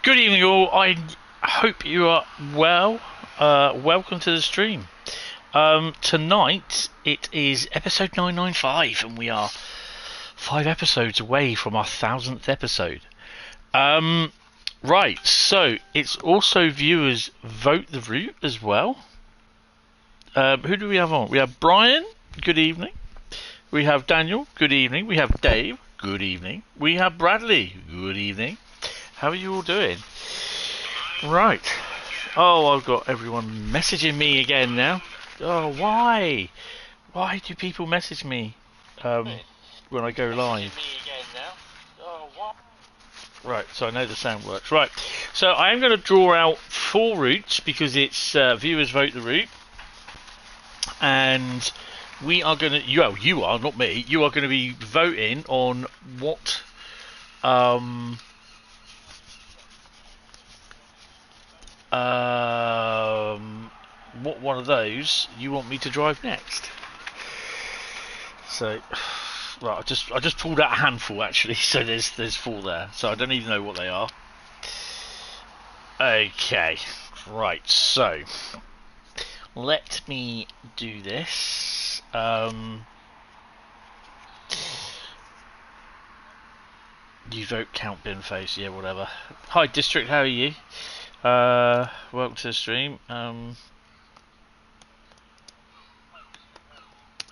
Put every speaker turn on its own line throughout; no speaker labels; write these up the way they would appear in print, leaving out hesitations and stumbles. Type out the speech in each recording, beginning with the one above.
Good evening, all. I hope you are well. Welcome to the stream. Tonight it is episode 995, and we are 5 episodes away from our 1000th episode. Right, so it's also viewers vote the route as well. Who do we have on? We have Brian. Good evening. We have Daniel. Good evening. We have Dave. Good evening. We have Bradley. Good evening. How are you all doing? Right. Oh, I've got everyone messaging me again now. Oh, why? Why do people message me when I go live? Right, so I know the sound works. Right, so I am going to draw out 4 routes because it's viewers vote the route. And we are going to... you are, not me. You are going to be voting on what... what one of those you want me to drive next. So, right, I just pulled out a handful actually. So there's 4 there. So I don't even know what they are. Okay, right. So let me do this. You vote count bin face, yeah, whatever. Hi District, how are you? Welcome to the stream.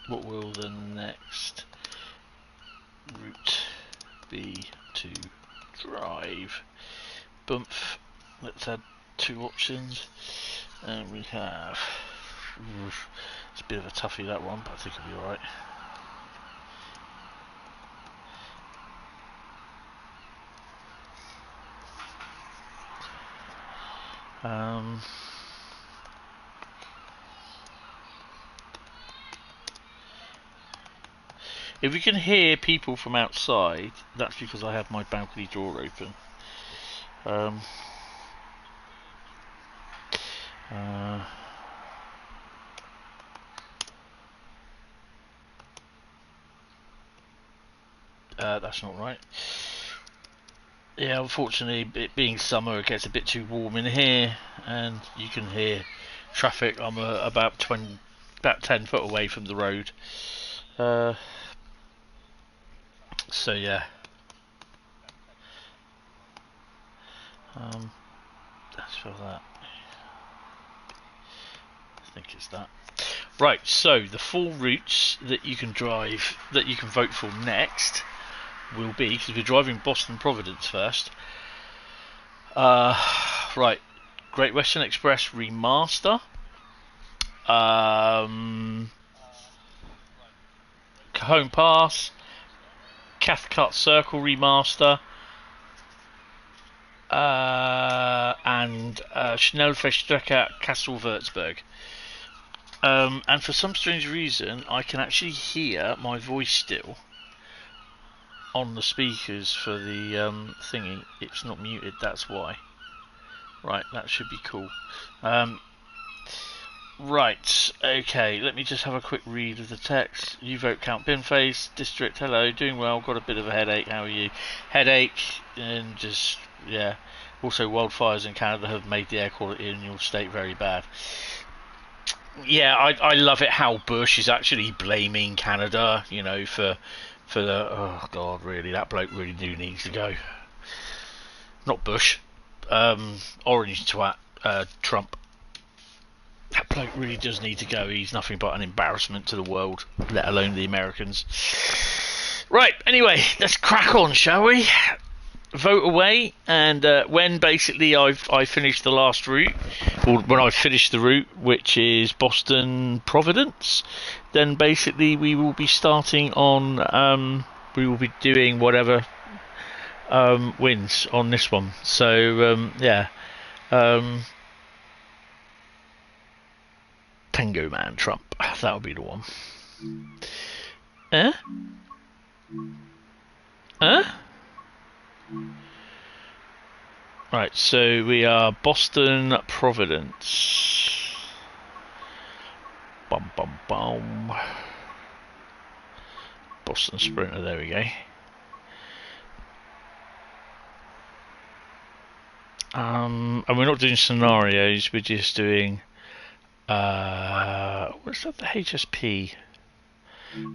What will the next route be to drive? Bump. Let's add 2 options. And we have... It's a bit of a toughie, that one, but I think it'll be alright. If we can hear people from outside, that's because I have my balcony door open. That's not right. Yeah, unfortunately, it being summer, it gets a bit too warm in here, and you can hear traffic. I'm about 10 foot away from the road. So yeah. That's for that. I think it's that. Right, so the 4 routes that you can drive, that you can vote for next, will be, because we're driving Boston Providence first. Right, Great Western Express Remaster. Cajon Pass. Cathcart Circle Remaster. And Schnellfeststrecke Castle Würzburg. And for some strange reason, I can actually hear my voice still on the speakers for the thingy. It's not muted, that's why. Right, that should be cool. Right, okay, let me just have a quick read of the text. You vote count binface, district, hello, doing well, got a bit of a headache, how are you? Headache, and just, yeah. Also, wildfires in Canada have made the air quality in your state very bad. Yeah, I love it how Bush is actually blaming Canada, you know, for the... Oh, God, really, that bloke really do needs to go. Not Bush. Orange twat, Trump. That bloke really does need to go. He's nothing but an embarrassment to the world, let alone the Americans. Right, anyway, let's crack on, shall we? Vote away, and when basically I finish the last route, or when I finish the route, which is Boston Providence, then basically we will be starting on, we will be doing whatever wins on this one. So, yeah. Tango Man Trump. That would be the one. Right, so we are Boston Providence. Bum bum bum. Boston Sprinter, there we go. And we're not doing scenarios, we're just doing what's that, the HSP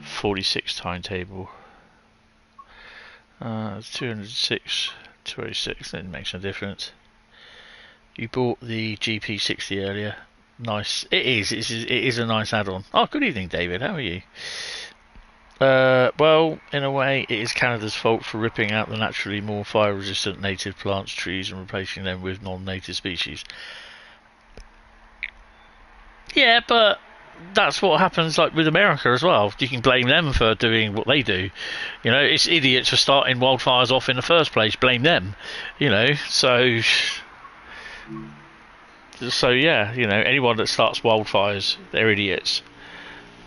46 timetable. 206, 206, that makes no difference. You bought the GP60 earlier. Nice. It is a nice add-on. Oh, good evening, David. How are you? Well, in a way, it is Canada's fault for ripping out the naturally more fire-resistant native plants, trees, and replacing them with non-native species. Yeah, but that's what happens like with America as well. You can blame them for doing what they do. You know, it's idiots for starting wildfires off in the first place. Blame them. You know, so yeah, you know, anyone that starts wildfires, they're idiots.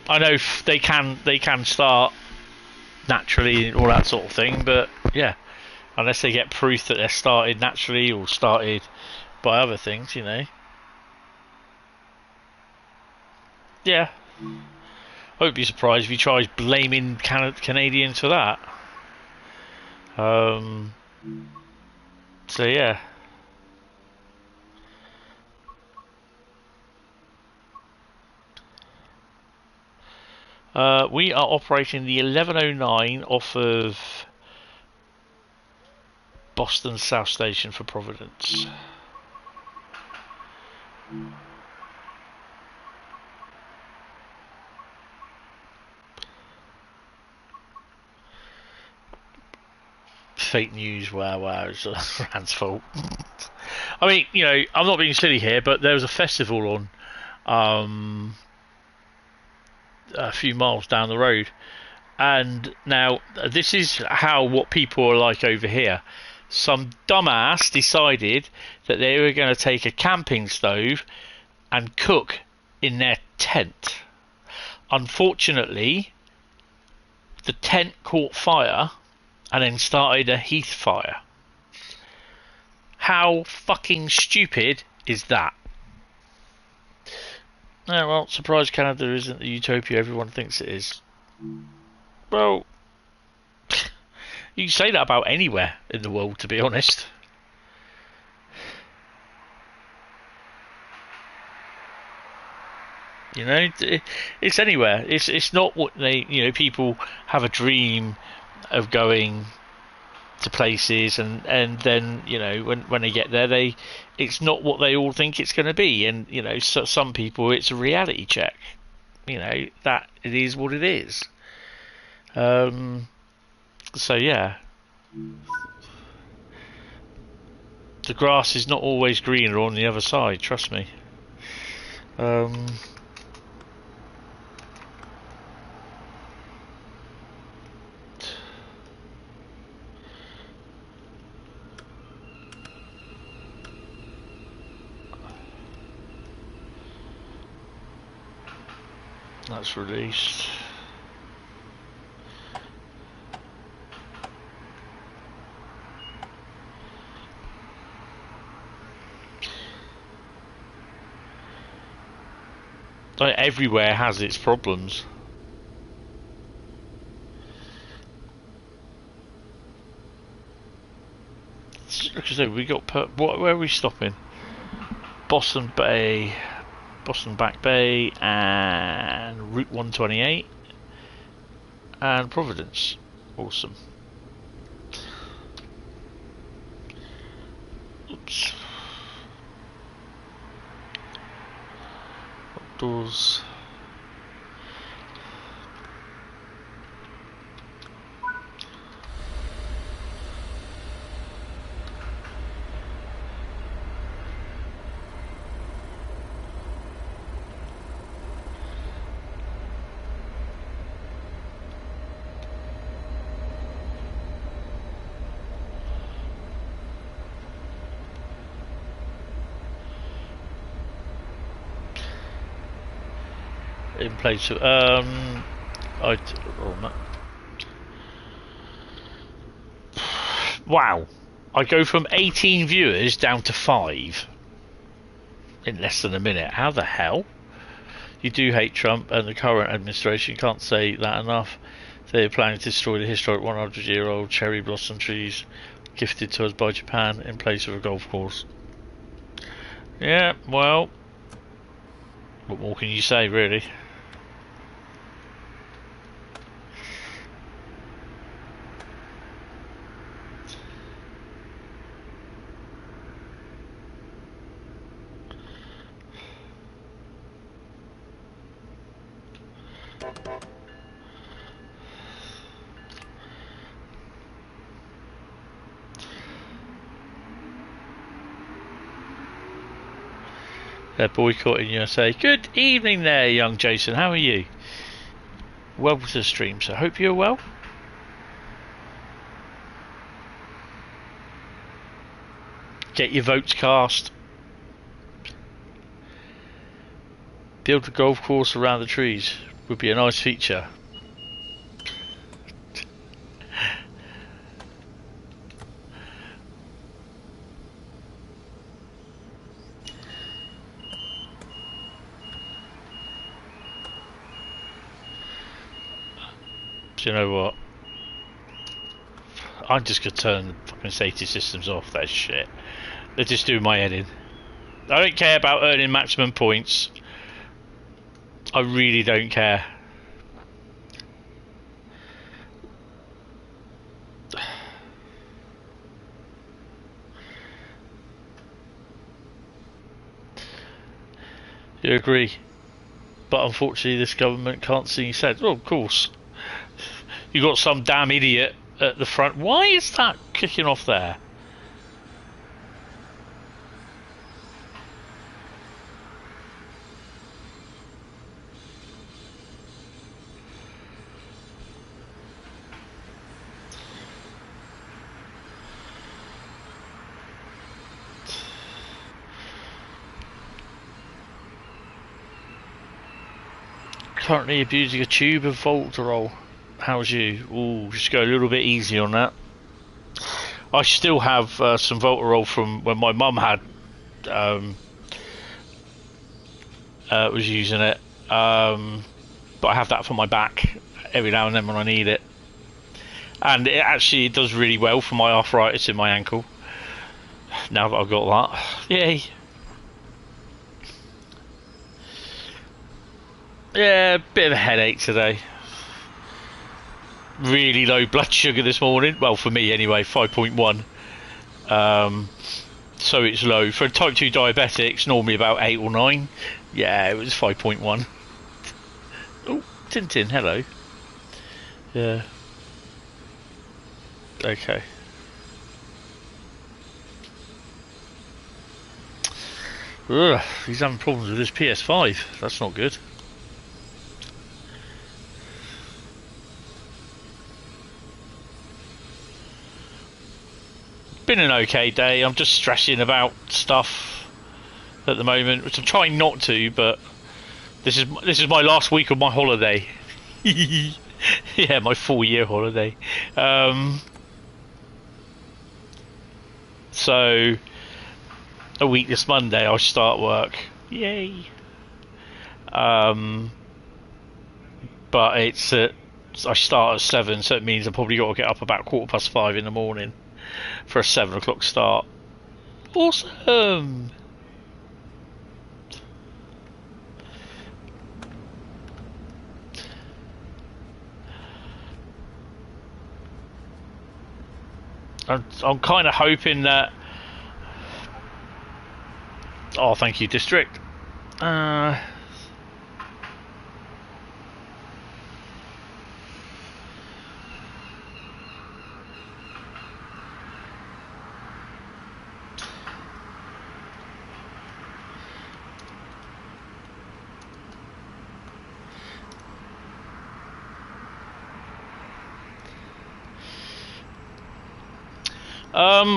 I know they can start naturally and all that sort of thing, but yeah, unless they get proof that they're started naturally or started by other things, you know. Yeah, I would be surprised if you tried blaming Canadians for that. So yeah. We are operating the 1109 off of Boston South Station for Providence. Fake news, wow, it's Rand's fault. I mean, you know, I'm not being silly here, but there was a festival on a few miles down the road, and now this is what people are like over here. Some dumbass decided that they were going to take a camping stove and cook in their tent. Unfortunately, the tent caught fire and then started a heath fire. How fucking stupid is that? Oh, well, surprise Canada isn't the utopia everyone thinks it is. Well, you can say that about anywhere in the world, to be honest. You know, it's anywhere. It's not what they, you know, people have a dream of going to places and then, you know, when they get there, it's not what they all think it's going to be. And, you know, so some people, it's a reality check. You know, that it is what it is. So yeah, the grass is not always greener on the other side, trust me. That's released. Like, everywhere has its problems. Like I said, we got where are we stopping? Boston Bay, Boston Back Bay, and Route 128, and Providence. Awesome. Oops. Doors. In place of wow, I go from 18 viewers down to 5 in less than a minute. How the hell? You do hate Trump and the current administration, can't say that enough. They're planning to destroy the historic 100-year-old cherry blossom trees gifted to us by Japan in place of a golf course. Yeah, well, what more can you say, really? They're boycotting USA. Good evening there, young Jason. How are you? Welcome to the stream, so hope you're well. Get your votes cast. Build a golf course around the trees would be a nice feature. Do you know what? I'm just gonna turn the fucking safety systems off. That shit. They're just doing my head in. I don't care about earning maximum points. I really don't care. You agree? But unfortunately this government can't see sense. Oh, of course. You got some damn idiot at the front. Why is that kicking off there? Currently abusing a tube of Voltarol. How's you? Ooh, just go a little bit easy on that. I still have some Voltarol from when my mum had was using it, but I have that for my back every now and then when I need it, and it actually does really well for my arthritis in my ankle. Now that I've got that, yay! Yeah, a bit of a headache today. Really low blood sugar this morning. Well, for me anyway, 5.1. So it's low. For type 2 diabetics, normally about 8 or 9. Yeah, it was 5.1. Oh, Tintin, hello. Yeah. Okay. Ugh, he's having problems with his PS5. That's not good. Been an okay day. I'm just stressing about stuff at the moment, which I'm trying not to, but this is my last week of my holiday. Yeah, my 4-year holiday. So a week this Monday I start work. Yay. But it's I start at 7, so it means I probably got to get up about 5:15 in the morning for a 7 o'clock start. Awesome. I'm kind of hoping that. Oh, thank you, District.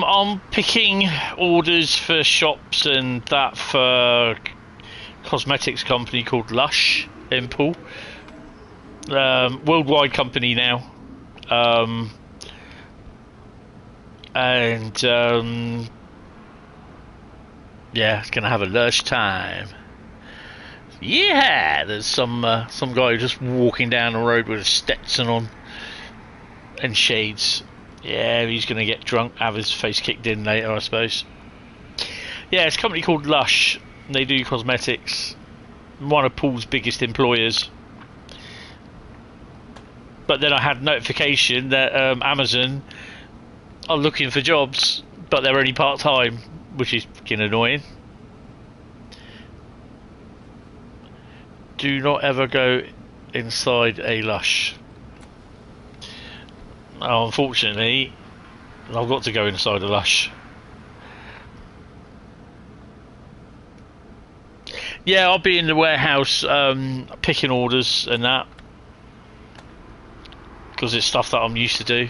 I'm picking orders for shops and that for cosmetics company called Lush in Poole. Worldwide company now. And yeah, it's gonna have a Lush time. Yeah, there's some guy just walking down the road with a Stetson on and shades. Yeah, he's going to get drunk, have his face kicked in later, I suppose. Yeah, it's a company called Lush. They do cosmetics. One of Paul's biggest employers. But then I had notification that Amazon are looking for jobs, but they're only part-time, which is fucking annoying. Do not ever go inside a Lush. Oh, unfortunately, I've got to go inside a Lush. Yeah, I'll be in the warehouse picking orders and that, because it's stuff that I'm used to do.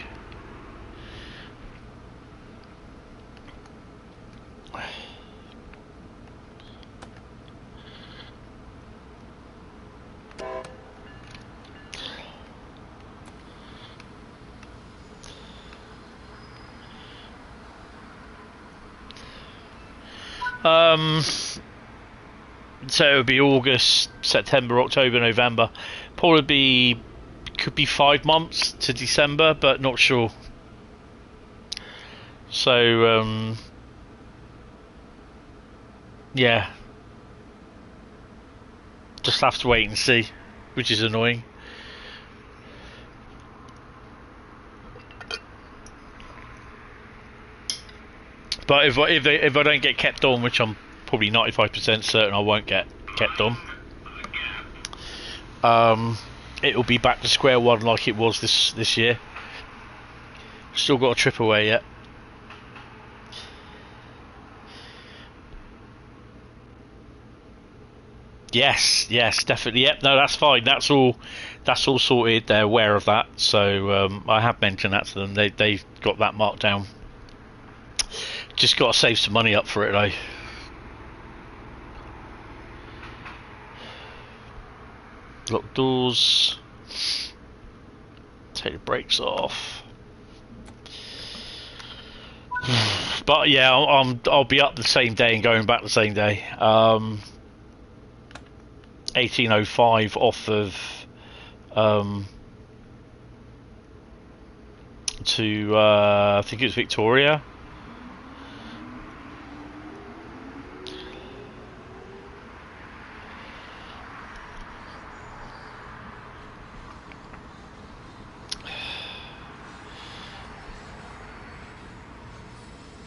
So it would be August, September, October, November. Probably could be 5 months to December, but not sure. So yeah, just have to wait and see, which is annoying. But if I don't get kept on, which I'm probably 95% certain I won't get kept on, it'll be back to square one like it was this year. Still got a trip away yet. Yes, definitely. Yep, no, that's fine. That's all sorted. They're aware of that, so I have mentioned that to them. They've got that marked down. Just got to save some money up for it though. Lock doors. Take the brakes off. But yeah, I'll be up the same day and going back the same day. 1805 off of to I think it's Victoria.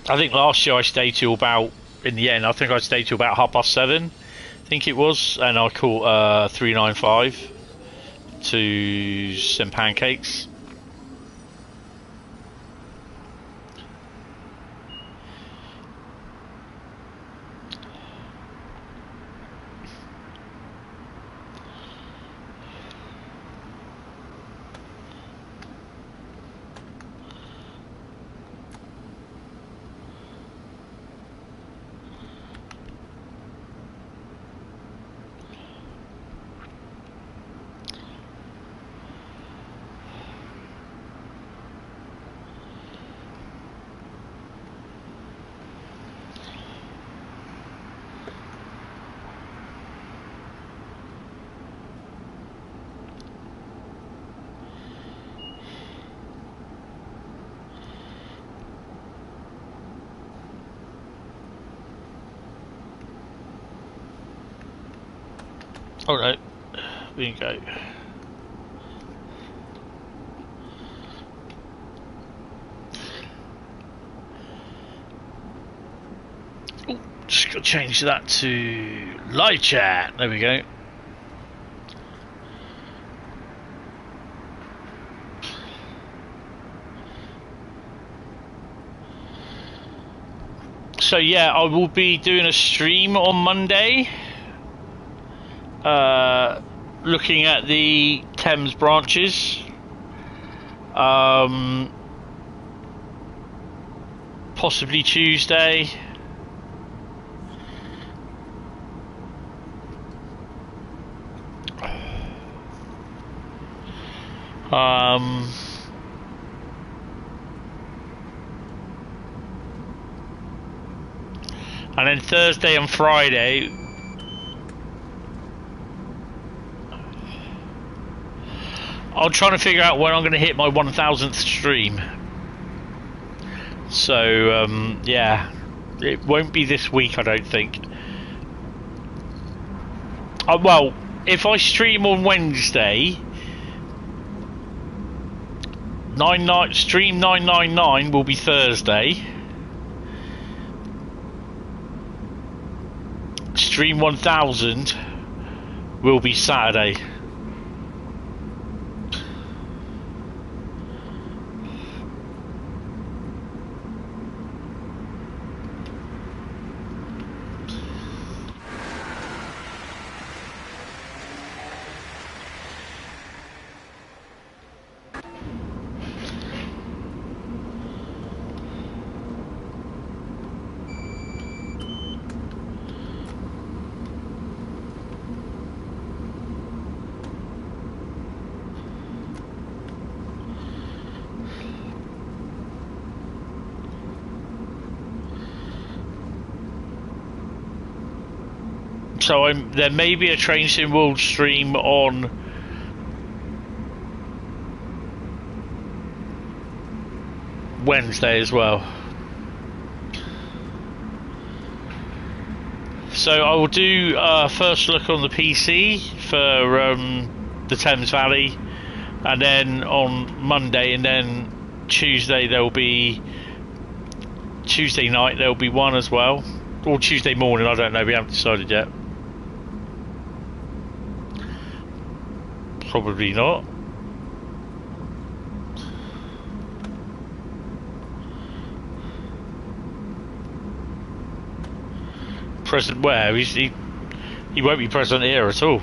I think last year I stayed till about, in the end, I think I stayed till about 7:30, I think it was, and I caught 395 to some pancakes. Alright, there you go. Ooh, just got to change that to live chat. There we go. So yeah, I will be doing a stream on Monday. Looking at the Thames branches, possibly Tuesday. And then Thursday and Friday, I'm trying to figure out when I'm going to hit my 1000th stream. So, yeah. It won't be this week, I don't think. Well, if I stream on Wednesday, stream 999 will be Thursday. Stream 1000 will be Saturday. So there may be a Train Sim World stream on Wednesday as well. So I will do first look on the PC for the Thames Valley, and then on Monday, and then Tuesday night there'll be one as well, or Tuesday morning, I don't know, we haven't decided yet. Probably not. Present where? He won't be present here at all.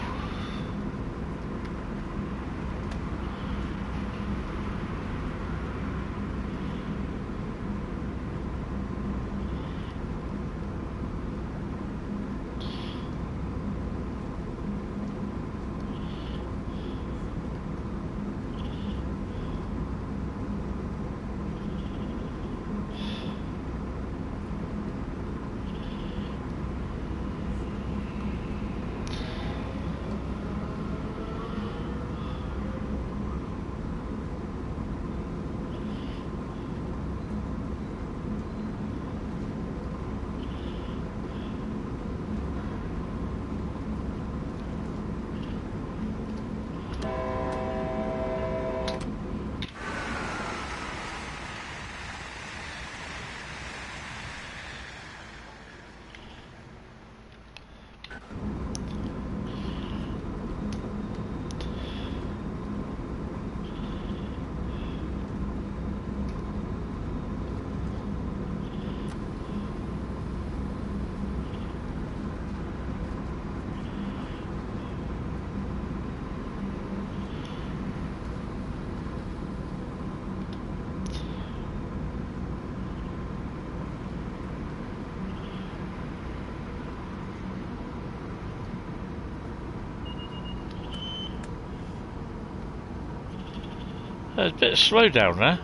There's a bit of slowdown there.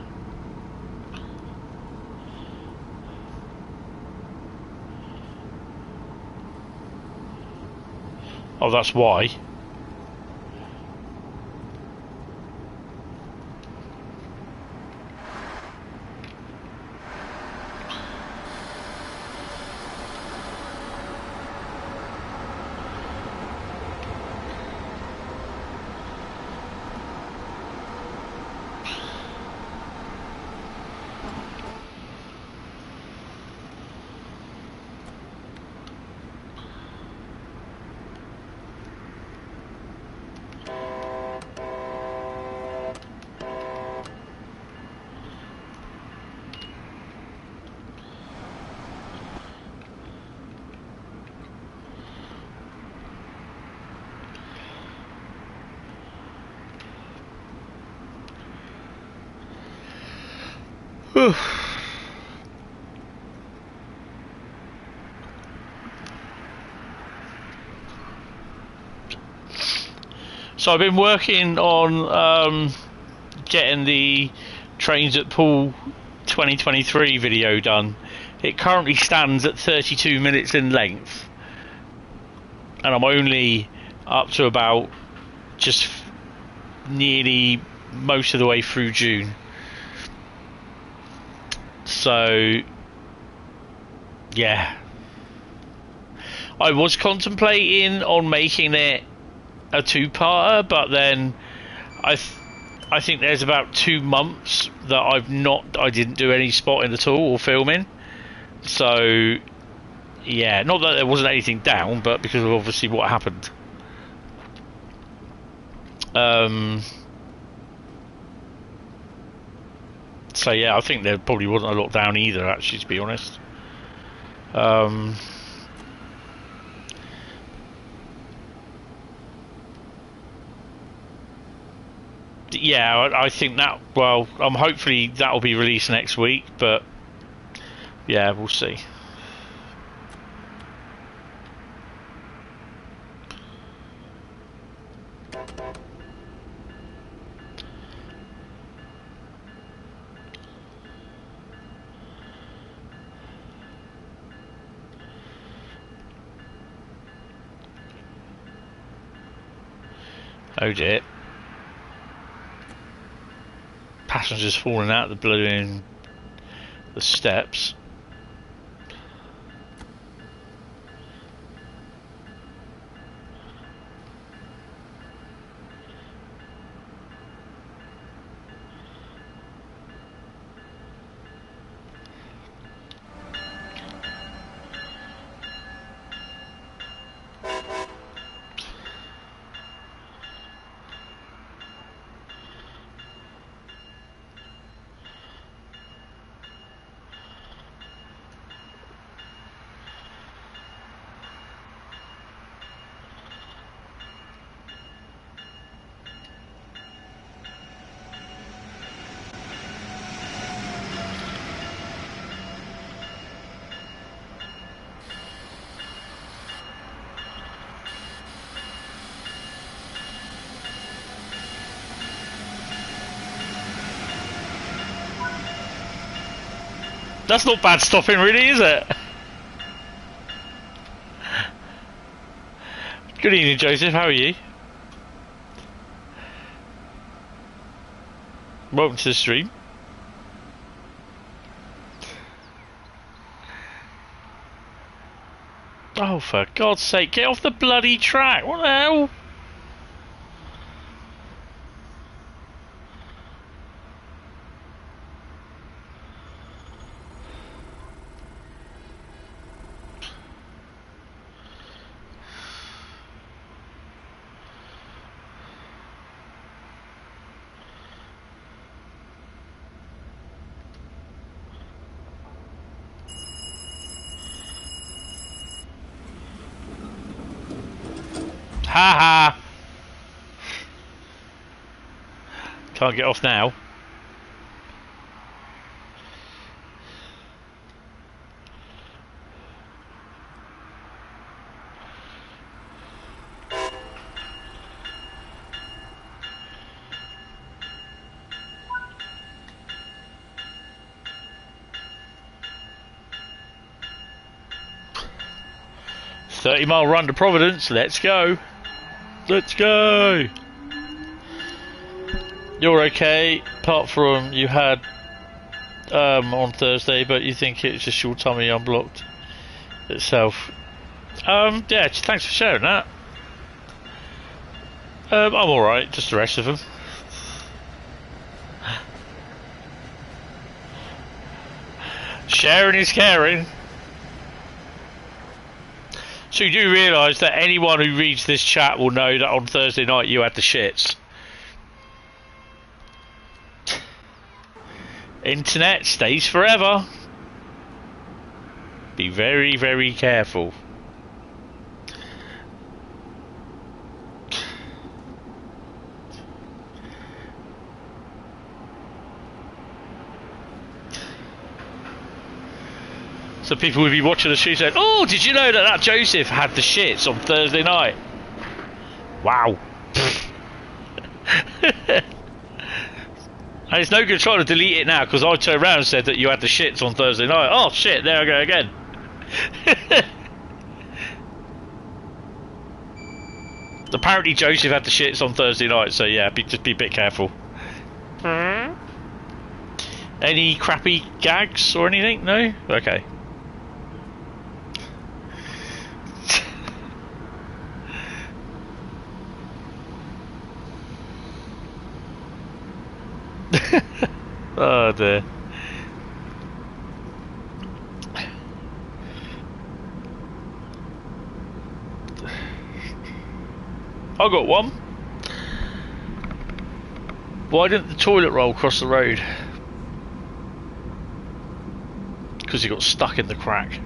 Oh, that's why. So I've been working on getting the Trains at Pool 2023 video done. It currently stands at 32 minutes in length, and I'm only up to about just nearly most of the way through June. So Yeah. I was contemplating on making it a two-parter, but then I think there's about 2 months that I didn't do any spotting at all or filming. So yeah, not that there wasn't anything down, but because of obviously what happened. So yeah, I think there probably wasn't a lot down either, actually, to be honest. Yeah, I think that. Well, hopefully that'll be released next week, but yeah, we'll see. Oh dear. Passengers falling out the blooming the steps. That's not bad stopping, really, is it? Good evening, Joseph. How are you? Welcome to the stream. Oh, for God's sake, get off the bloody track. What the hell? Ha ha! Can't get off now. $30-mile run to Providence. Let's go. Let's go. You're okay, apart from you had on Thursday, but you think it's just your tummy unblocked itself. Yeah, thanks for sharing that. I'm alright, just the rest of them. Sharing is caring. So you do realise that anyone who reads this chat will know that on Thursday night you had the shits. Internet stays forever. Be very, very careful. So people would be watching the stream saying, "Oh, did you know that Joseph had the shits on Thursday night?" Wow. And it's no good trying to delete it now because I turned around and said that you had the shits on Thursday night. Oh shit, there I go again. Apparently Joseph had the shits on Thursday night, so yeah, just be a bit careful. Any crappy gags or anything? No? Okay. Oh dear. I got one. Why didn't the toilet roll cross the road? Because he got stuck in the crack.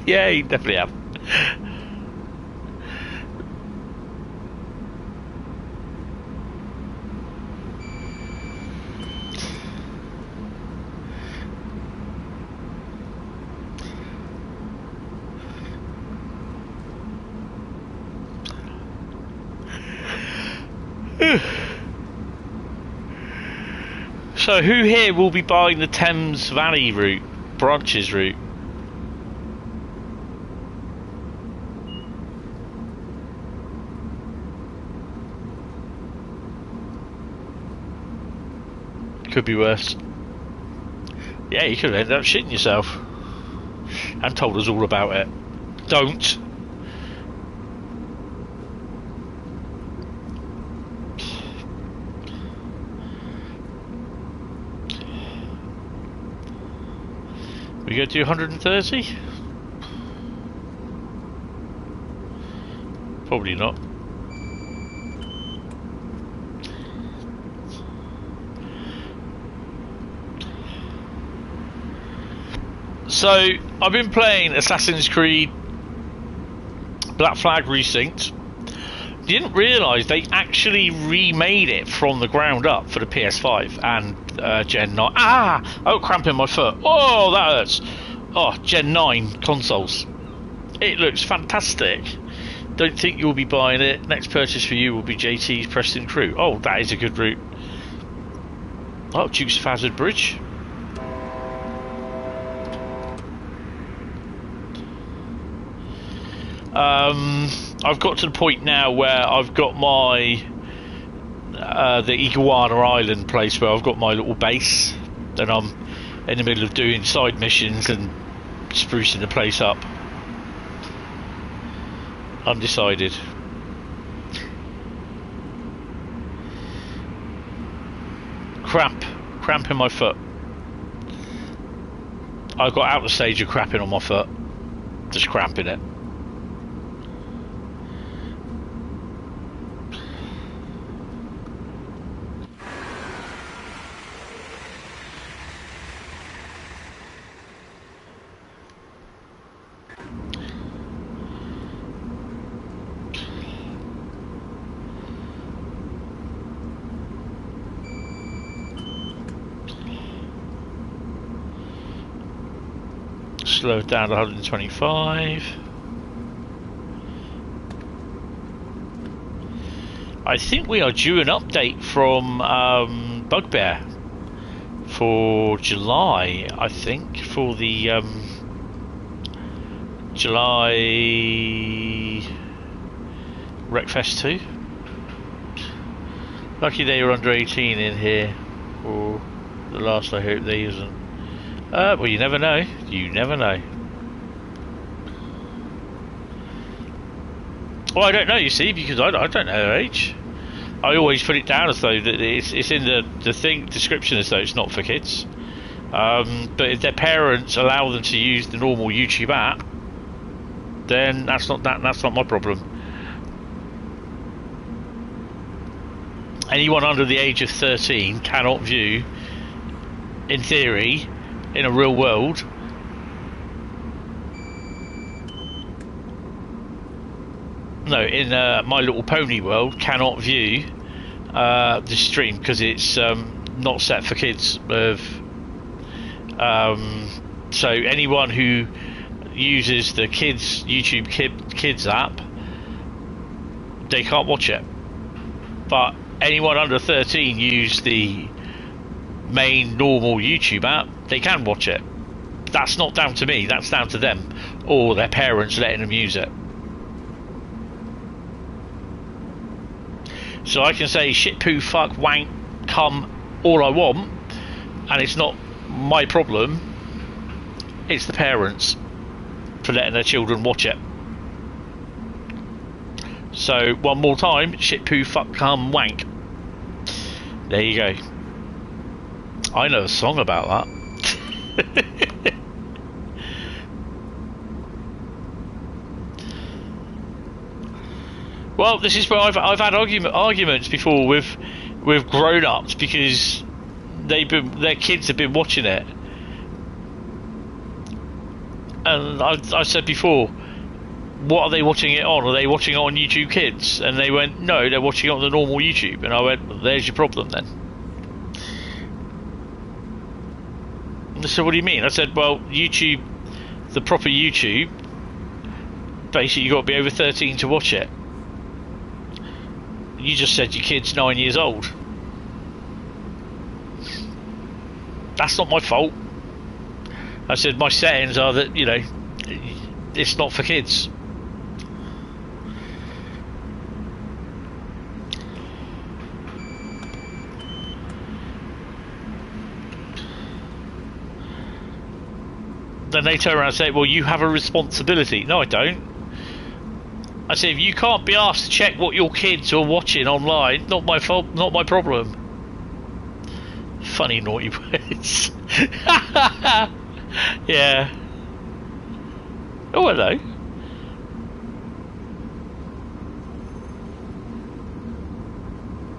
Yeah, he definitely have. So who here will be buying the Thames Valley route, branches route? Could be worse. Yeah, you could end up shitting yourself. And told us all about it. Don't. We go to 130? Probably not. So, I've been playing Assassin's Creed Black Flag Resynced. Didn't realise they actually remade it from the ground up for the PS5 and Gen 9. Oh, cramping my foot. Oh, that hurts. Oh, Gen 9 consoles. It looks fantastic. Don't think you'll be buying it. Next purchase for you will be JT's Preston Crew. Oh, that is a good route. Oh, Dukes of Hazzard Bridge. I've got to the point now where I've got my the Iguana Island place where I've got my little base, and I'm in the middle of doing side missions and sprucing the place up. Undecided. Cramp in my foot. I got out the stage of cramping on my foot, just cramping it. Slow it down to 125. I think we are due an update from Bugbear for July, I think, for the July Wreckfest 2. Lucky they were under 18 in here, or the last I hope they isn't. Well, you never know. You never know. Well, I don't know, you see, because I don't know their age. I always put it down as though that it's in the thing description as though it's not for kids. But if their parents allow them to use the normal YouTube app, then that's not my problem. Anyone under the age of 13 cannot view, in theory, in a real world, no, in My Little Pony world, cannot view the stream because it's not set for kids. So anyone who uses the YouTube Kids app, they can't watch it. But anyone under 13 use the main normal YouTube app, they can watch it. That's not down to me, that's down to them or their parents letting them use it. So I can say shit, poo, fuck, wank, cum, all I want, and it's not my problem, it's the parents for letting their children watch it. So one more time, shit, poo, fuck, cum, wank. There you go. I know a song about that. Well, this is where I've had arguments before with grown-ups because their kids have been watching it, and I said before, what are they watching it on? Are they watching it on YouTube Kids? And they went, no, they're watching it on the normal YouTube. And I went, well, there's your problem then. So what do you mean? I said, well, YouTube, the proper YouTube, basically you've got to be over 13 to watch it. You just said your kid's 9 years old. That's not my fault. I said my settings are that, you know, it's not for kids. Then they turn around and say, well, you have a responsibility. No, I don't. I said, if you can't be asked to check what your kids are watching online, not my fault, not my problem. Funny naughty words. Yeah. Oh, hello.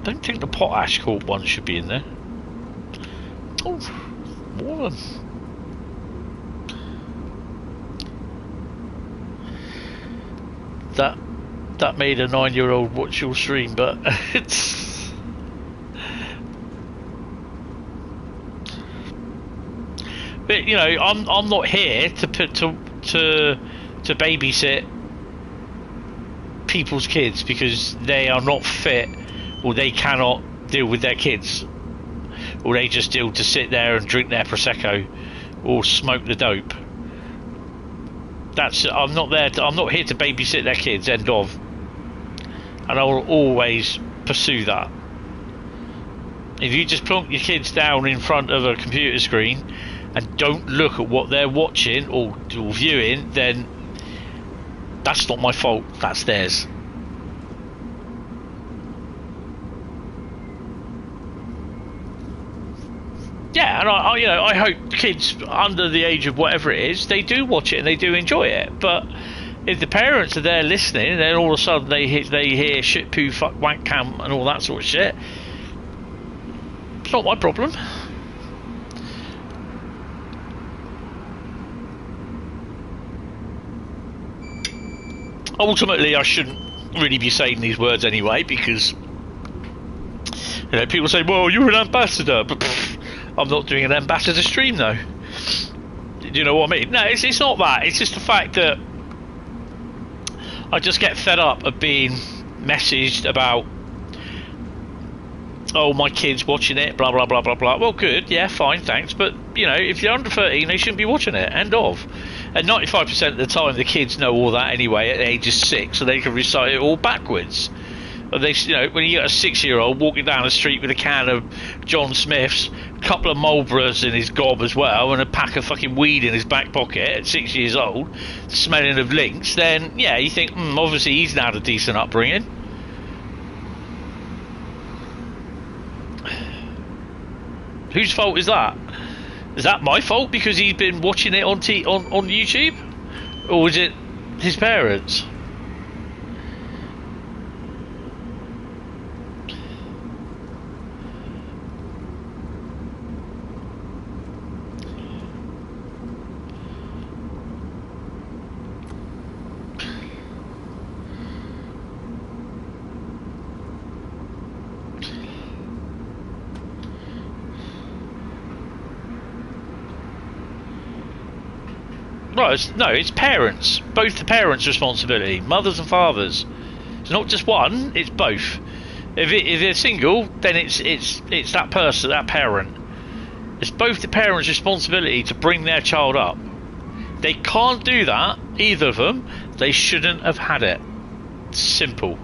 Don't think the potash corp one should be in there. Oh, more of them. That made a 9-year-old watch your stream, but it's. But you know, I'm not here to babysit people's kids because they are not fit or they cannot deal with their kids, or they just deal to sit there and drink their prosecco or smoke the dope. I'm not here to babysit their kids. End of. And I will always pursue that. If you just plonk your kids down in front of a computer screen and don't look at what they're watching or viewing, then that's not my fault. That's theirs. Yeah, and I hope kids under the age of whatever it is, they do watch it and they do enjoy it. But if the parents are there listening, and then all of a sudden they hear shit, poo, fuck, wank, cam, and all that sort of shit, it's not my problem. Ultimately, I shouldn't really be saying these words anyway, because people say, "Well, you're an ambassador," but I'm not doing an ambassador stream though. Do you know what I mean? No, it's not that. It's just the fact that I just get fed up of being messaged about, oh, my kid's watching it, blah blah blah blah blah. Well, good, yeah, fine, thanks. But if you're under 13, they shouldn't be watching it. End of. And 95% of the time, the kids know all that anyway at the age of 6, so they can recite it all backwards. When you get a 6-year-old walking down the street with a can of John Smith's, a couple of Marlboros in his gob as well, and a pack of fucking weed in his back pocket at 6 years old, smelling of links, then yeah, you think, obviously he's had a decent upbringing. Whose fault is that? Is that my fault because he's been watching it on YouTube, or is it his parents? No, it's parents. Both the parents' responsibility, mothers and fathers. It's not just one; it's both. If they're single, then it's that person, that parent. It's both the parents' responsibility to bring their child up. They can't do that, either of them. They shouldn't have had it. Simple.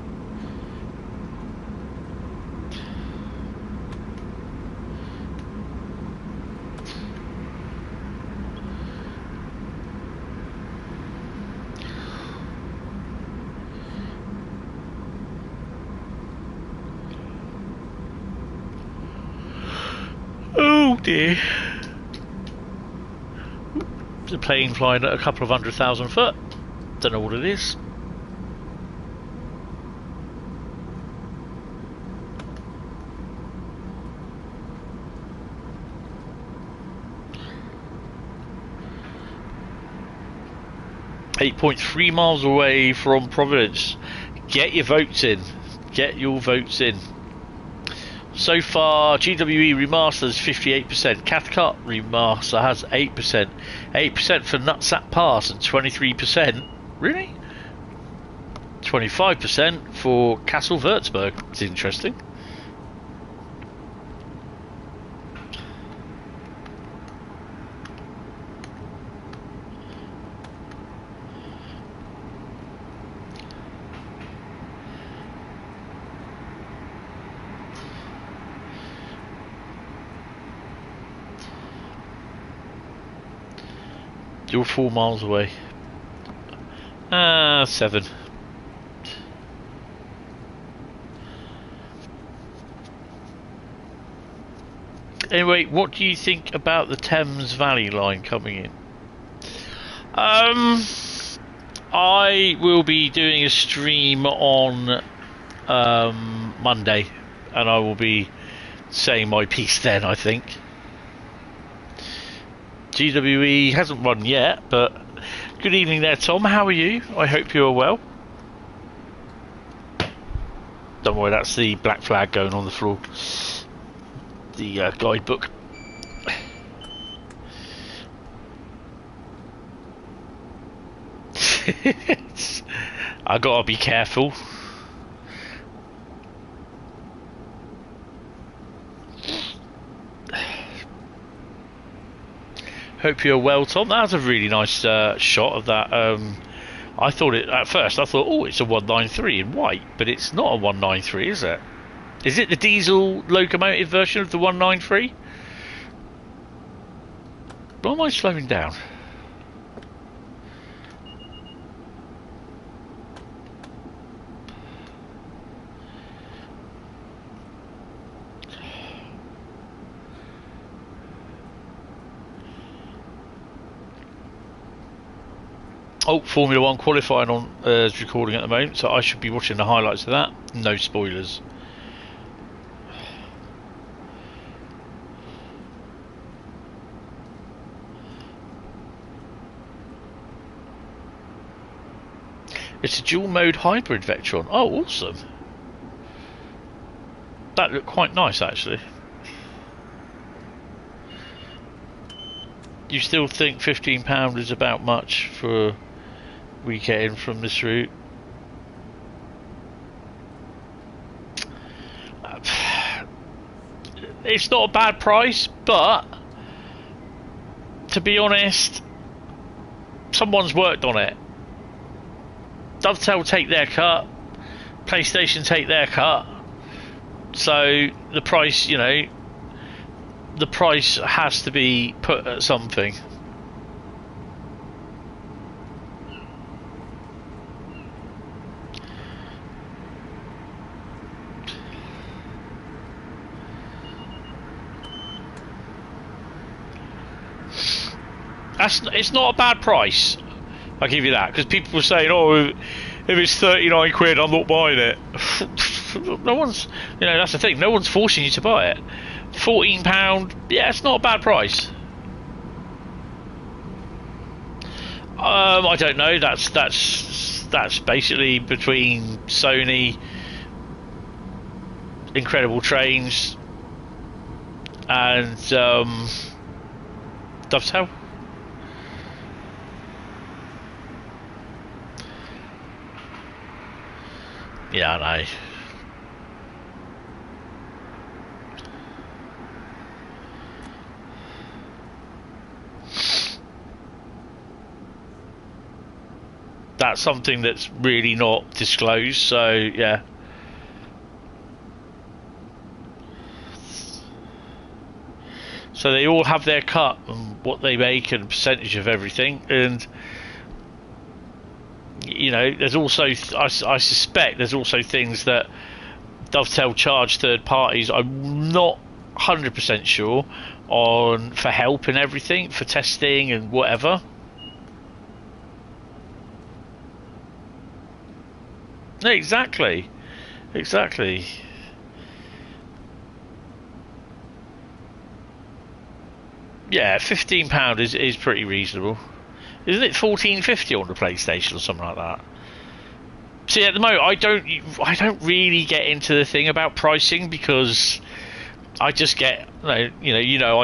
dear. The plane flying at a couple of 100,000 foot. Don't know what it is. .3 miles away from Providence. Get your votes in. Get your votes in. So far, GWE Remaster is 58%. Cathcart Remaster has 8%. 8% for Nutsat Pass and 23%. Really? 25% for Castle Würzburg. It's interesting. You're 4 miles away. 7. Anyway, what do you think about the Thames Valley line coming in? I will be doing a stream on Monday, and I will be saying my piece then, I think. GWE hasn't run yet, but good evening there, Tom. How are you? I hope you are well. Don't worry, that's the black flag going on the floor. The guidebook. I gotta be careful. Hope you're well, Tom. That was a really nice shot of that. I thought it at first. I thought, oh, it's a 193 in white, but it's not a 193, is it? Is it the diesel locomotive version of the 193? Why am I slowing down? Oh, Formula 1 qualifying on is recording at the moment, so I should be watching the highlights of that. No spoilers. It's a dual mode hybrid Vectron. Oh, awesome. That looked quite nice, actually. You still think £15 is about much for we get in from this route? It's not a bad price, but to be honest, someone's worked on it. Dovetail take their cut, PlayStation take their cut, so the price, you know, the price has to be put at something. It's not a bad price, I'll give you that, because people were saying, oh, if it's 39 quid, I'm not buying it. No one's, you know, that's the thing, no one's forcing you to buy it. £14, yeah, it's not a bad price. I don't know, that's basically between Sony, Incredible Trains, and Dovetail. Yeah, I know. That's something that's really not disclosed, so yeah. So they all have their cut and what they make and percentage of everything, and you know, there's also, I suspect there's also things that Dovetail charge third parties. I'm not 100% sure, for help and everything, for testing and whatever. Exactly. Yeah, £15 is pretty reasonable. Isn't it $14.50 on the PlayStation or something like that? See, at the moment, I don't really get into the thing about pricing, because I just get, I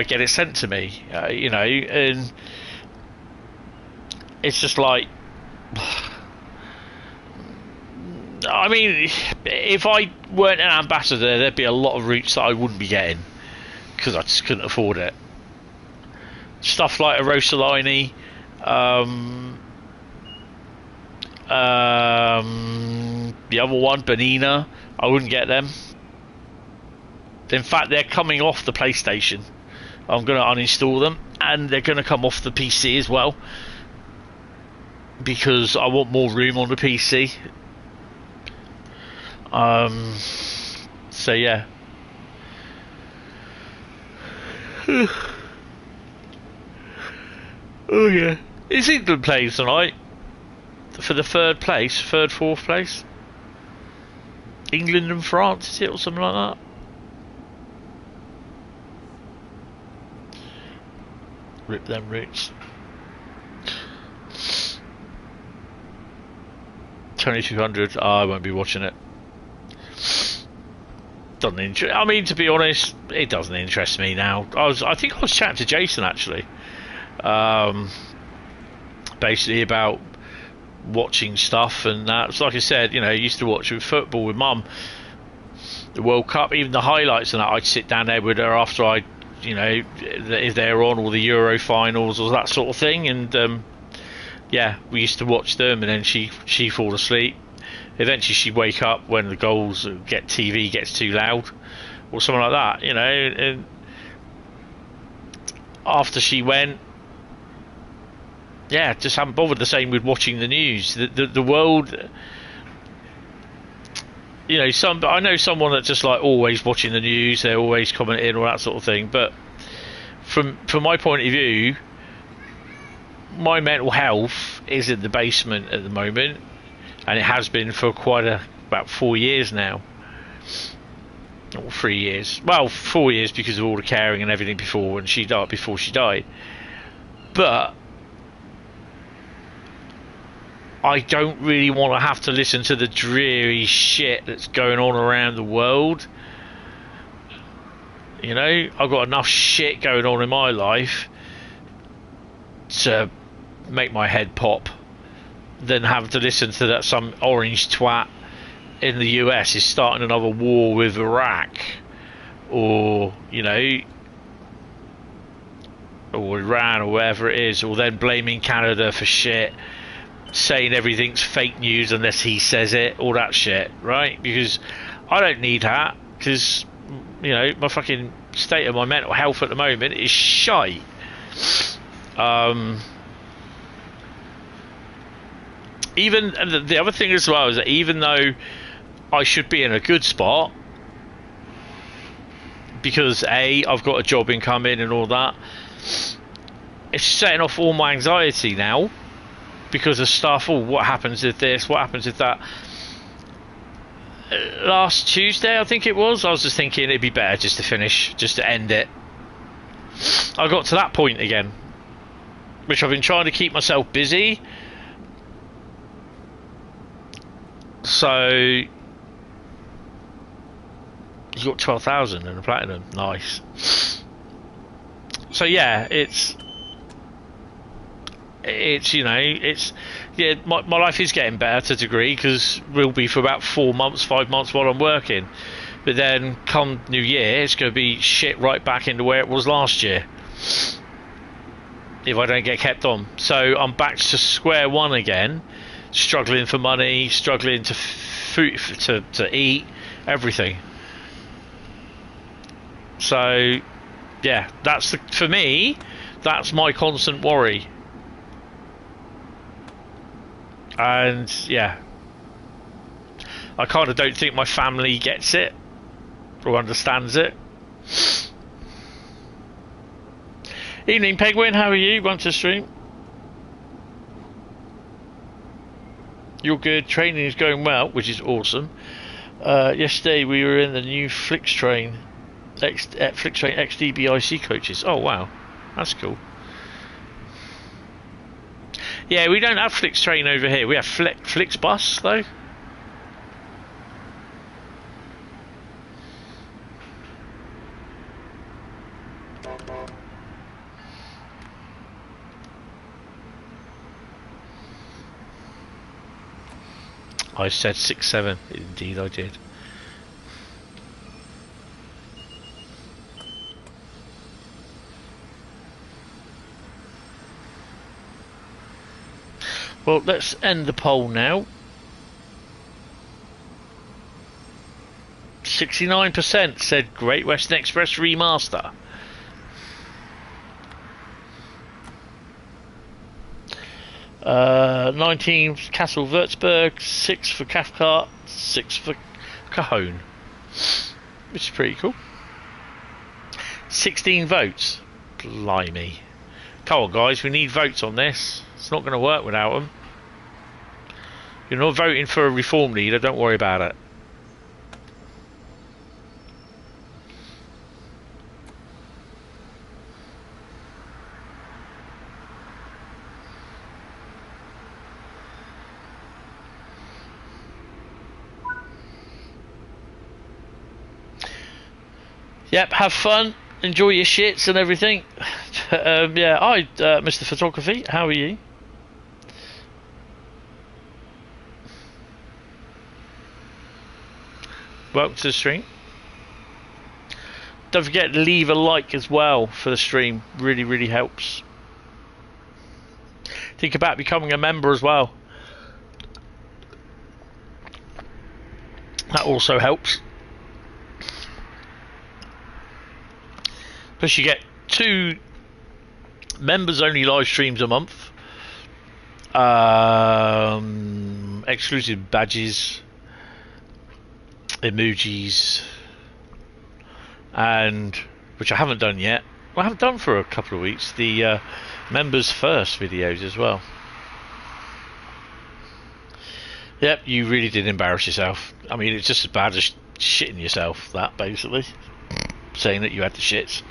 get it sent to me, and it's just like, I mean, if I weren't an ambassador, there'd be a lot of routes that I wouldn't be getting, because I just couldn't afford it. Stuff like a Rosalini, the other one, Bonina, I wouldn't get them. In fact, they're coming off the PlayStation. I'm going to uninstall them, and they're going to come off the PC as well, because I want more room on the PC. So yeah. Oh yeah. Is England playing tonight? For the fourth place? England and France, is it, or something like that? Rip them roots. 2200. I won't be watching it. Doesn't interest. I mean, to be honest, it doesn't interest me now. I think I was chatting to Jason actually, basically about watching stuff and that. So like I said, I used to watch with football with Mum, the World Cup, even the highlights and that. I'd sit down there with her after I, if they're on, or the Euro finals or that sort of thing, and yeah, we used to watch them, and then she'd fall asleep. Eventually she'd wake up when the TV gets too loud or something like that, and after she went, yeah, just haven't bothered. The same with watching the news. The world, I know someone that's just like always watching the news, they're always commenting, all that sort of thing, but from my point of view, my mental health is in the basement at the moment, and it has been for about 4 years now, or 3 years. Well, 4 years because of all the caring and everything before she died. But I don't really want to have to listen to the dreary shit that's going on around the world. I've got enough shit going on in my life to make my head pop, than have to listen to that some orange twat in the US is starting another war with Iraq, or or Iran, or whatever it is, or then blaming Canada for shit, saying everything's fake news unless he says it, all that shit, right? Because I don't need that, because my fucking state of my mental health at the moment is shite. Even the other thing as well is that even though I should be in a good spot, because I've got a job incoming and all that, it's setting off all my anxiety now, because of stuff. What happens if this? What happens if that? Last Tuesday, I think it was, I was just thinking it'd be better just to end it. I got to that point again, which I've been trying to keep myself busy. So you got 12,000 and a platinum, nice. So yeah, it's my life is getting better to a degree, because we'll be for about 4 months, 5 months while I'm working, but then come New Year, it's going to be shit right back into where it was last year if I don't get kept on. So I'm back to square one again, struggling for money, struggling to food, to eat, everything. So yeah, for me, that's my constant worry. And yeah, I kind of don't think my family gets it or understands it. Evening, Penguin. How are you? Welcome to the stream. You're good. Training is going well, which is awesome. Yesterday we were in the new Flixtrain XDBIC coaches. Oh wow, that's cool. Yeah, we don't have Flixtrain over here. We have Flixbus though. I said 6-7. Indeed, I did. Well, let's end the poll now. 69% said Great Western Express Remaster. Uh, 19 for Castle Würzburg, 6 for Cathcart, 6 for Cajon, which is pretty cool. 16 votes. Blimey. Come on, guys, we need votes on this. It's not going to work without them. You're not voting for a reform leader, don't worry about it. Yep, have fun, enjoy your shits and everything. Yeah, hi, Mr. Photography, how are you? Welcome to the stream. Don't forget to leave a like as well for the stream, really, really helps. Think about becoming a member as well. That also helps. Plus you get 2 members only live streams a month, exclusive badges, emojis, and which I haven't done yet. Well, I haven't done for a couple of weeks, the members first videos as well. Yep, you really did embarrass yourself. I mean, it's just as bad as shitting yourself, that basically, saying that you had the shits.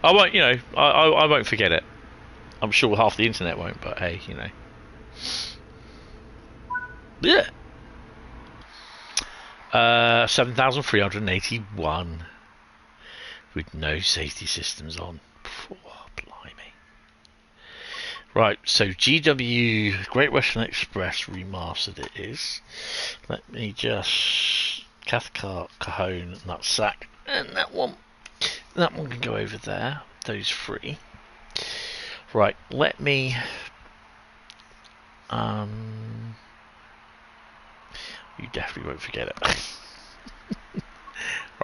I won't, you know, I won't forget it. I'm sure half the internet won't, but hey, you know. Yeah. 7,381 with no safety systems on. Oh, blimey. Right, so GW Great Western Express Remastered it is. Let me just Cathcart, Cajon, Nutsack, and that one can go over there. Those 3. Right, let me you definitely won't forget it.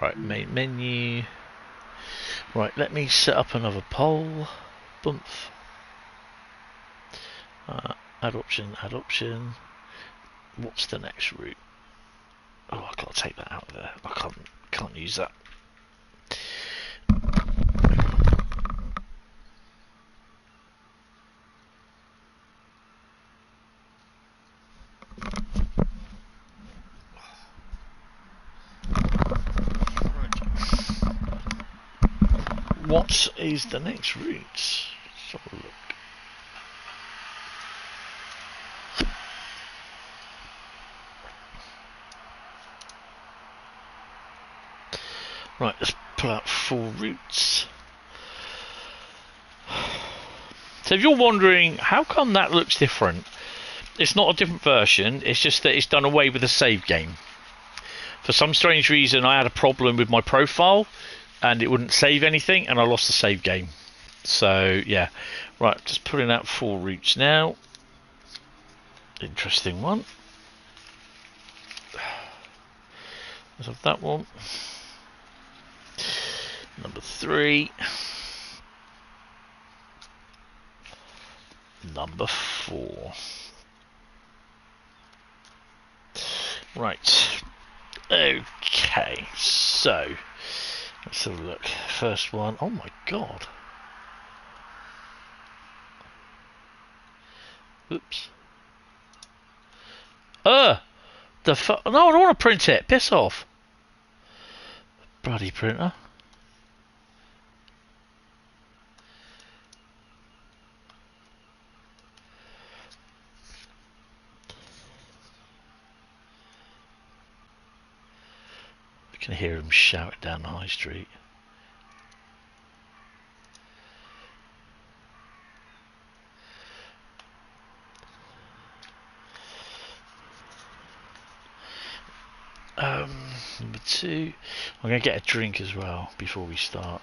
Right, main menu. Right, let me set up another poll. Boomf. Add option, add option. What's the next route? Oh, I gotta take that out of there. I can't use that. What is the next route? Let's have a look. Right, let's pull out 4 routes. So if you're wondering, how come that looks different? It's not a different version, it's just that it's done away with the save game. For some strange reason, I had a problem with my profile, and it wouldn't save anything, and I lost the save game. So, yeah. Right, just putting out 4 routes now. Interesting one. Let's have that one. Number 3. Number 4. Right. Okay, so let's have a look. first one. Oh my god. Oops. No, I don't want to print it. Piss off. Bloody printer. I can hear him shouting down the high street. Number 2. I'm going to get a drink as well before we start.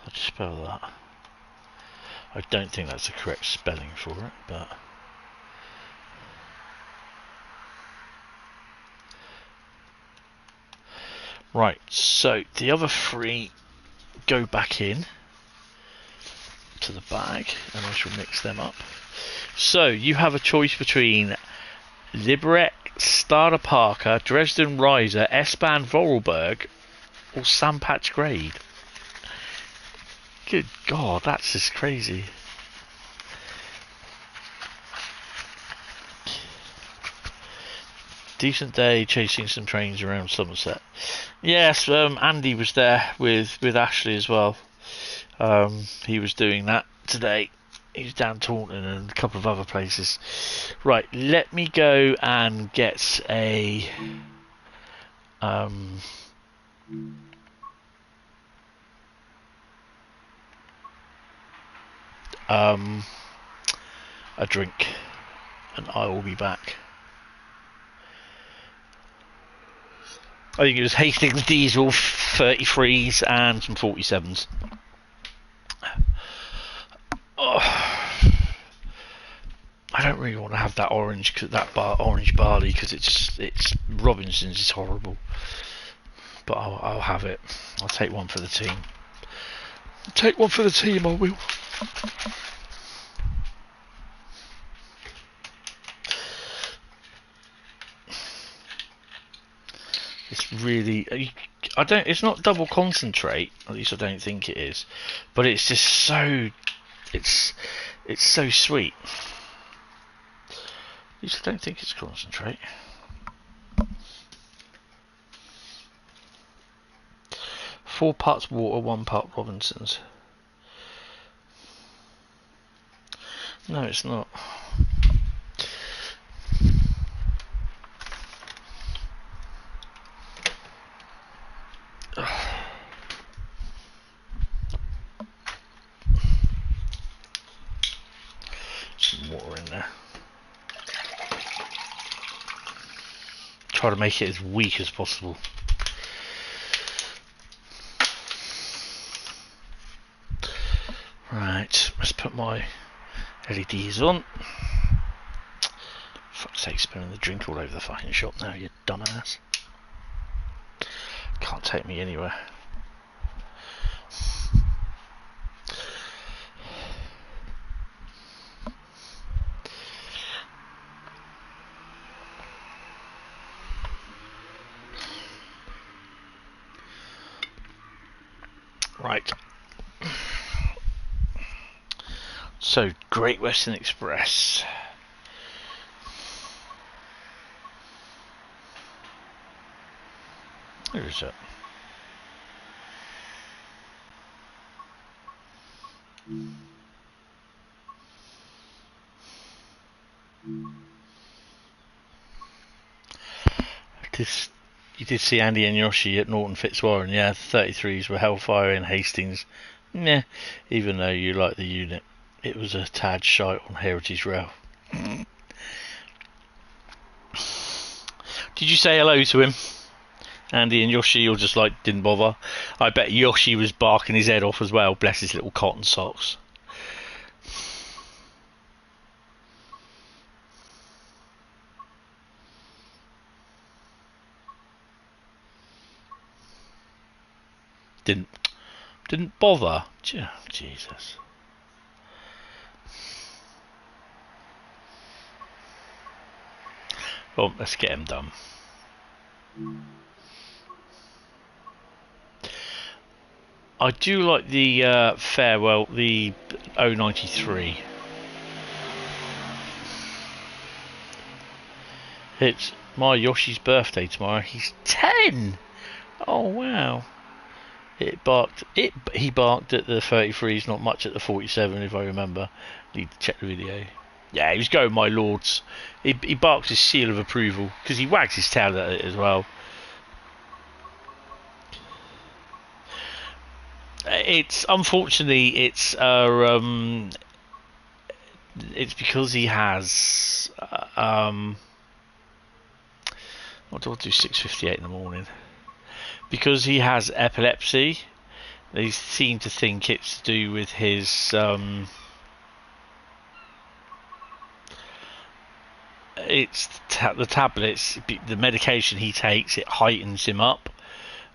How do you spell that? I don't think that's the correct spelling for it, but... Right, so the other 3 go back in to the bag, and I shall mix them up. So you have a choice between Liberec, Starter Parker, Dresden Riesa, S-Band Vorarlberg, or Sandpatch Grade. Good God, that's just crazy. Decent day chasing some trains around Somerset. Yes, Andy was there with Ashley as well. He was doing that today. He's down Taunton and a couple of other places. Right, let me go and get a drink, and I will be back. I think it was Hastings Diesel 33s and some 47s. Oh, I don't really want to have that orange, orange barley, because it's Robinson's is horrible. But I'll have it. I'll take one for the team. Take one for the team, I will. It's really, it's not double concentrate, at least I don't think it is, but it's just so, it's so sweet. At least I don't think it's concentrate. Four parts water, 1 part Robinson's. No, it's not. Some water in there. Try to make it as weak as possible. Right, let's put my LEDs on. For fuck's sake, spilling the drink all over the fucking shop now, you dumbass. Can't take me anywhere. Right. So, Great Western Express. Where is it? You did see Andy and Yoshi at Norton Fitzwarren, yeah. The 33s were Hellfire in Hastings. Nah, even though you like the unit, it was a tad shite on Heritage Rail. Did you say hello to him? Andy and Yoshi, or just like didn't bother? I bet Yoshi was barking his head off as well, bless his little cotton socks. Didn't bother. Jesus. Well, let's get him done. I do like the farewell, the 093. It's my Yoshi's birthday tomorrow. He's 10. Oh wow! He barked at the 33s, not much at the 47, if I remember. Need to check the video. Yeah, he was going, my lords. He barks his seal of approval because he wags his tail at it as well. It's unfortunately it's because he has what do I do 6:58 in the morning? Because he has epilepsy. They seem to think it's to do with his it's the tablets, the medication he takes. It heightens him up,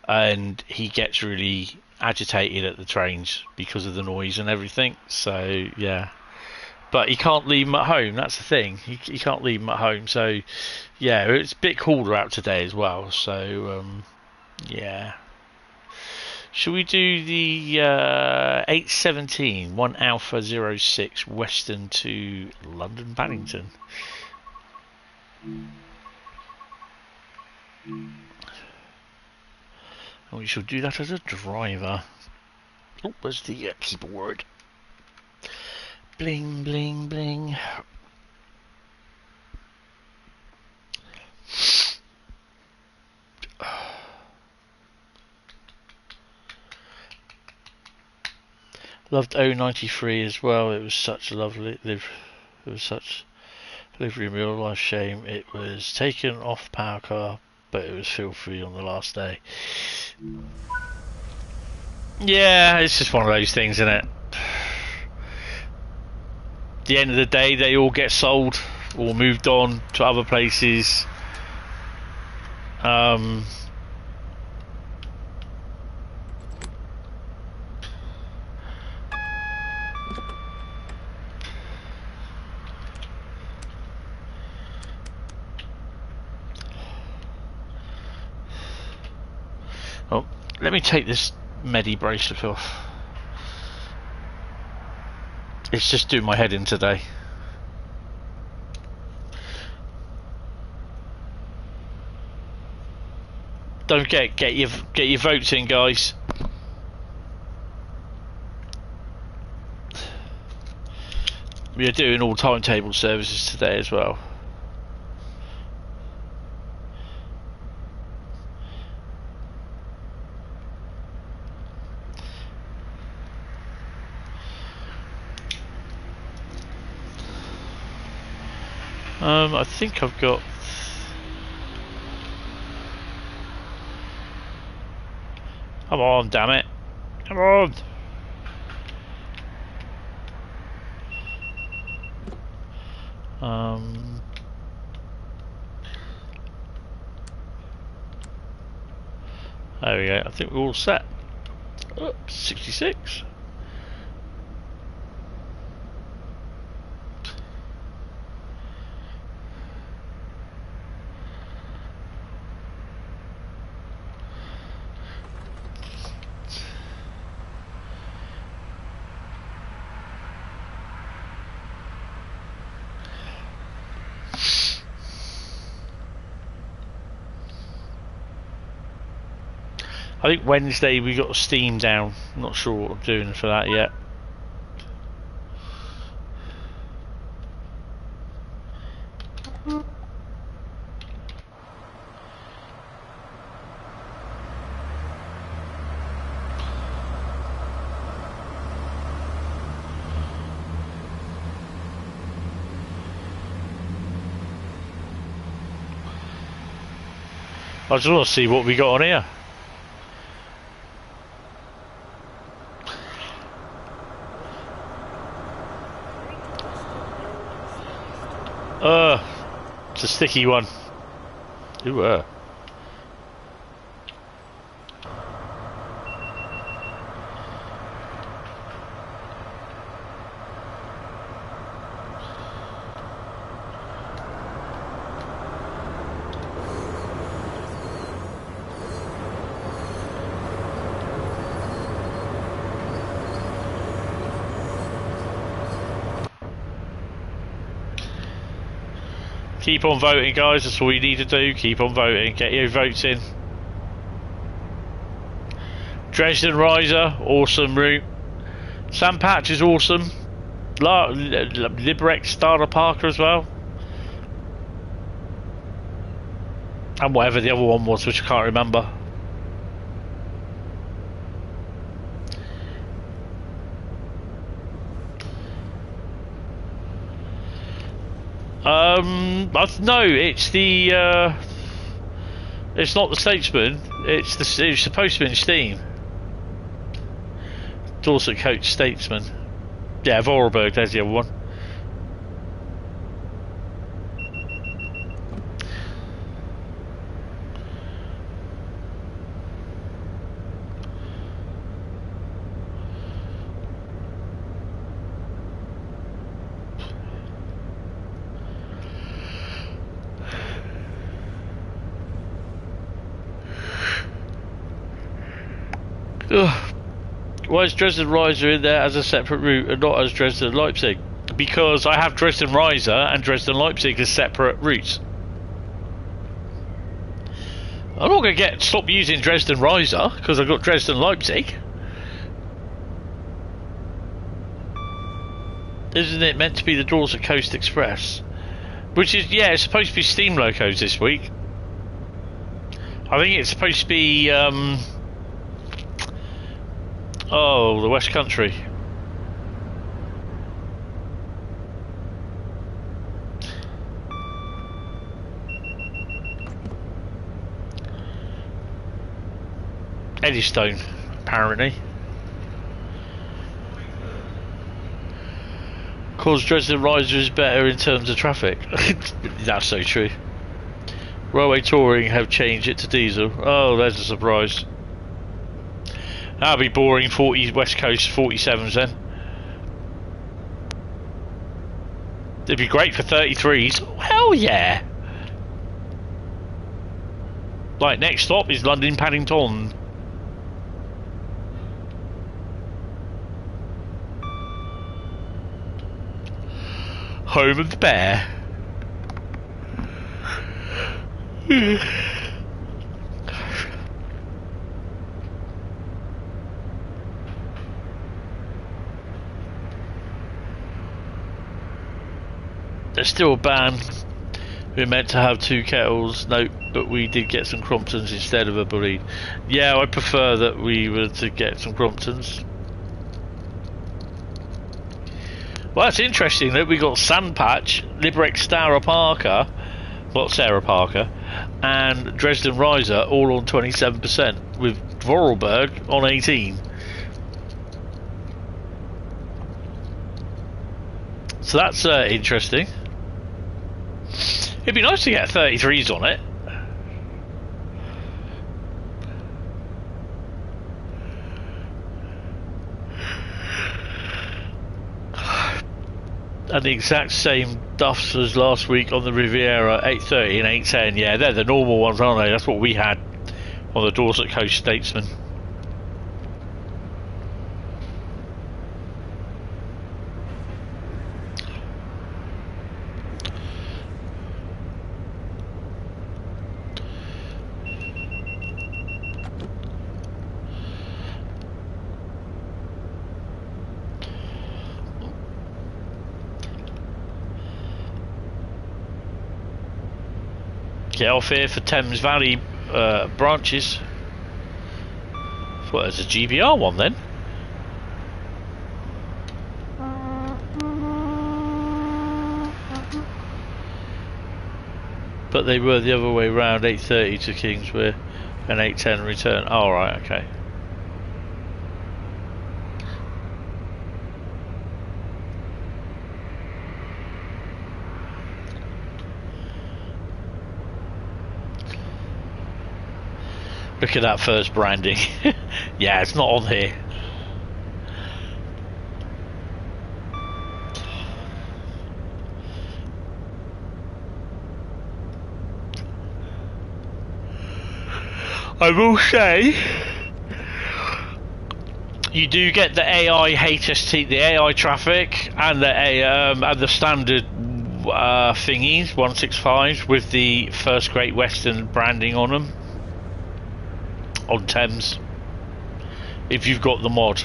and he gets really agitated at the trains because of the noise and everything. So yeah, but he can't leave him at home. That's the thing. He can't leave him at home. So yeah, it's a bit colder out today as well. So yeah. Shall we do the 817 1 Alpha 06 Western to London Paddington? And we shall do that as a driver. Oh, where's the keyboard? Bling, bling, bling. Loved 093 as well. It was such a lovely it was such livery in real life. Shame it was taken off power car, but it was filthy on the last day. Yeah, it's just one of those things, isn't it? At the end of the day, they all get sold or moved on to other places. Oh, let me take this Medi bracelet off. It's just doing my head in today. Don't forget, get your votes in, guys. We are doing all timetable services today as well. I think I've got. Come on, damn it! Come on! There we go. I think we're all set. Oh, 66. I think Wednesday we got Steam down. I'm not sure what I'm doing for that yet. I just want to see what we got on here. It's a sticky one. Ooh, Keep on voting, guys. That's all you need to do. Keep on voting. Get your votes in. Dresden Riesa, awesome route. Sandpatch is awesome. Liberec Starter Parker as well. And whatever the other one was, which I can't remember. No, it's the it's not the Statesman. It's supposed to be in Steam. Dorset Coach Statesman. Yeah, Vorarlberg, there's the other one. Ugh. Why is Dresden Riesa in there as a separate route and not as Dresden Leipzig? Because I have Dresden Riesa and Dresden Leipzig as separate routes. I'm not going to stop using Dresden Riesa because I've got Dresden Leipzig. Isn't it meant to be the Dorset Coast Express? Which is, yeah, it's supposed to be Steam locos this week. I think it's supposed to be oh, the West Country. Eddystone, apparently. Cause Dresden Riesa is better in terms of traffic. That's so true. Railway Touring have changed it to diesel. Oh, there's a surprise. That'll be boring. 40 West Coast 47s then. It'd be great for 33s. Oh, hell yeah! Right, next stop is London Paddington. Home of the bear. There's still a ban. We're meant to have 2 kettles. Nope, but we did get some Cromptons instead of a breed. Yeah, I prefer that we were to get some Cromptons. Well, that's interesting that we got Sandpatch, Liberec Sarah Parker, not Sarah Parker, and Dresden Riesa all on 27%, with Vorarlberg on 18. So that's interesting. It'd be nice to get 33s on it. And the exact same duffs as last week on the Riviera, 830 and 810. Yeah, they're the normal ones, aren't they? That's what we had on the Dorset Coast Statesman. Get off here for Thames Valley branches. Well, there's a GBR one then. But they were the other way round, 8:30 to Kingswear and 8:10 return. Oh, right, okay. Look at that first branding. Yeah, it's not on here. I will say, you do get the AI HST, the AI traffic, and the standard thingies, 165s with the First Great Western branding on them on Thames. If you've got the mod.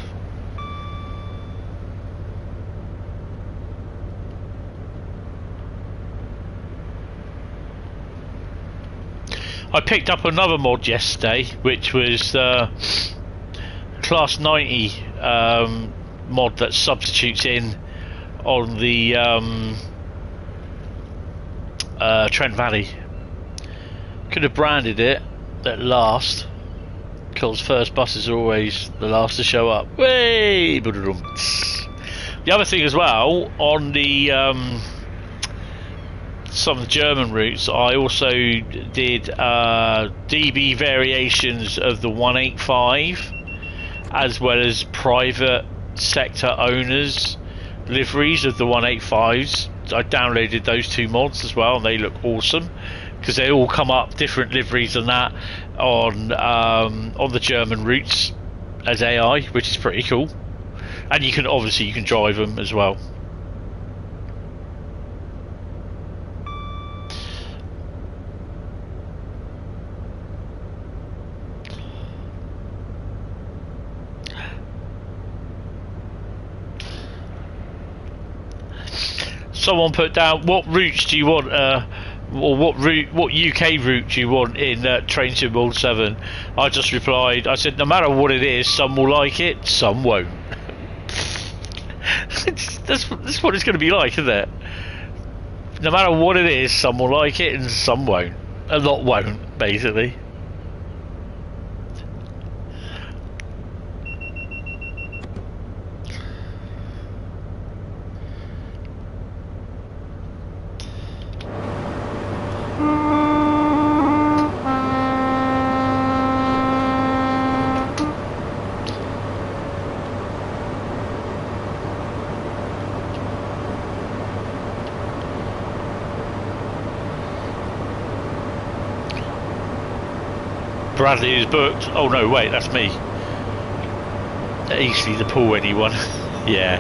I picked up another mod yesterday, which was Class 90 mod that substitutes in on the Trent Valley. Could have branded it at last, because first buses are always the last to show up. Way! The other thing as well, on the some of the German routes, I also did DB variations of the 185, as well as private sector owners liveries of the 185s. I downloaded those two mods as well, and they look awesome because they all come up different liveries and that on the German routes as AI, which is pretty cool. And you can obviously drive them as well. Someone put down, what routes do you want, or what UK route do you want in Train Sim World 7? I just replied, I said, no matter what it is, some will like it, some won't. That's what it's going to be like, isn't it? No matter what it is, some will like it and some won't. A lot won't, basically. Bradley is booked. Oh no, wait, that's me. Easily the pull anyone. Yeah.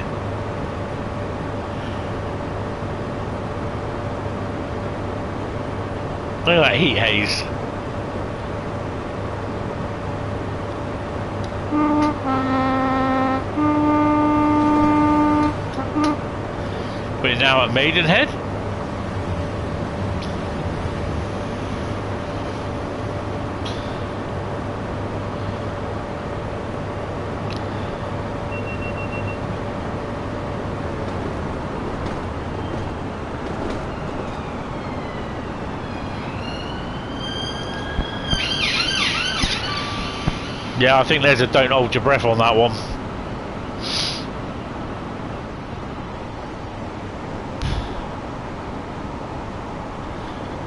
Look at that heat haze. We're now at Maidenhead. Yeah, I think there's a don't hold your breath on that one.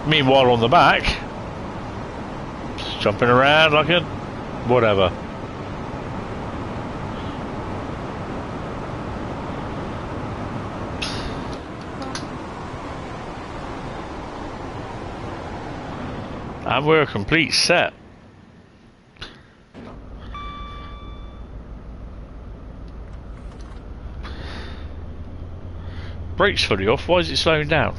Meanwhile on the back, just jumping around like a whatever. And we're a complete set. Brakes fully off, why is it slowing down?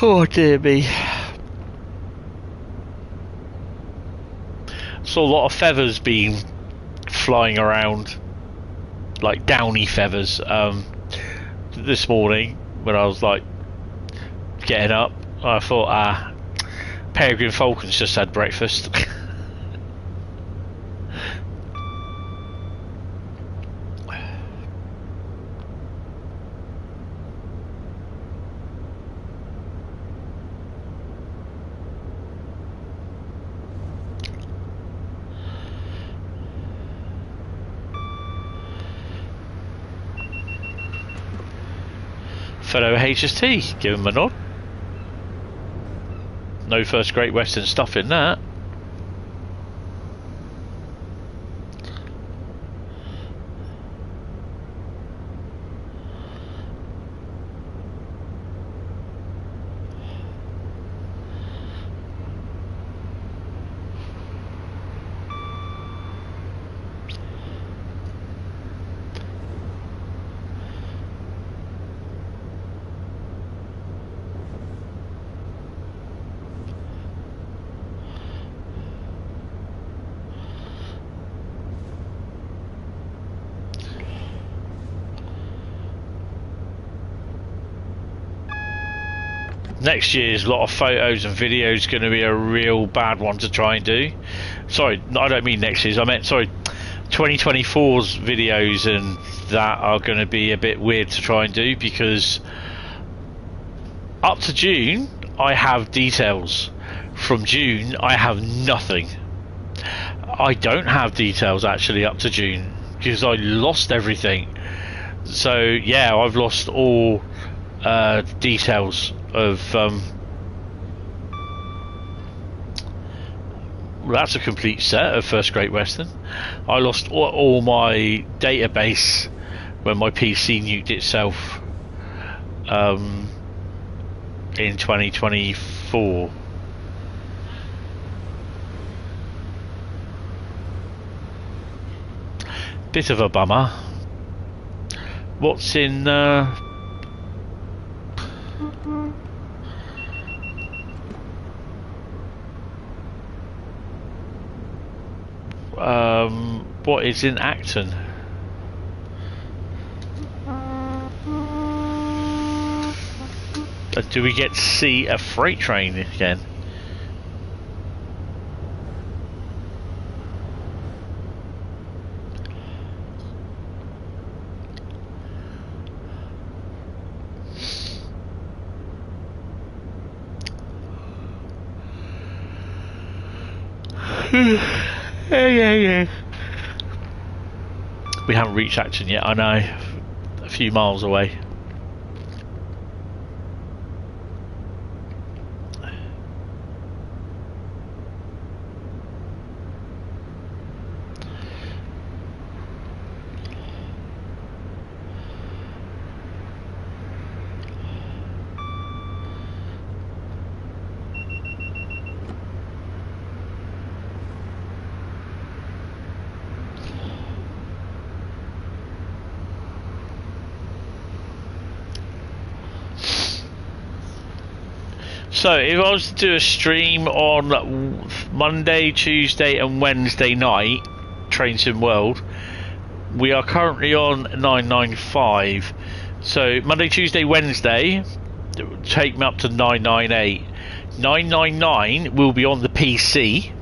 Oh dear me. Saw a lot of feathers being flying around, like downy feathers, this morning. When I was like getting up, I thought, Peregrine Falcon's just had breakfast. Fellow HST, give him a nod. No First Great Western stuff in that. Next year's lot of photos and videos going to be a real bad one to try and do. Sorry, I don't mean next year's. I meant 2024's videos and that are going to be a bit weird to try and do, because up to June I have details. From June I have nothing. I don't have details actually up to June because I lost everything. So yeah, I've lost all details of well, that's a complete set of First Great Western. I lost all my database when my PC nuked itself in 2024. Bit of a bummer. What's in what is in Acton? Do we get to see a freight train again? Yeah. We haven't reached Acton yet, I know. A few miles away. So if I was to do a stream on Monday, Tuesday and Wednesday night, Train Sim World, we are currently on 995. So Monday, Tuesday, Wednesday, take me up to 998. 999 will be on the PC,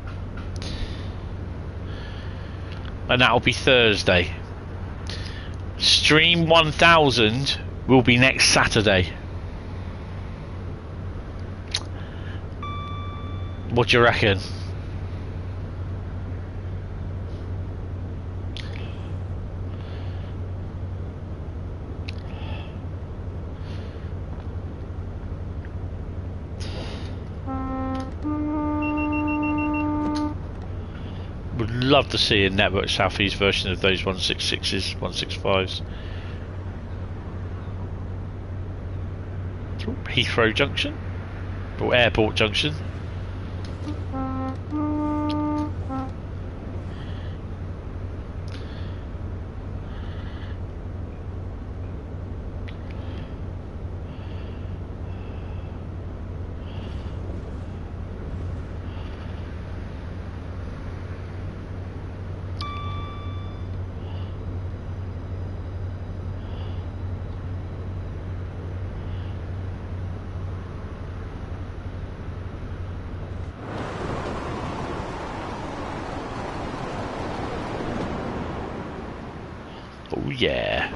and that will be Thursday. Stream 1000 will be next Saturday. What do you reckon? Would love to see a Network Southeast version of those 166s, 165s. Heathrow Junction? Or Airport Junction? Oh yeah.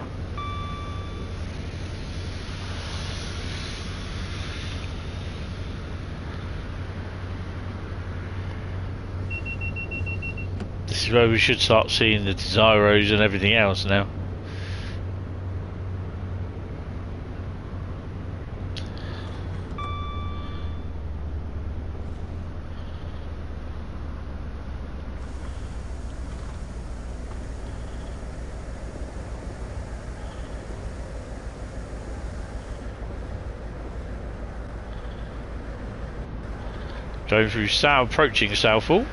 This is where we should start seeing the Desiros and everything else now. Going through approaching Southall.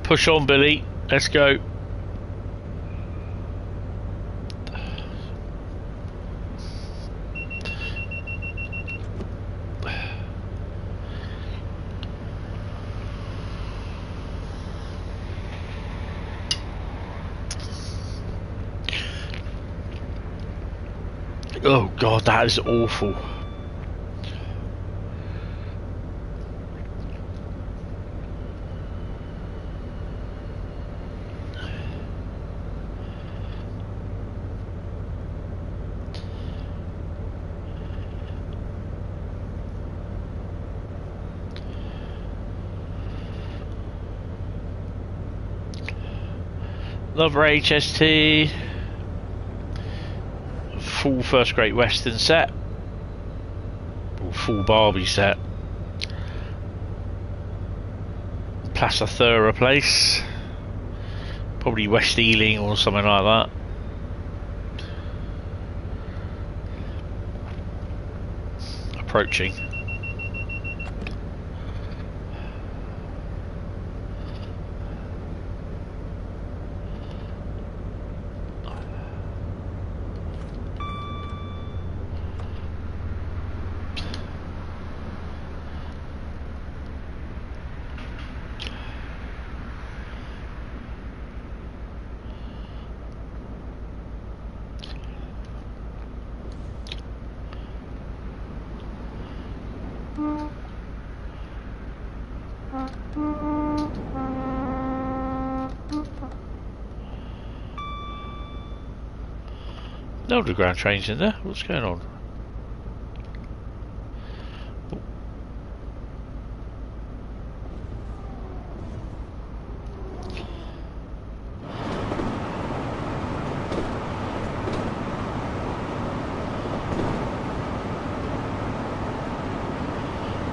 Push on, Billy. Let's go. Oh God, that is awful. Another HST. Full first Great Western set. Or full Barbie set. Plaza Thura place. Probably West Ealing or something like that. Approaching. No underground trains in there. What's going on?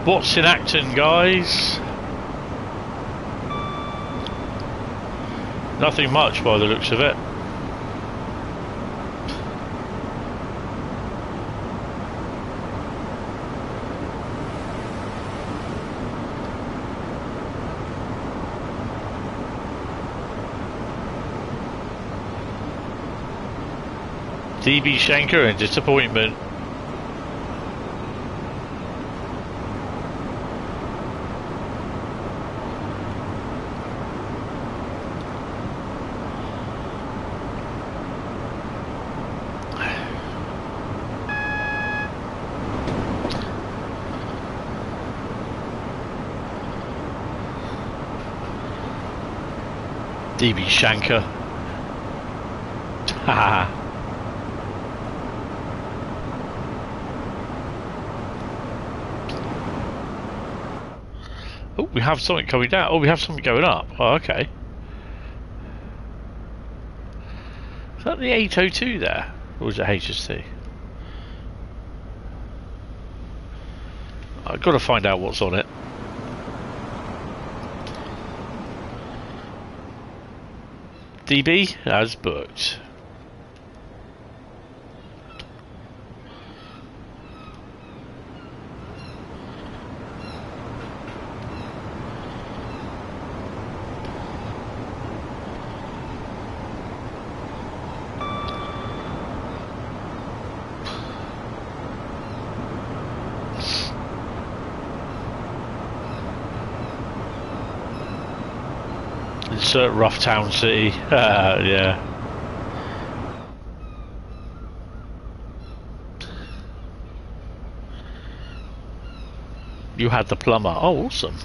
What's in Acton, guys? Nothing much by the looks of it. DB Schenker and disappointment. DB Schenker. Haha. Oh, we have something coming down. Oh, we have something going up. Oh, okay. Is that the 802 there? Or is it HST? I've got to find out what's on it. DB as booked. Insert rough town city. Yeah. You had the plumber. Oh, awesome.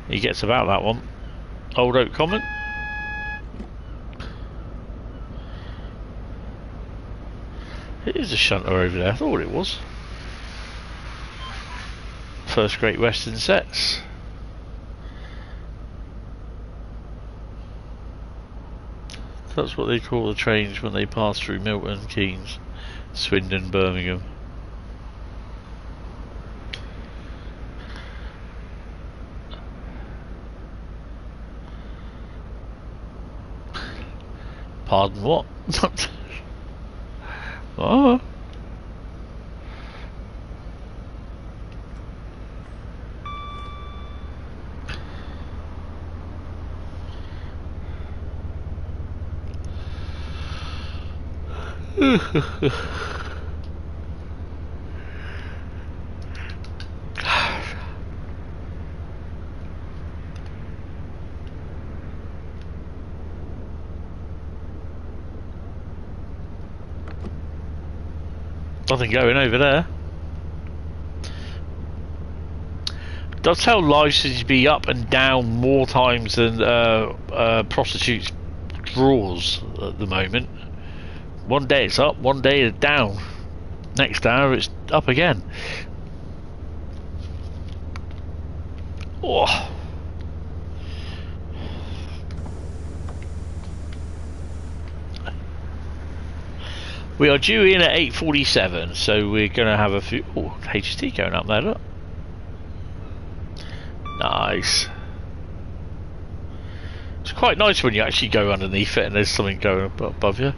He gets about that one. Old Oak Common. It is a shunter over there. I thought it was. First Great Western sets. That's what they call the trains when they pass through Milton Keynes, Swindon, Birmingham. Pardon what? Oh. Nothing going over there. Dovetail live seems to be up and down more times than prostitutes' draws at the moment. One day it's up, one day it's down. Next hour it's up again. Oh. We are due in at 8:47, so we're going to have a few... Oh, HST going up there, look. Nice. It's quite nice when you actually go underneath it and there's something going above you.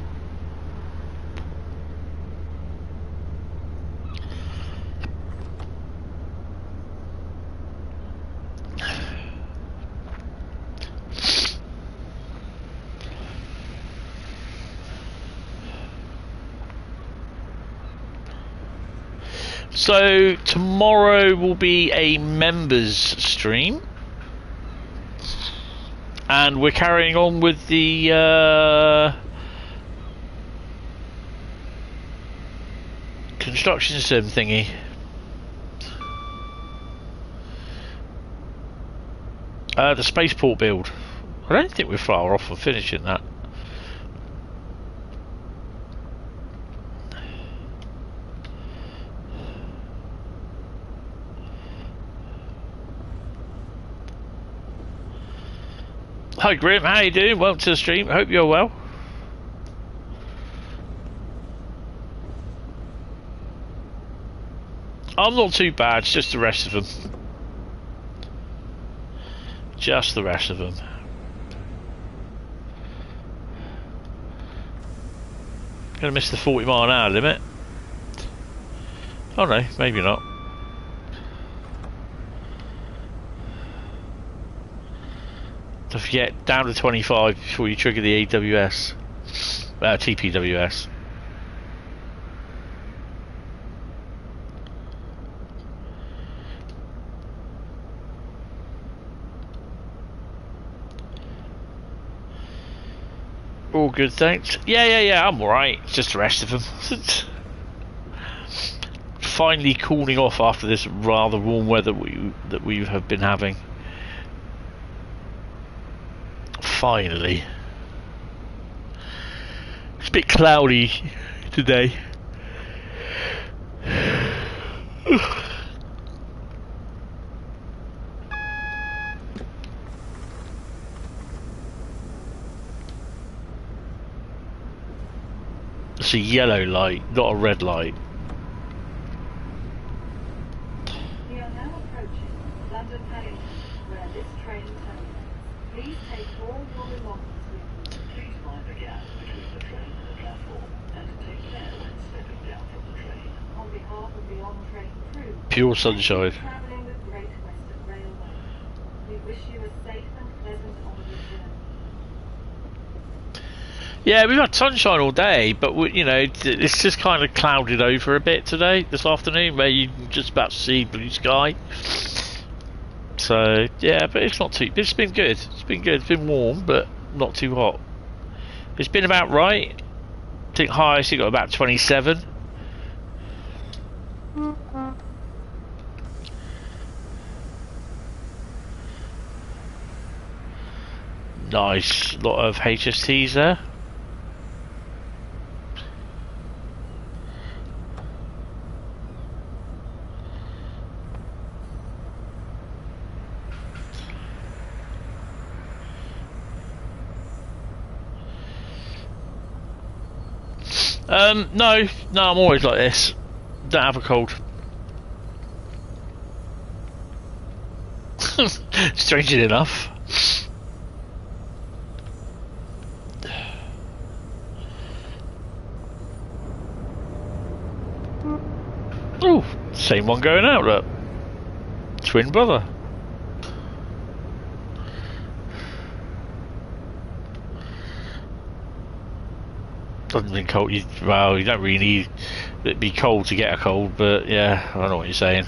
So tomorrow will be a members stream, and we're carrying on with the construction sim thingy. The spaceport build. I don't think we're far off of finishing that. Hi Grim, how you doing? Welcome to the stream. Hope you're well. I'm not too bad, it's just the rest of them. Just the rest of them. Gonna miss the 40-mile-an-hour limit. Oh no, maybe not. Don't forget, down to 25 before you trigger the AWS. TPWS. All good, thanks. Yeah, I'm alright. It's just the rest of them. Finally cooling off after this rather warm weather that we have been having. Finally. It's a bit cloudy today. It's a yellow light, not a red light.
We are now approaching London Paddington, where this train terminates. Please take all your belongings with you. Please mind the gap between the train and the platform, and take care when stepping down from the train. On behalf of the on-train crew,
Pure sunshine.
travelling with Great Western Railway, we wish you a safe and pleasant onward journey.
Yeah, we've had sunshine all day, but you know, it's just kind of clouded over a bit today, this afternoon, where you just about to see blue sky. So yeah, but it's not too. It's been good. It's been good. It's been warm, but not too hot. It's been about right. I think highest it got about 27. Nice, lot of HSTs there. No, I'm always like this. Don't have a cold. Strangely enough. Oh, same one going out, look. Twin brother. I something cold. Well, you don't really need it to be cold to get a cold, but yeah, I know what you're saying.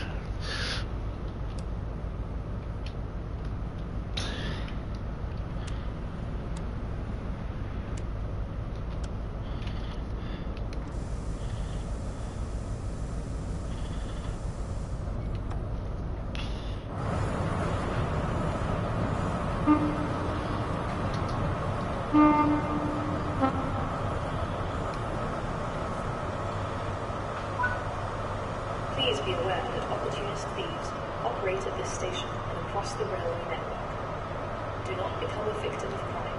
Please be aware that opportunist thieves operate at this station and across the railway network. Do not become a victim of crime.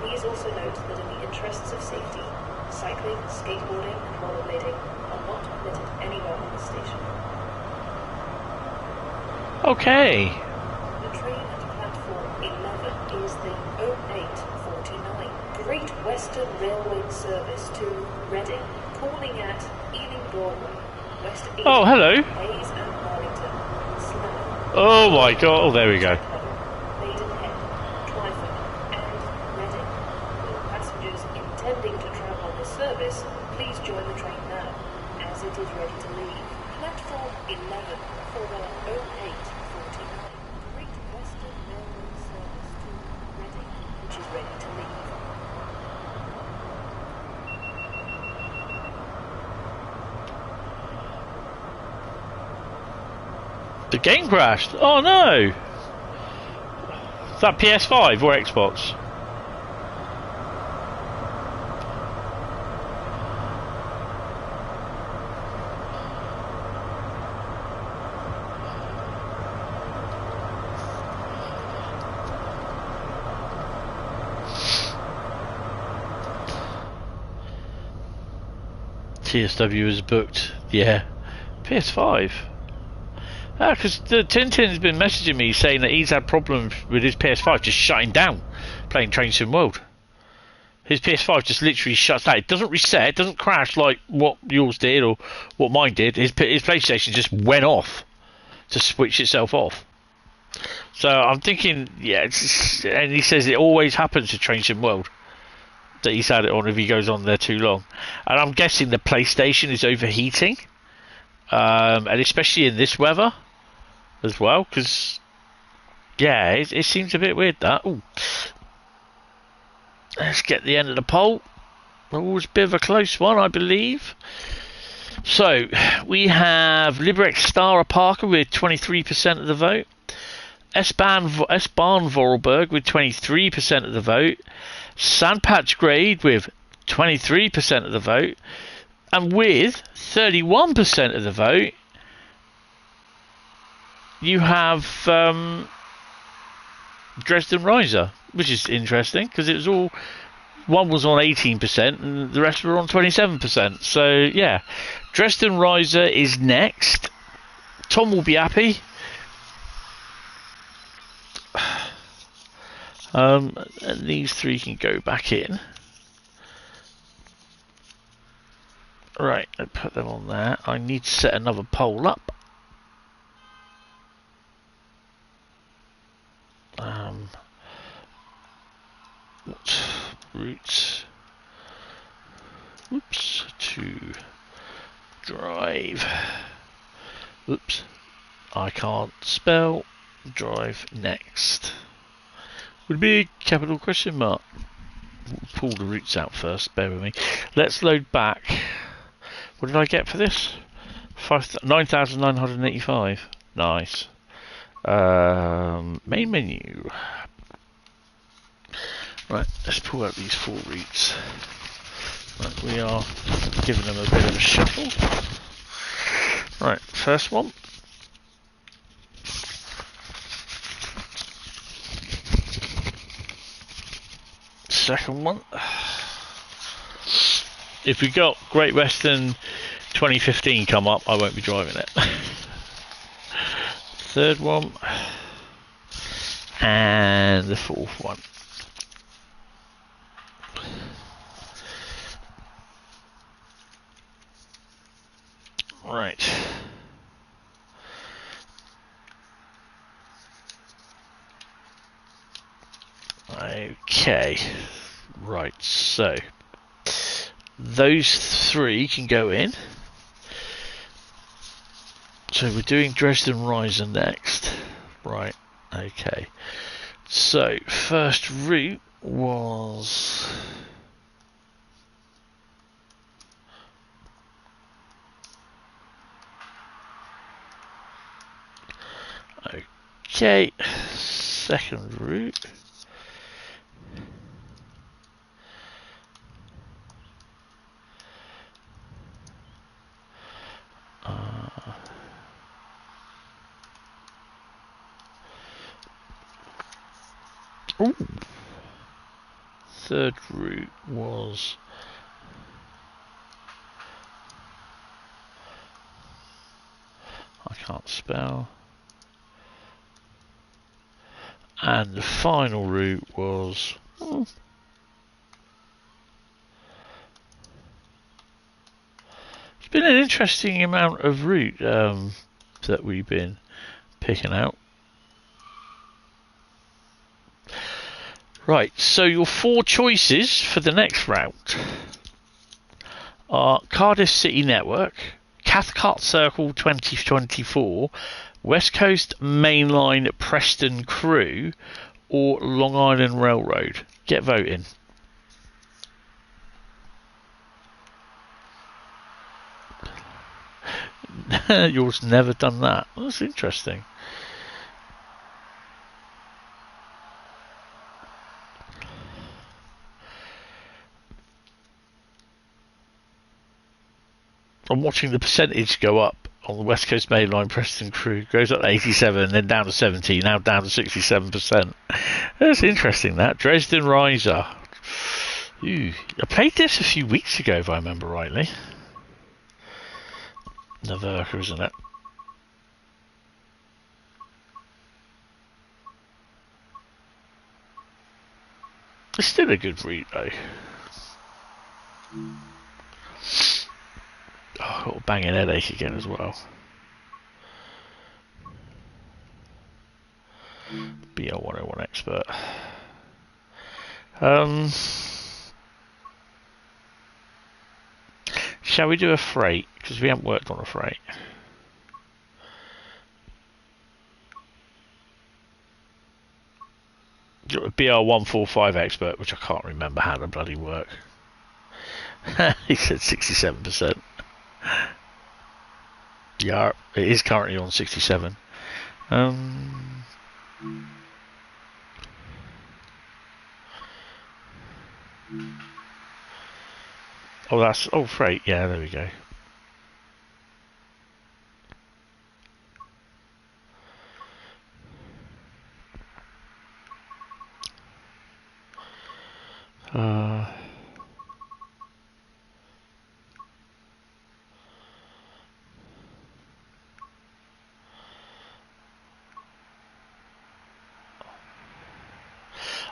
Please also note that in the interests of safety, cycling, skateboarding and rollerblading are not permitted anywhere on the station.
Okay.
The train at platform 11 is the 0849 Great Western Railway service to Reading, calling at Ealing Broadway, West Ealing,
Oh, hello.
Hayes and Mornington, Slough,
Oh my god. Oh, there we go.
Maidenhead, Twyford and Reading. Will passengers intending to travel on this service, please join the train now, as it is ready to leave. Platform 11 for the 0849 Great Western Railway service to Reading, which is ready to leave.
The game crashed. Oh no. Is that PS5 or Xbox? TSW is booked. Yeah. PS5. Ah, because Tintin's been messaging me saying that he's had problems with his PS5 just shutting down playing Train Sim World. His PS5 just literally shuts down. It doesn't reset, it doesn't crash like what yours did or what mine did. His PlayStation just went off to switch itself off. So I'm thinking, yeah, and he says it always happens to Train Sim World, that he's had it on if he goes on there too long. And I'm guessing the PlayStation is overheating, and especially in this weather as well, because yeah, it seems a bit weird that. Ooh. Let's get the end of the poll. Always a bit of a close one, I believe. So we have Liberec Stara Parker with 23% of the vote, S-Bahn Vorarlberg with 23% of the vote, Sandpatch Grade with 23% of the vote, and with 31% of the vote, you have Dresden Riesa, which is interesting because it was all, one was on 18% and the rest were on 27%. So yeah, Dresden Riesa is next. Tom will be happy. And these three can go back in. Right, I put them on there. I need to set another poll up. Route. Oops. To drive. Oops. I can't spell drive next. Would be a capital question mark. Pull the routes out first, bear with me. Let's load back. What did I get for this? 9,985. Nice. Main menu. Right, let's pull out these 4 routes. Right, we are giving them a bit of a shuffle. Right, first one. Second one. If we got Great Western 2015 come up, I won't be driving it. Third one. And the fourth one. Right. Okay. Right, so those three can go in. So we're doing Dresden Riesa next. Right, okay. So, first route was... Okay, second route. Ooh. Third route was... I can't spell. And the final route was... It's been an interesting amount of route that we've been picking out. Right, so your four choices for the next route are Cardiff City Network, Cathcart Circle 2024, West Coast Mainline Preston Crew, or Long Island Railroad. Get voting. Yours never done that. That's interesting. I'm watching the percentage go up on the West Coast Mainline Preston Crew. Goes up to 87, then down to 70, now down to 67%. That's interesting, that. Dresden Riesa. Ooh, I played this a few weeks ago, if I remember rightly. Naverka, isn't it? It's still a good read, though. Oh, I've got a banging headache again as well. BL101 expert. Shall we do a freight? Because we haven't worked on a freight. BR145 expert, which I can't remember how to bloody work. He said 67%. Yeah, it is currently on 67. Oh, that's... Oh, freight. Yeah, there we go.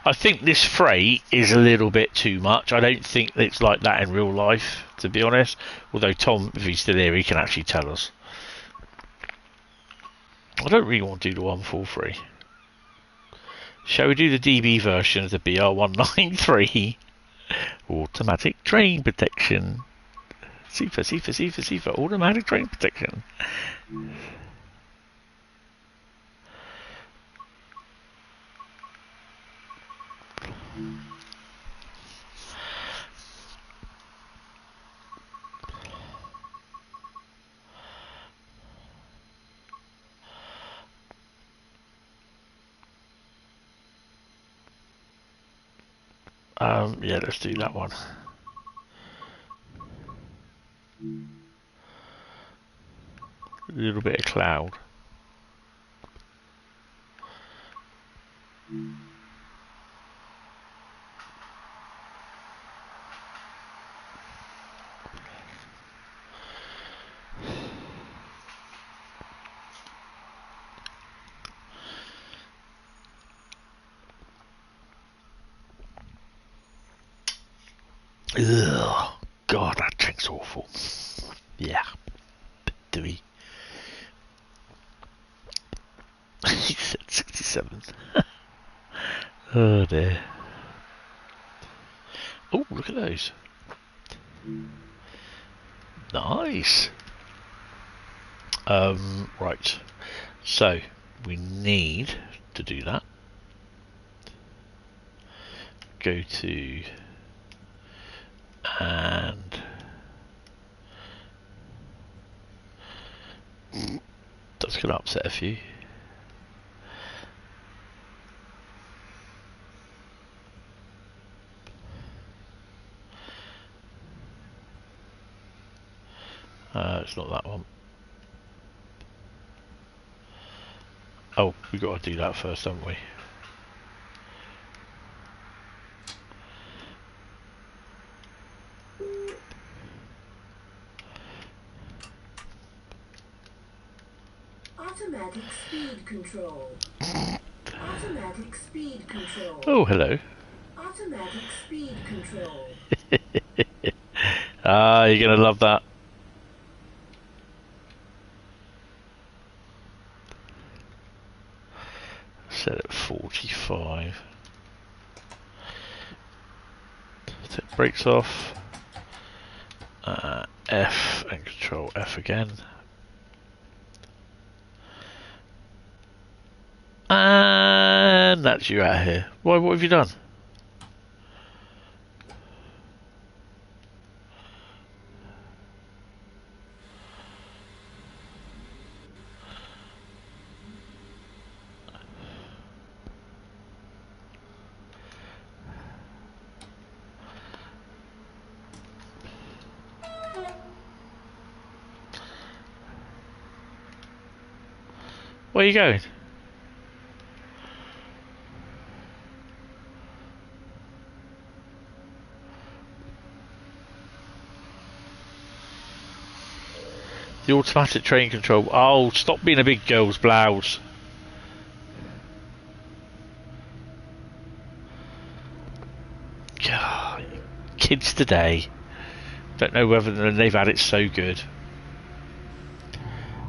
I think this freight is a little bit too much. I don't think it's like that in real life, to be honest. Although Tom, if he's still here, he can actually tell us. I don't really want to do the 143. Shall we do the DB version of the BR193? Automatic train protection. Super, automatic train protection. Yeah, let's do that one. A little bit of cloud. Ugh, God, that drink's awful. Yeah, do we? He said 67. Oh dear. Oh, look at those. Nice. Right. So we need to do that. Go to and that's going to upset a few. It's not that one. Oh, we got to do that first, haven't we?
Automatic speed control. Automatic speed control.
Oh, hello.
Automatic speed control.
Ah, you're going to love that. Set at 45. Take brakes off. F and control F again. And that's you out of here. Why? What have you done? Where are you going? The automatic train control. Oh, stop being a big girl's blouse. God, kids today. Don't know whether they've had it so good.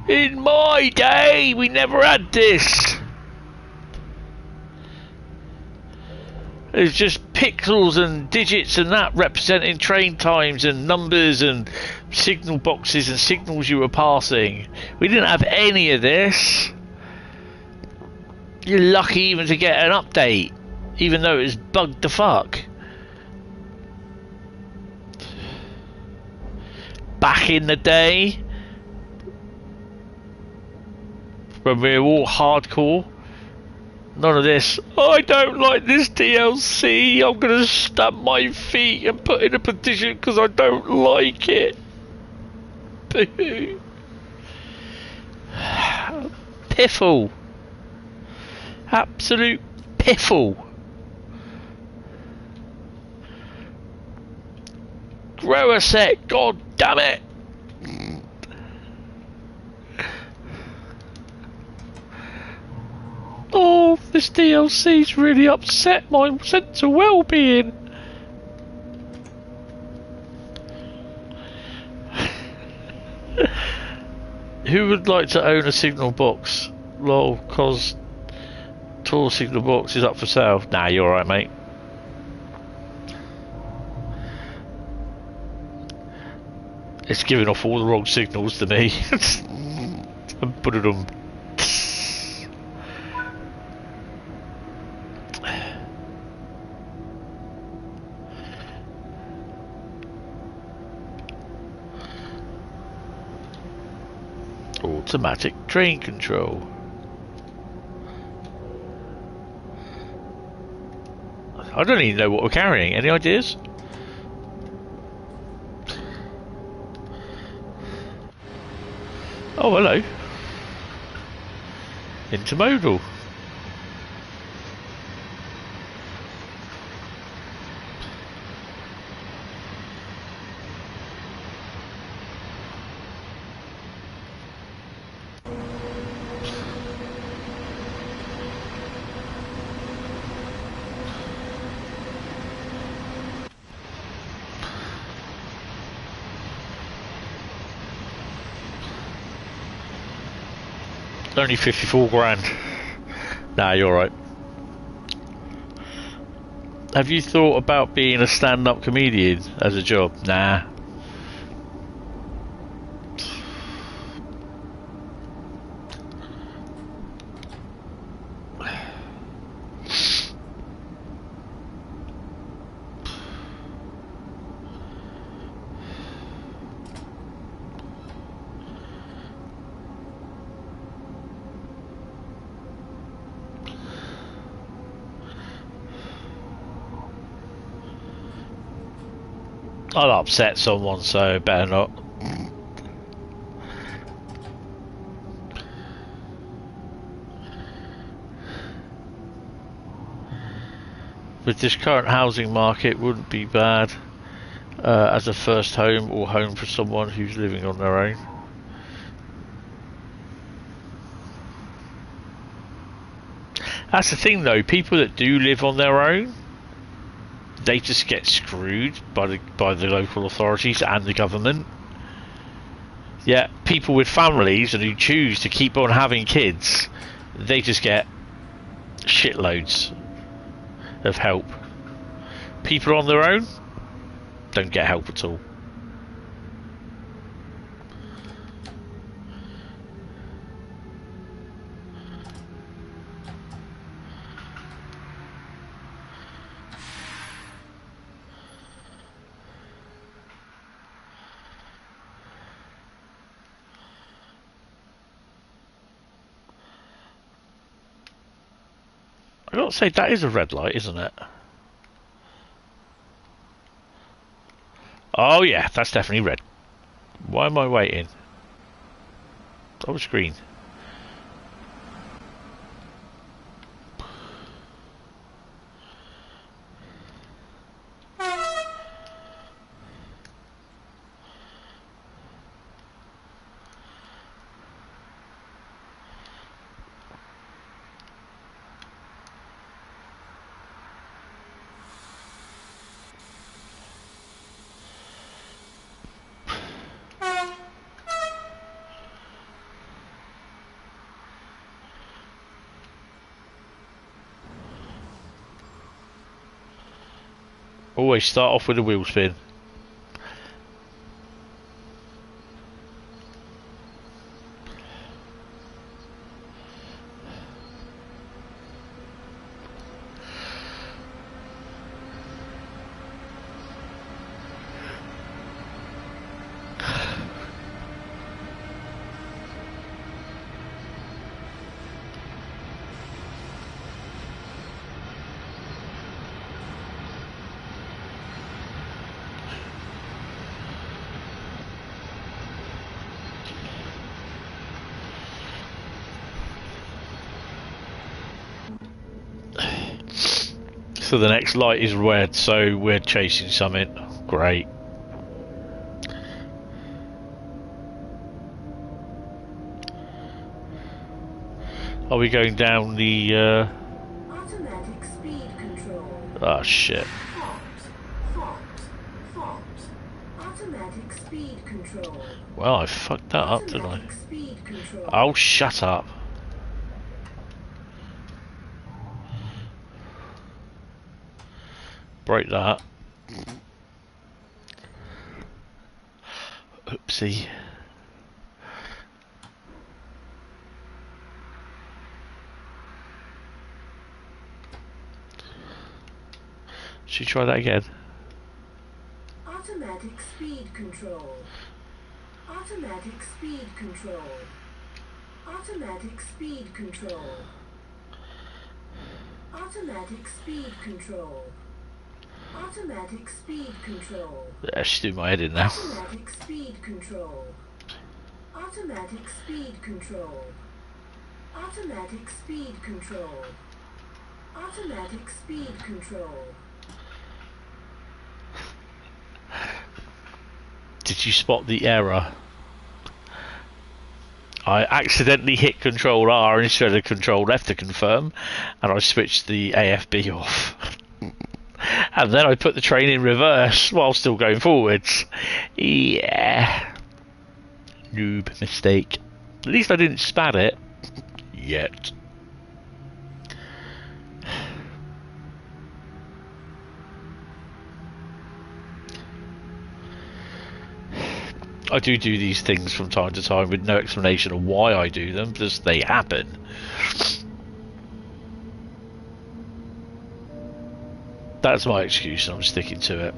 In my day, we never had this. It's just pixels and digits and that representing train times and numbers and signal boxes and signals you were passing. We didn't have any of this. You're lucky even to get an update, even though it was bugged the fuck. Back in the day, when we were all hardcore, none of this. I don't like this DLC. I'm gonna stamp my feet and put in a petition because I don't like it. Boo. Piffle. Absolute piffle. Grow a set. God damn it. Oh, this DLC's really upset my sense of well-being. Who would like to own a signal box? Lol, cause Tor signal box is up for sale. Nah, you're alright, mate. It's giving off all the wrong signals to me. And put it on. Automatic train control. I don't even know what we're carrying. Any ideas? Oh, hello. Intermodal. Only 54 grand. Nah, you're right. Have you thought about being a stand-up comedian as a job? Nah. I'll upset someone, so better not. With this current housing market, wouldn't be bad as a first home or home for someone who's living on their own. That's the thing though, people that do live on their own, they just get screwed by the local authorities and the government. Yeah, people with families and who choose to keep on having kids, they just get shitloads of help. People on their own don't get help at all. I gotta say, that is a red light, isn't it? Oh yeah, that's definitely red. Why am I waiting? That was green. Always start off with a wheel spin. So the next light is red, so we're chasing something. Great. Are we going down the
Automatic speed control.
Oh shit.
Fault. Automatic speed control.
Well, I fucked that up, didn't I?
Automatic speed control.
Oh, shut up. Break that. Oopsie. Should we try that again?
Automatic speed control. Automatic speed control. Automatic speed control. Automatic speed control. Automatic speed control.
Yeah, she's doing my head in now.
Automatic speed control. Automatic speed control. Automatic speed control. Automatic speed control.
Did you spot the error? I accidentally hit Control R instead of Control F to confirm, and I switched the AFB off. And then I put the train in reverse while still going forwards. Yeah. Noob mistake. At least I didn't spat it. Yet. I do these things from time to time with no explanation of why I do them, just they happen. That's my excuse and I'm sticking to it.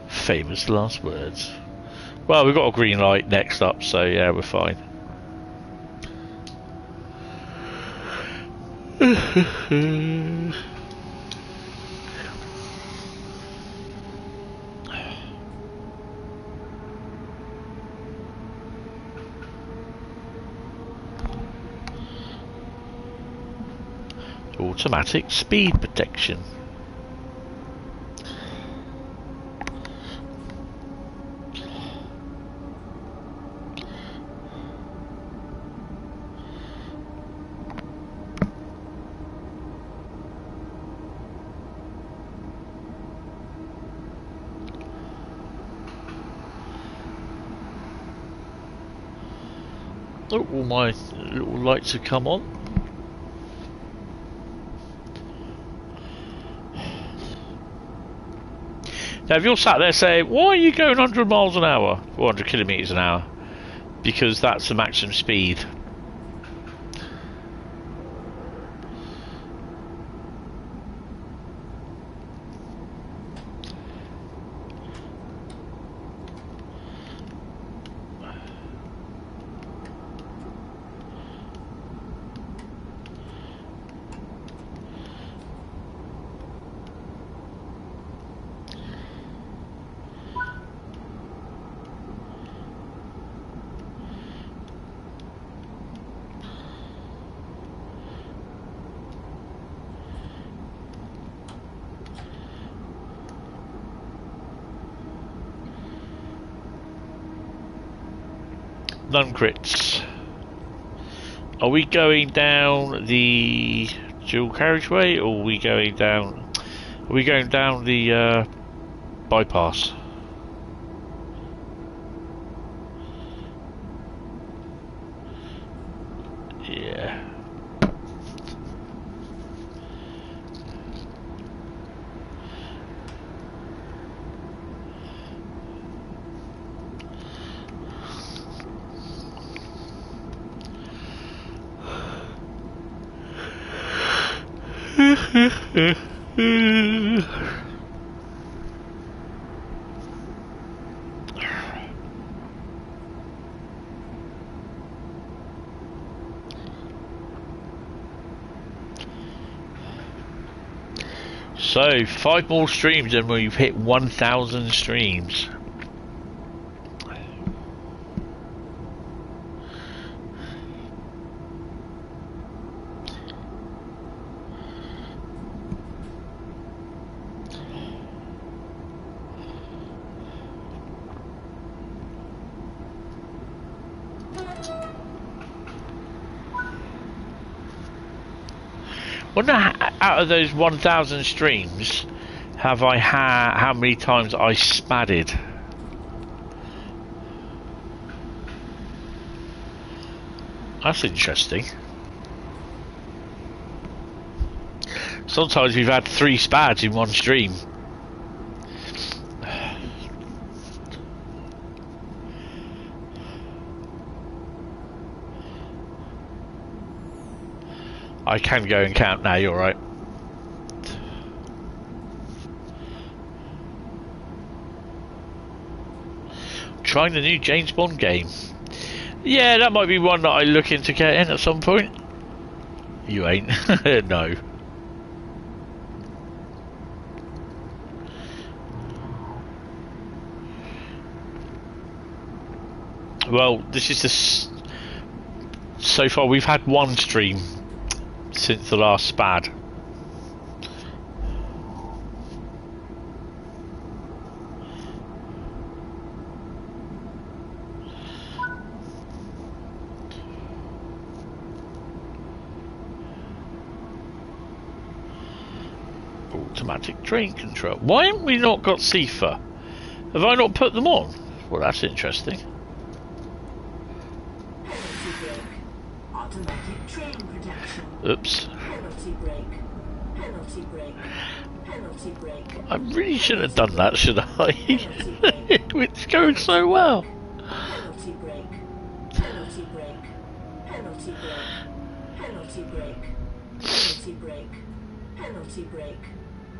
Famous last words. Well, we've got a green light next up, so yeah, we're fine. Automatic speed protection. Oh, all my little lights have come on. Now, if you're sat there saying, why are you going 100 miles an hour? 400 kilometres an hour? Because that's the maximum speed. None crits. Are we going down the dual carriageway, or are we going down? Are we going down the bypass? Yeah. So 5 more streams and we've hit 1,000 streams. Wonder out of those 1,000 streams, have I had how many times I spadded? That's interesting. Sometimes we've had 3 spads in one stream. I can go and count now, you're right. Trying the new James Bond game. Yeah, that might be one that I look into getting at some point. You ain't. No. Well, this is the so far we've had 1 stream since the last spad. Automatic train control. Why haven't we not got CIFA? Have I not put them on? Well, that's interesting.
Automatic train protection.
Oops.
Penalty brake. Penalty brake. Penalty brake.
I really shouldn't have done that, should I? It's going so well.
Penalty brake. Penalty brake. Penalty brake. Penalty brake. Penalty brake. Penalty brake.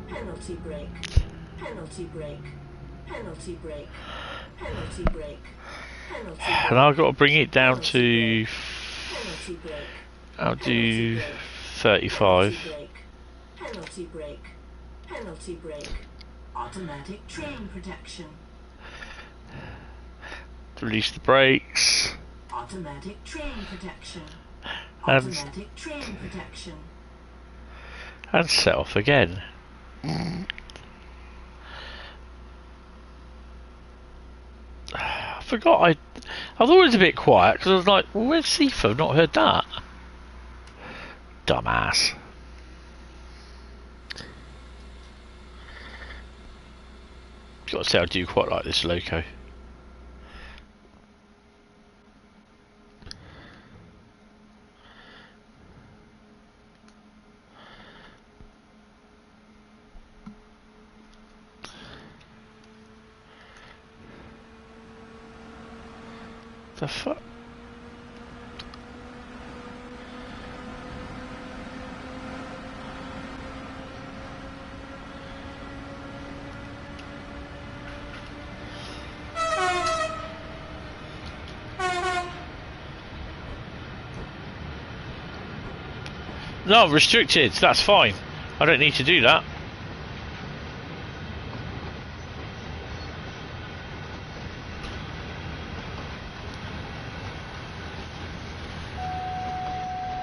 Penalty brake. Penalty brake. Penalty brake. Penalty brake. Penalty brake.
And I've got to bring it down to.
Penalty brake.
I'll do 35.
Penalty brake. Penalty brake. Automatic train protection.
Release the brakes.
Automatic train protection.
And
Automatic train protection.
And set off again. I forgot I thought it was a bit quiet because I was like, well, where's Sifa? I've not heard that. Dumbass. Got to say, I do quite like this loco. The fuck? No, restricted. That's fine. I don't need to do that.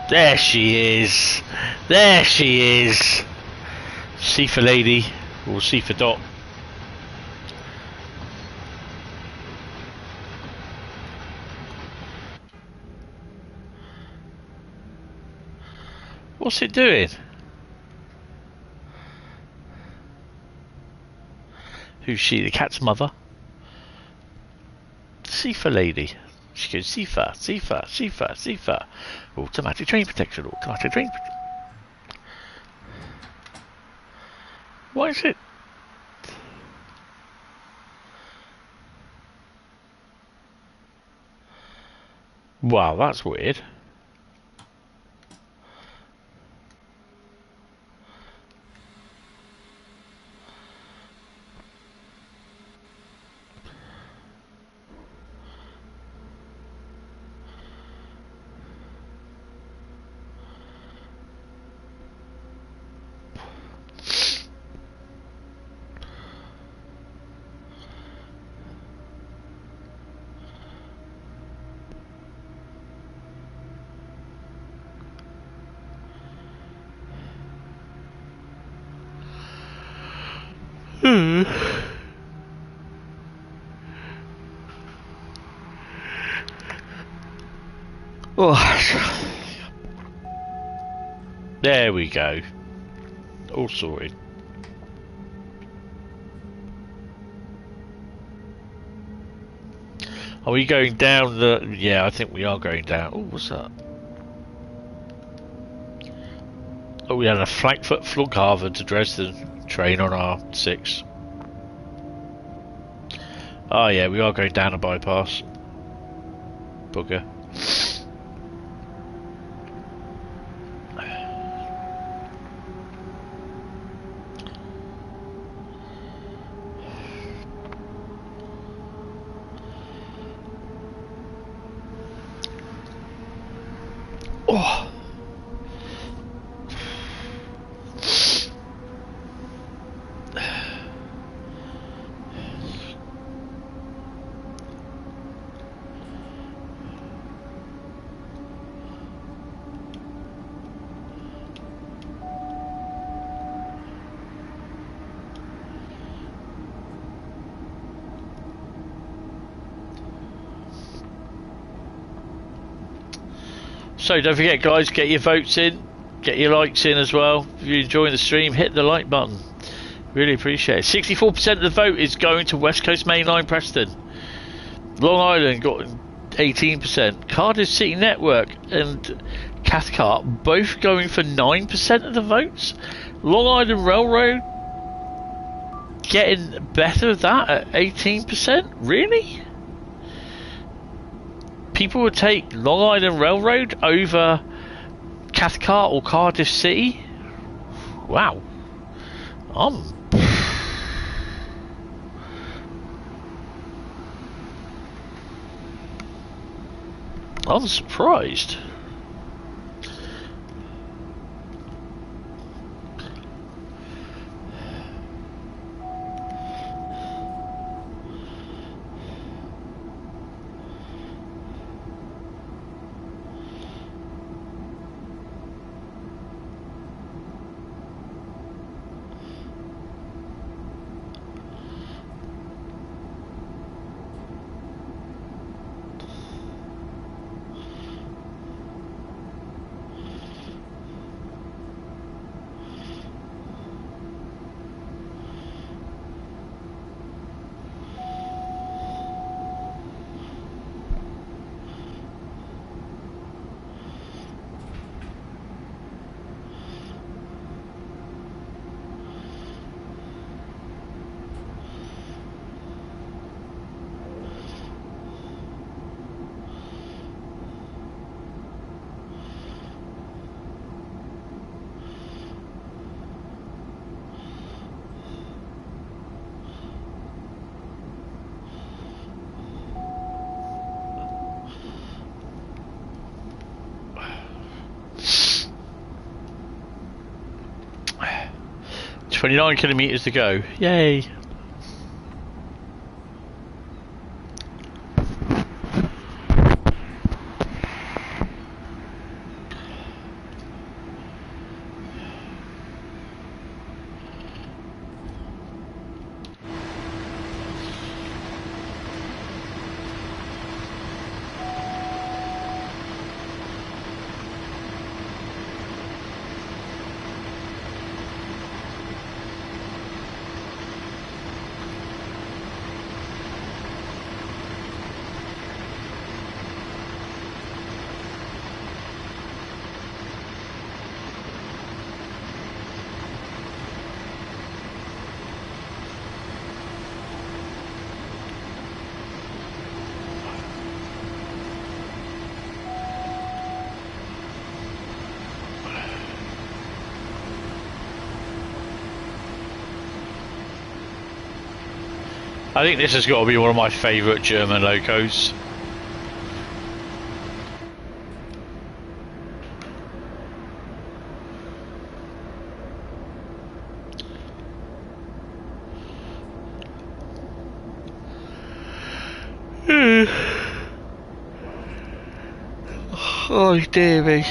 There she is. There she is. Sifa lady. Or Sifa dot. What's it doing? Who's she? The cat's mother? Sifa lady. She goes, Sifa, Sifa, Sifa, Sifa. Automatic train protection, automatic train protection. Why is it? Wow, that's weird. Oh. There we go. All sorted. Are we going down the... Yeah, I think we are going down. Oh, what's that? Oh, we had a Frankfurt Flughafen to Dresden train on R6. Oh yeah, we are going down a bypass. Bugger. Oh. So don't forget guys, get your votes in, get your likes in as well. If you're enjoying the stream, hit the like button. Really appreciate it. 64% of the vote is going to West Coast Mainline Preston. Long Island got 18%. Cardiff City Network and Cathcart both going for 9% of the votes. Long Island Railroad getting better of that at 18%. Really? People would take Long Island Railroad over Cathcart or Cardiff City? Wow. I'm surprised. 29 kilometres to go. Yay! I think this has got to be one of my favourite German locos. Oh dear me.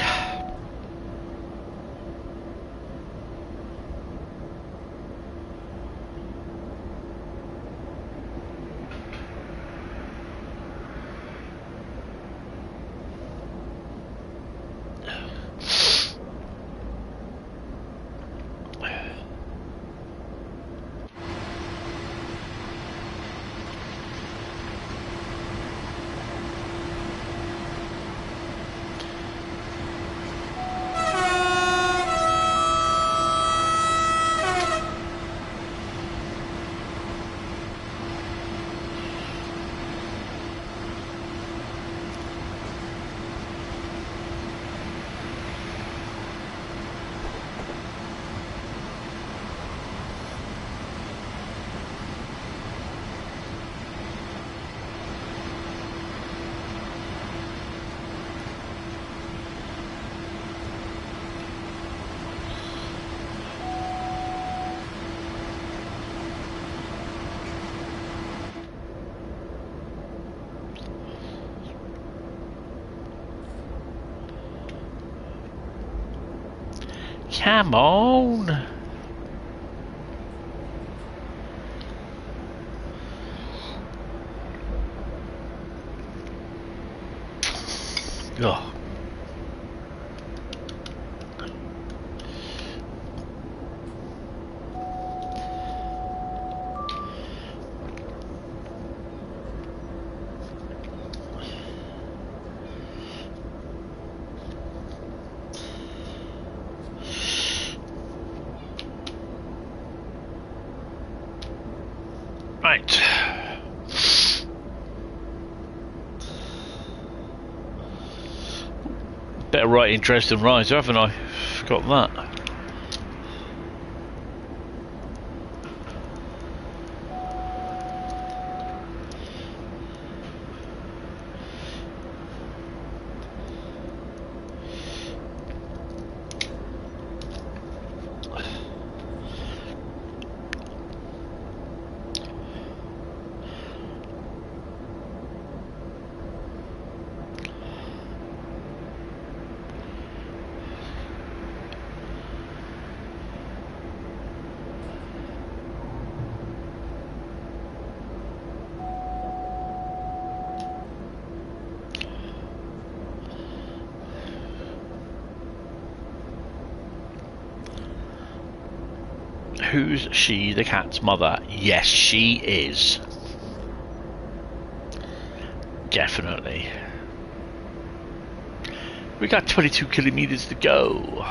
Come on. Oh. Right. Better write in Dresden Riesa, haven't I? Forgot that. Who's she, the cat's mother? Yes, she is. Definitely. We got 22 kilometers to go.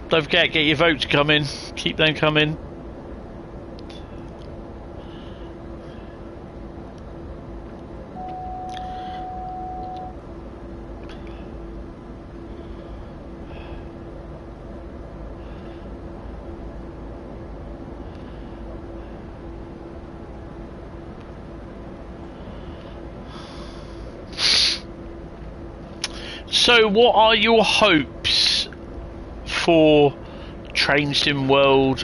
Don't forget, get your votes coming. Keep them coming. So, what are your hopes for Train Sim World,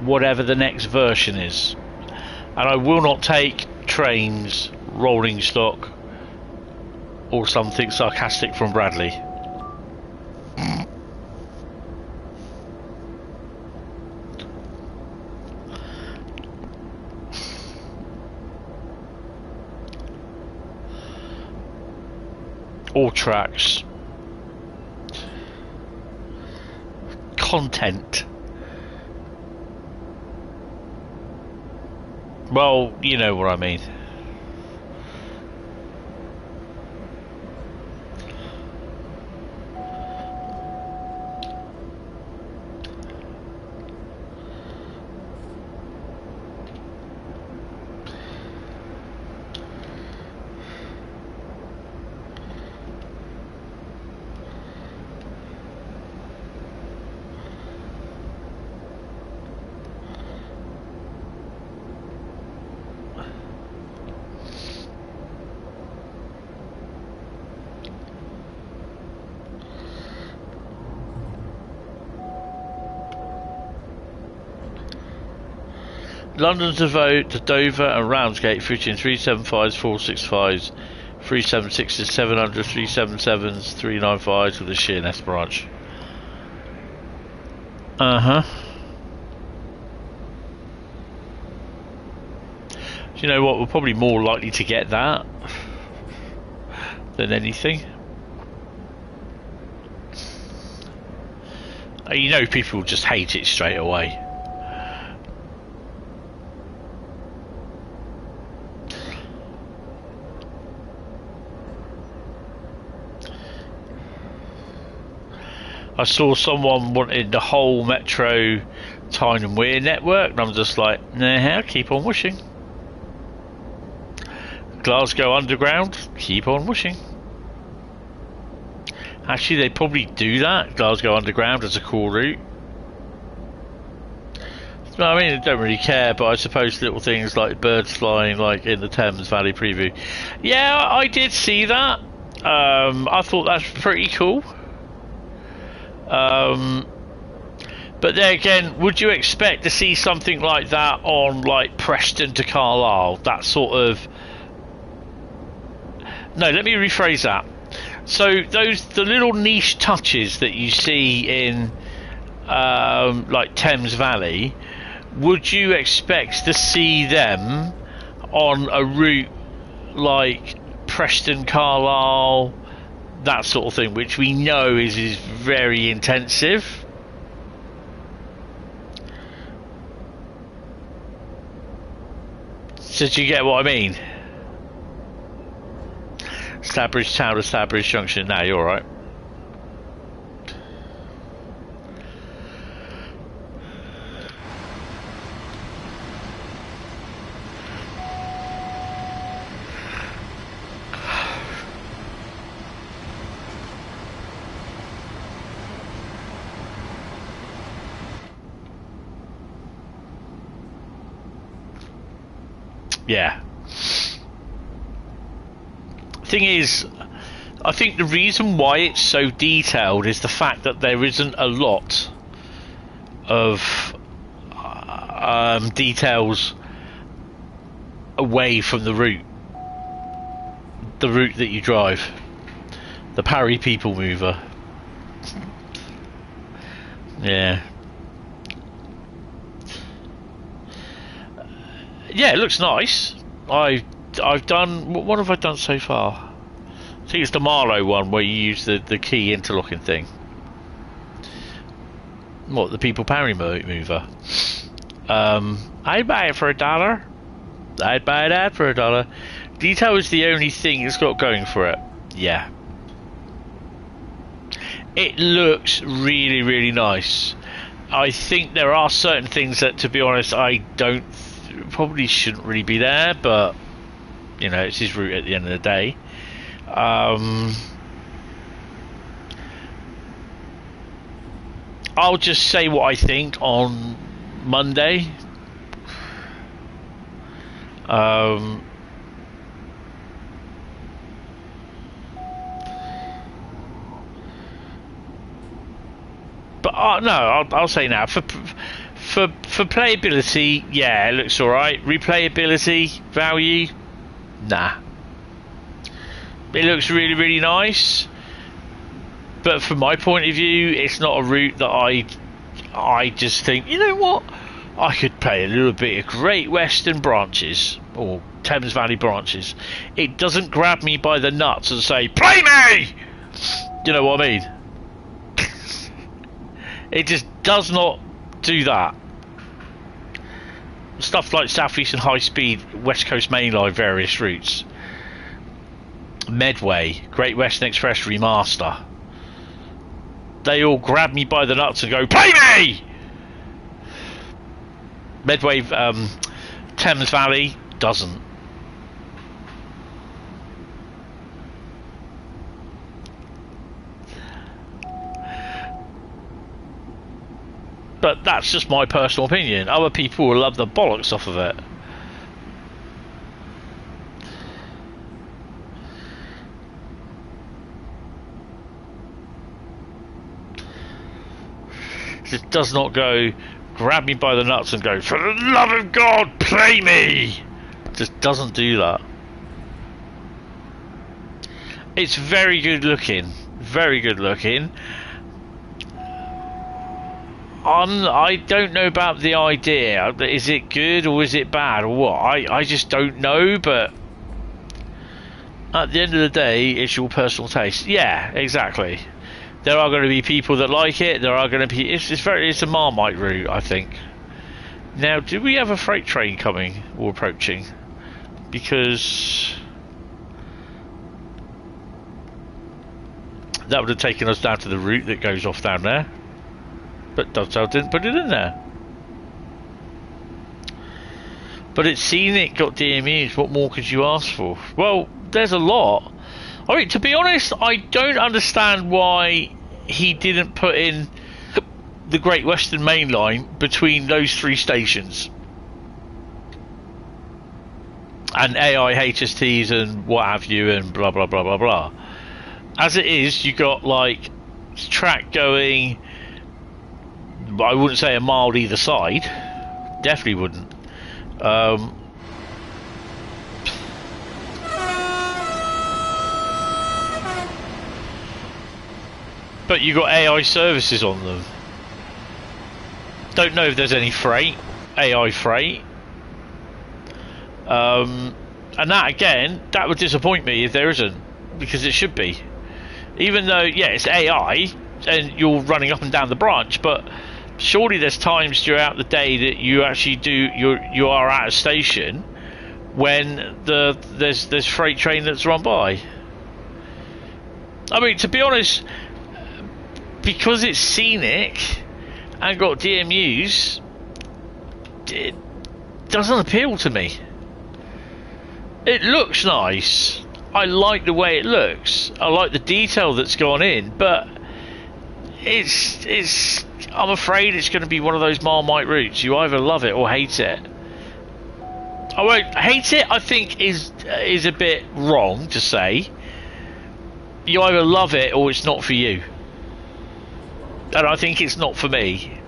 whatever the next version is? And I will not take trains, rolling stock, or something sarcastic from Bradley. Or tracks. Content. Well, you know what I mean. London to vote to Dover and Ramsgate featuring 375s, 465s, 376s, 700, 377s, 395s with a Sheerness branch. Do you know what? We're probably more likely to get that than anything. You know, people just hate it straight away. I saw someone wanted the whole Metro Tyne and Weir network, and I'm just like, nah, keep on wishing. Glasgow Underground, keep on wishing. Actually, they probably do that, Glasgow Underground as a core route. No, I mean, I don't really care, but I suppose little things like birds flying, like in the Thames Valley preview. Yeah, I did see that. I thought that's pretty cool. But then again, would you expect to see something like that on like Preston to Carlisle? That sort of... No, let me rephrase that. So the little niche touches that you see in like Thames Valley, would you expect to see them on a route like Preston Carlisle, that sort of thing, which we know is very intensive? So do you get what I mean? Stadbridge Town to Stadbridge Junction. Now you're alright. Yeah. Thing is, I think the reason why it's so detailed is the fact that there isn't a lot of details away from the route that you drive, the Parry People Mover. Yeah. Yeah, it looks nice. I've done... What have I done so far? I think it's the Marlow one where you use the key interlocking thing. What, the People Parry Mover? I'd buy it for $1. I'd buy that for $1. Detail is the only thing it's got going for it. Yeah. It looks really, really nice. I think there are certain things that, to be honest, I don't probably shouldn't really be there, but you know, it's his route at the end of the day. I'll just say what I think on Monday. But no, I'll say now for playability, yeah, it looks all right. Replayability, value, nah. It looks really, really nice, but from my point of view, it's not a route that I just think, you know what, I could play a little bit of Great Western branches or Thames Valley branches. It doesn't grab me by the nuts and say, play me! You know what I mean? It just does not do that. Stuff like Southeastern High Speed, West Coast Main Line, various routes, Medway, Great Western Express Remaster, they all grab me by the nuts and go, play me! Medway, Thames Valley doesn't. But that's just my personal opinion. Other people will love the bollocks off of it. It does not go, grab me by the nuts and go, for the love of God, play me! It just doesn't do that. It's very good looking. Very good looking. I don't know about the idea. Is it good or is it bad or what? I just don't know, but at the end of the day, it's your personal taste. Yeah, exactly. There are going to be people that like it. There are going to be... It's a Marmite route, I think. Now, do we have a freight train coming or approaching? Because that would have taken us down to the route that goes off down there. But Dovetail didn't put it in there. But it's scenic, got DMUs. What more could you ask for? Well, there's a lot. I mean, to be honest, I don't understand why he didn't put in the Great Western Main Line between those three stations. And AI HSTs and what have you and blah, blah, blah, blah, blah. As it is, you got, like, track going... I wouldn't say a mile either side. Definitely wouldn't. But you got AI services on them. Don't know if there's any freight, AI freight. And that again, that would disappoint me if there isn't, because it should be. Even though, yeah, it's AI and you're running up and down the branch, but surely there's times throughout the day that you actually you are at a station when there's freight train that's run by. I mean, to be honest, because it's scenic and got DMUs, it doesn't appeal to me. It looks nice. I like the way it looks. I like the detail that's gone in, but it's I'm afraid it's going to be one of those Marmite routes. You either love it or hate it. I won't hate it. I think is a bit wrong to say. You either love it or it's not for you. And I think it's not for me.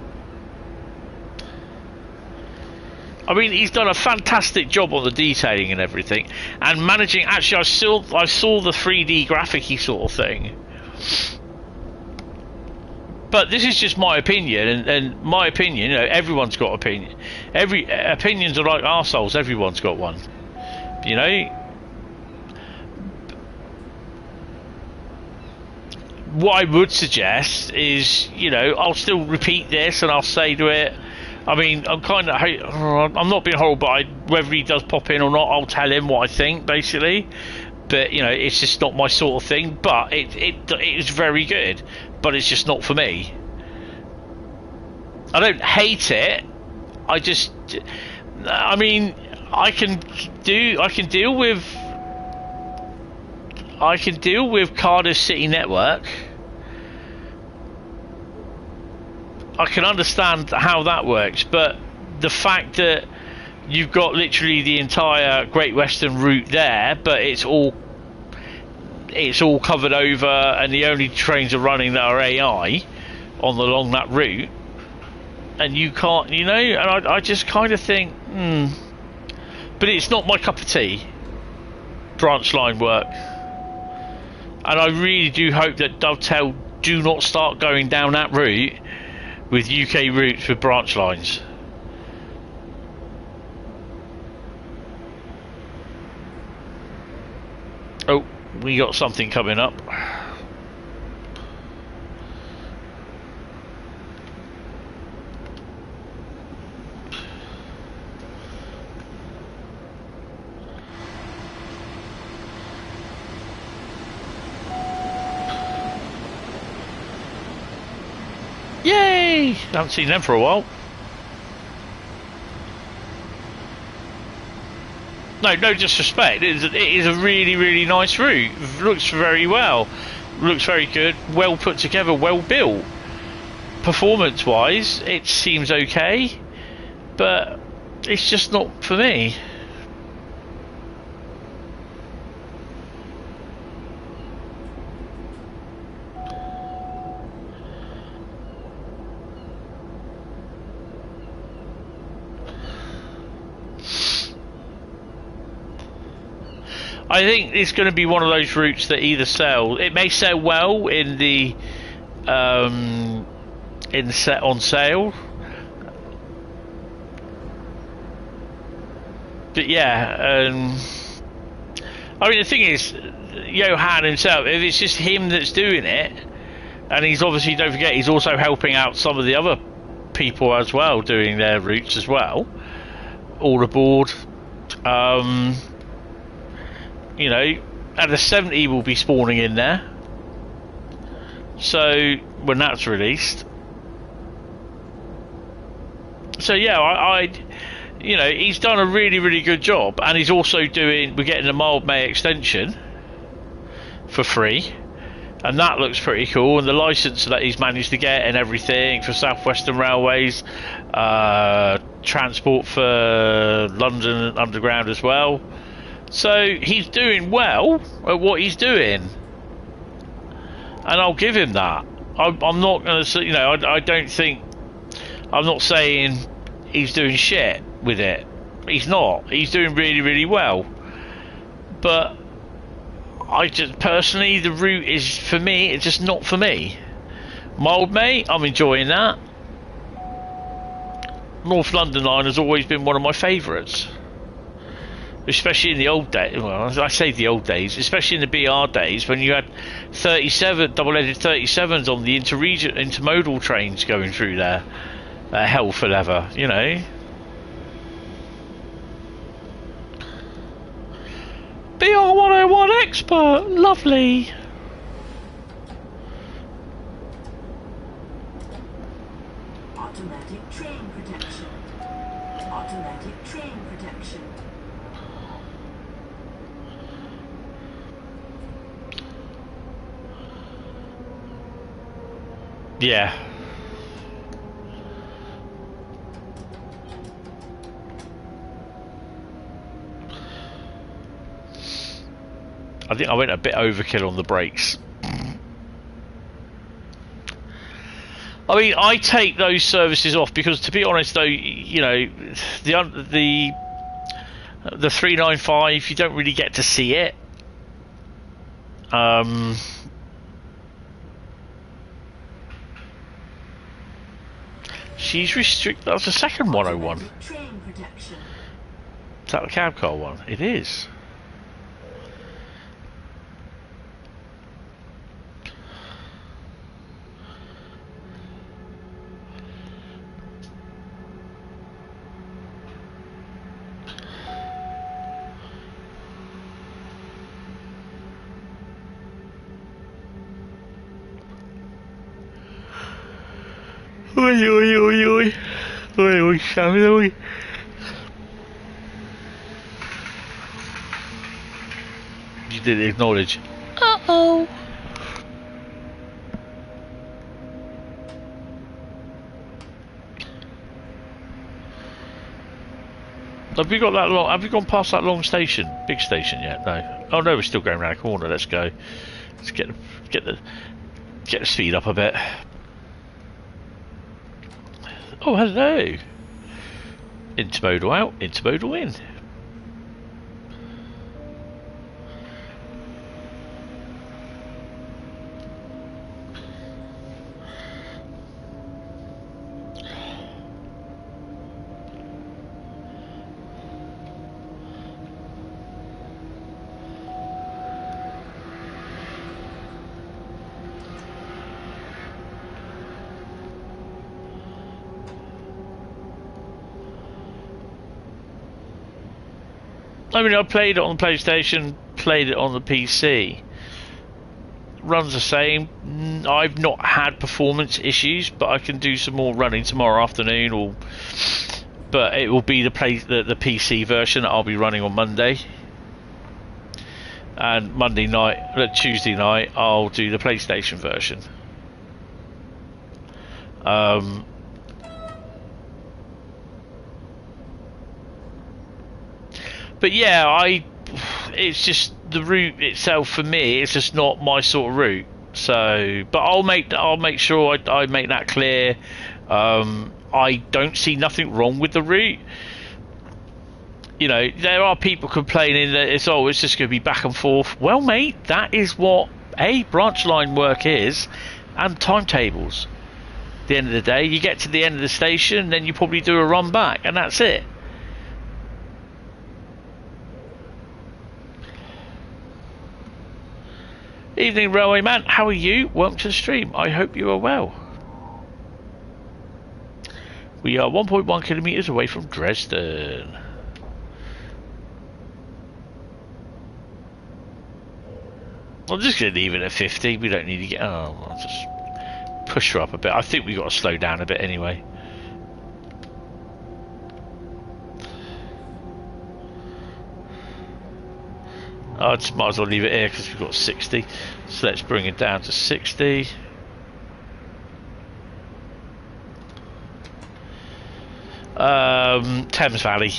I mean, he's done a fantastic job on the detailing and everything, and managing. Actually, I saw the 3D graphic-y sort of thing. But this is just my opinion, and my opinion, you know, everyone's got opinion. Opinions are like arseholes. Everyone's got one. You know. What I would suggest is, you know, I'll still repeat this and I'll say to it. I mean, I'm not being horrible, but whether he does pop in or not, I'll tell him what I think, basically. But, you know, it's just not my sort of thing. But it is very good. But it's just not for me. I don't hate it. I just, I mean, I can deal with Cardiff City Network. I can understand how that works, but the fact that you've got literally the entire Great Western Route there, but it's all covered over, and the only trains are running that are AI along that route, and you can't, you know, and I just kind of think, but it's not my cup of tea, branch line work, and I really do hope that Dovetail do not start going down that route with UK routes with branch lines. Oh, we got something coming up. Yay! Haven't seen them for a while. No disrespect. It is a really nice route. Looks very well. Looks very good. Well put together. Well built. Performance-wise, it seems okay, but it's just not for me. I think it's going to be one of those routes that either sell. It may sell well in the on sale, but yeah. I mean, the thing is, Johan himself. If it's just him that's doing it, and he's obviously, don't forget, he's also helping out some of the other people as well, doing their routes as well. All aboard. You know, and the 70 will be spawning in there. So when that's released. So yeah, I you know, he's done a really good job, and he's also we're getting a mild May extension for free, and that looks pretty cool. And the license that he's managed to get and everything for South Western Railways, transport for London Underground as well. So he's doing well at what he's doing, and I'll give him that. I'm not going to say, you know, I don't think, I'm not saying he's doing shit with it. He's not. He's doing really well. But I just personally, the route is, for me, it's just not for me. Mild May, I'm enjoying that. North London line has always been one of my favourites. Especially in the old days, well, I say the old days, especially in the BR days, when you had 37 double-headed 37s on the intermodal trains going through there, hell for leather, you know. BR 101 expert, lovely.
Automatic train protection. Automatic train protection.
Yeah. I think I went a bit overkill on the brakes. I mean, I take those services off because, to be honest, though, you know, the 395, you don't really get to see it. She's restricted. That's the second 101.
Train protection.
Is that the cab car one? It is. Oi, oi, oi, oi. Oi, oi, Sammy, oi. You didn't acknowledge. Uh-oh. Have we got that long? Have we gone past that long station, big station yet? No. Oh no, we're still going around the corner. Let's go. Let's get the speed up a bit. Oh, hello. Intermodal out, intermodal in. I mean, I played it on the PlayStation, played it on the PC. Runs the same. I've not had performance issues, but I can do some more running tomorrow afternoon. But it will be the PC version that I'll be running on Monday. And Tuesday night, I'll do the PlayStation version. But yeah, it's just the route itself for me. It's just not my sort of route. So, but I'll make sure I make that clear. I don't see nothing wrong with the route. You know, there are people complaining that it's just going to be back and forth. Well, mate, that is what branch line work is, and timetables. At the end of the day, you get to the end of the station, then you probably do a run back, and that's it. Evening, Railway Man. How are you? Welcome to the stream. I hope you are well. We are 1.1 kilometres away from Dresden. I'm just going to leave it at 50. We don't need to get... Oh, I'll just push her up a bit. I think we've got to slow down a bit anyway. I just might as well leave it here because we've got 60. So let's bring it down to 60. Thames Valley.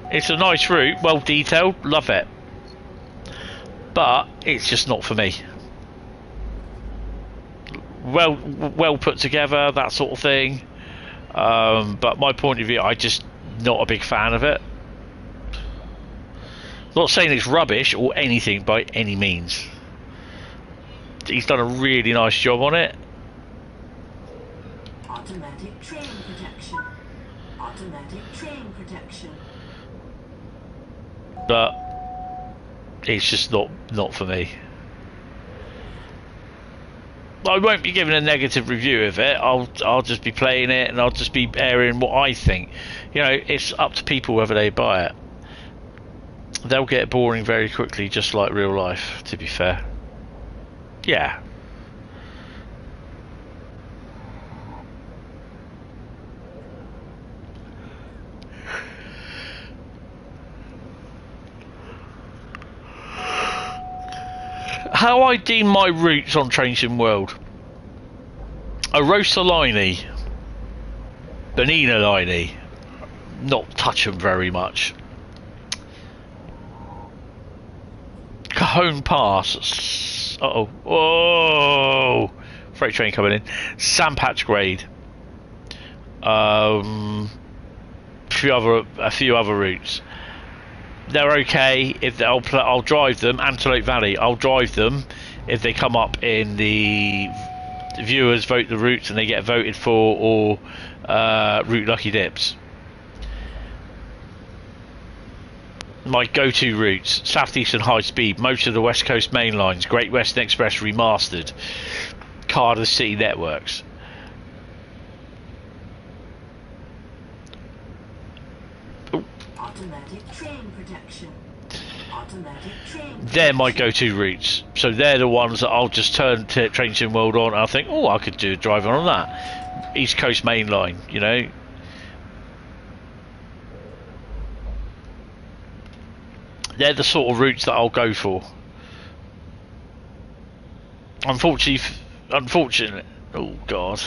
It's a nice route, well detailed, love it. But it's just not for me. Well put together, that sort of thing. But my point of view, I'm just not a big fan of it. Not saying it's rubbish or anything by any means. He's done a really nice job on it.
Automatic train protection. Automatic train protection.
But it's just not for me. I won't be giving a negative review of it. I'll just be playing it, and I'll just be airing what I think. You know, it's up to people whether they buy it. They'll get boring very quickly, just like real life, to be fair. Yeah. How I deem my routes on Train Sim World: a roaster liney, Benina liney, not touch them very much. Cajon Pass, oh, freight train coming in. Sandpatch Grade, a few other routes. They're okay if I'll drive them. Antelope Valley, I'll drive them if they come up in the viewers vote the routes and they get voted for, or Route Lucky Dips. My go-to routes: Southeastern High Speed, most of the West Coast main lines, Great Western Express Remastered, Cardiff City Networks.
Automatic train protection. Automatic train
They're my
protection.
go-to routes. So they're the ones that I'll just turn to Train Sim World on and I'll think, oh, I could do a drive on that. East Coast Main Line, you know. They're the sort of routes that I'll go for. Unfortunate. Oh, God.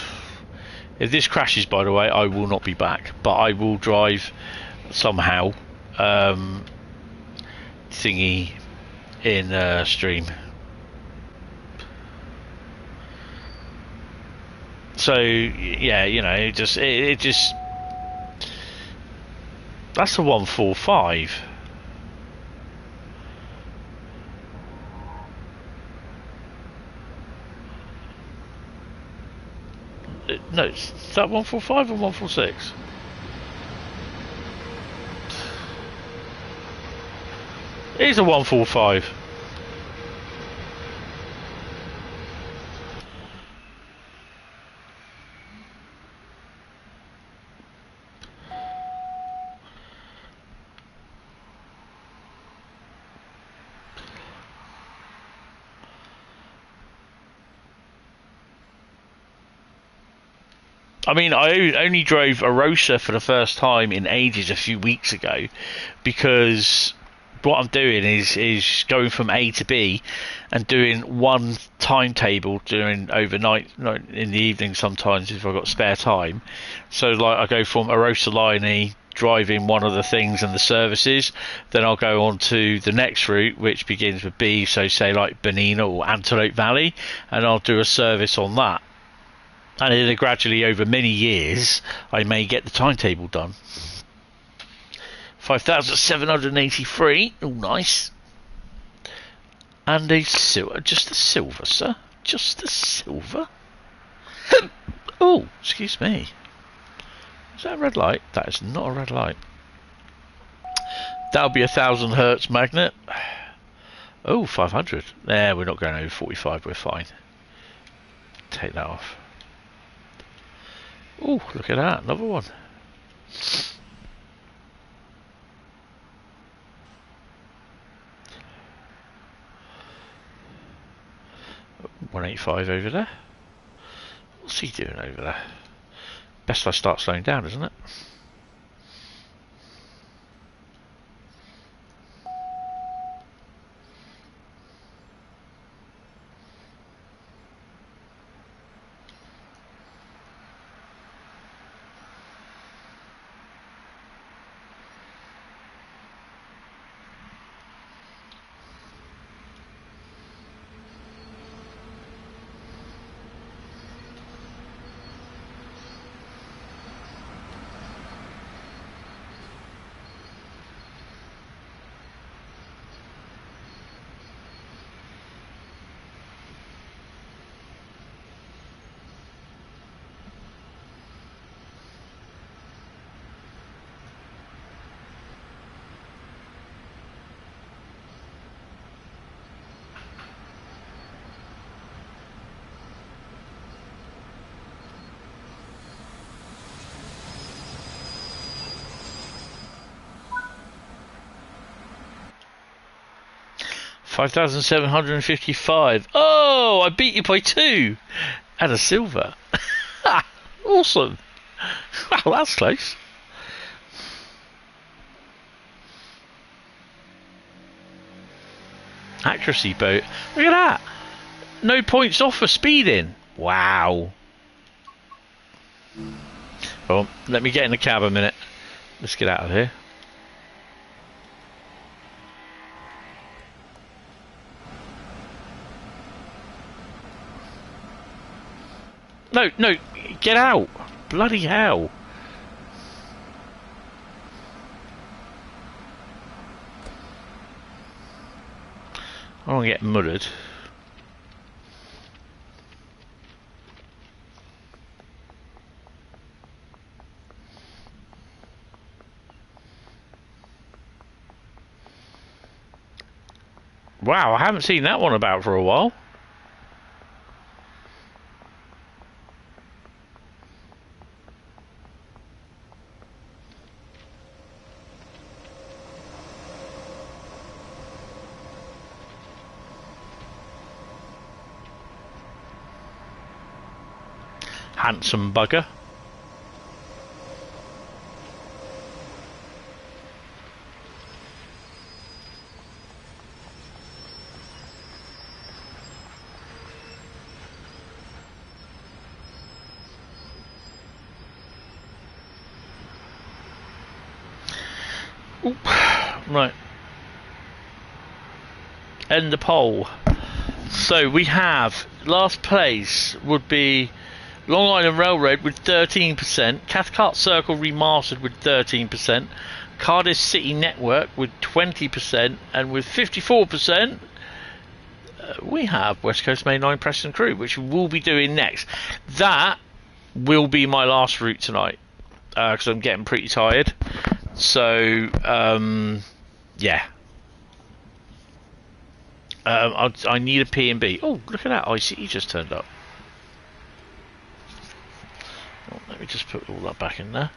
If this crashes, by the way, I will not be back. But I will drive somehow thingy in stream. So yeah, you know, it just that's a 145. No, is that 145 or 146? It is a 145. I mean, I only drove a Rosa for the first time in ages a few weeks ago, because what I'm doing is going from A to B and doing one timetable during overnight, in the evening sometimes if I've got spare time. So like I go from Arosa Line, driving one of the things and the services, then I'll go on to the next route which begins with B, so say like Benina or Antelope Valley, and I'll do a service on that. And then gradually over many years I may get the timetable done. 5,783. Oh, nice. And a silver. Just a silver, sir. Just a silver. Oh, excuse me. Is that a red light? That is not a red light. That'll be 1,000 hertz magnet. Oh, 500. There, we're not going over 45. We're fine. Take that off. Oh, look at that. Another one. 185 over there. What's he doing over there? Best I start slowing down, isn't it? $5,755. Oh, I beat you by 2 and a silver. Awesome. Wow, that's close. Accuracy boat. Look at that. No points off for speeding. Wow. Well, let me get in the cab a minute. Let's get out of here. No, get out. Bloody hell. I don't get muddered. Wow, I haven't seen that one about for a while. handsome bugger. Oop. Right. End the poll. So we have last place would be Long Island Railroad with 13%, Cathcart Circle Remastered with 13%, Cardiff City Network with 20%, and with 54% we have West Coast Main Line Preston Crew, which we'll be doing next. That will be my last route tonight because I'm getting pretty tired. So yeah. I need a P&B. Oh, look at that! ICE just turned up. Oh, let me just put all that back in there.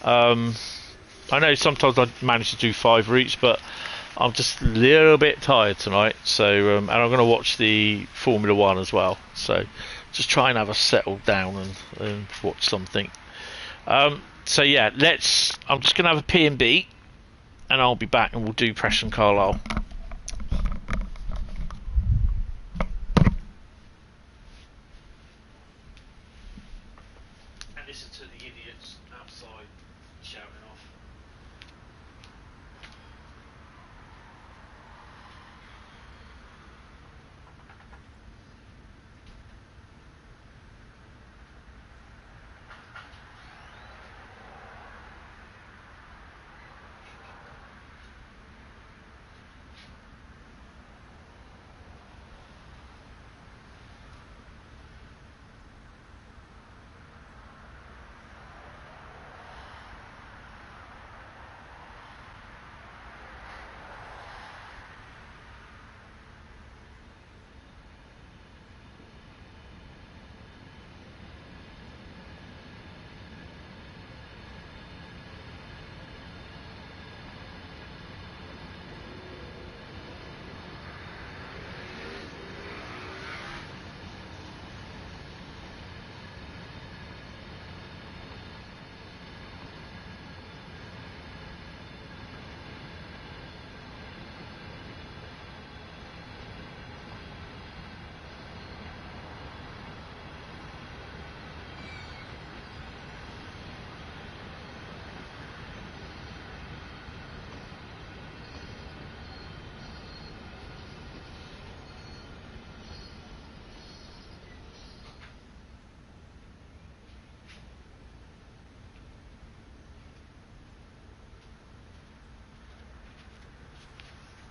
I know sometimes I manage to do 5 routes, but I'm just a little bit tired tonight. So, and I'm going to watch the Formula 1 as well. So, just try and have a settle down and watch something. So yeah, I'm just going to have a P&B, and I'll be back, and we'll do Preston Carlisle. Listen to the idiots outside shouting off.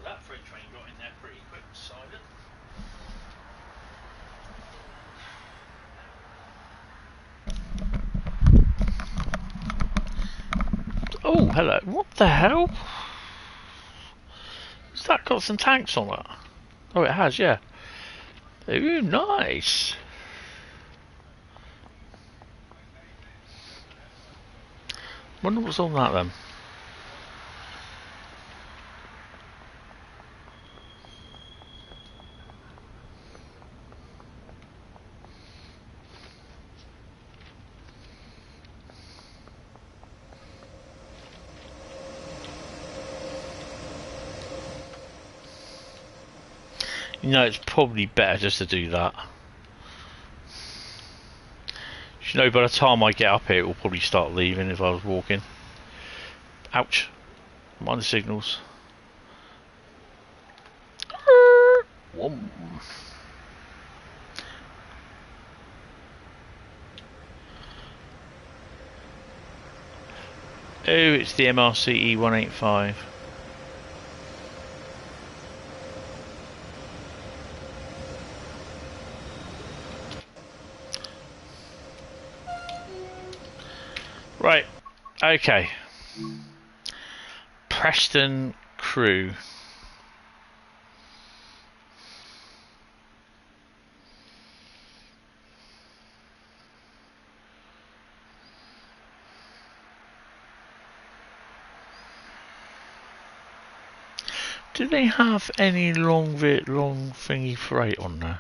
That freight train got in there pretty quick, silent. Oh, hello. What the hell? Has that got some tanks on it? Oh, it has, yeah. Ooh, nice. Wonder what's on that then. You know, it's probably better just to do that. You know, by the time I get up here, it will probably start leaving if I was walking. Ouch. Mind the signals. Oh, it's the MRCE 185. Right, okay. Preston Crew. Do they have any long thingy freight on there?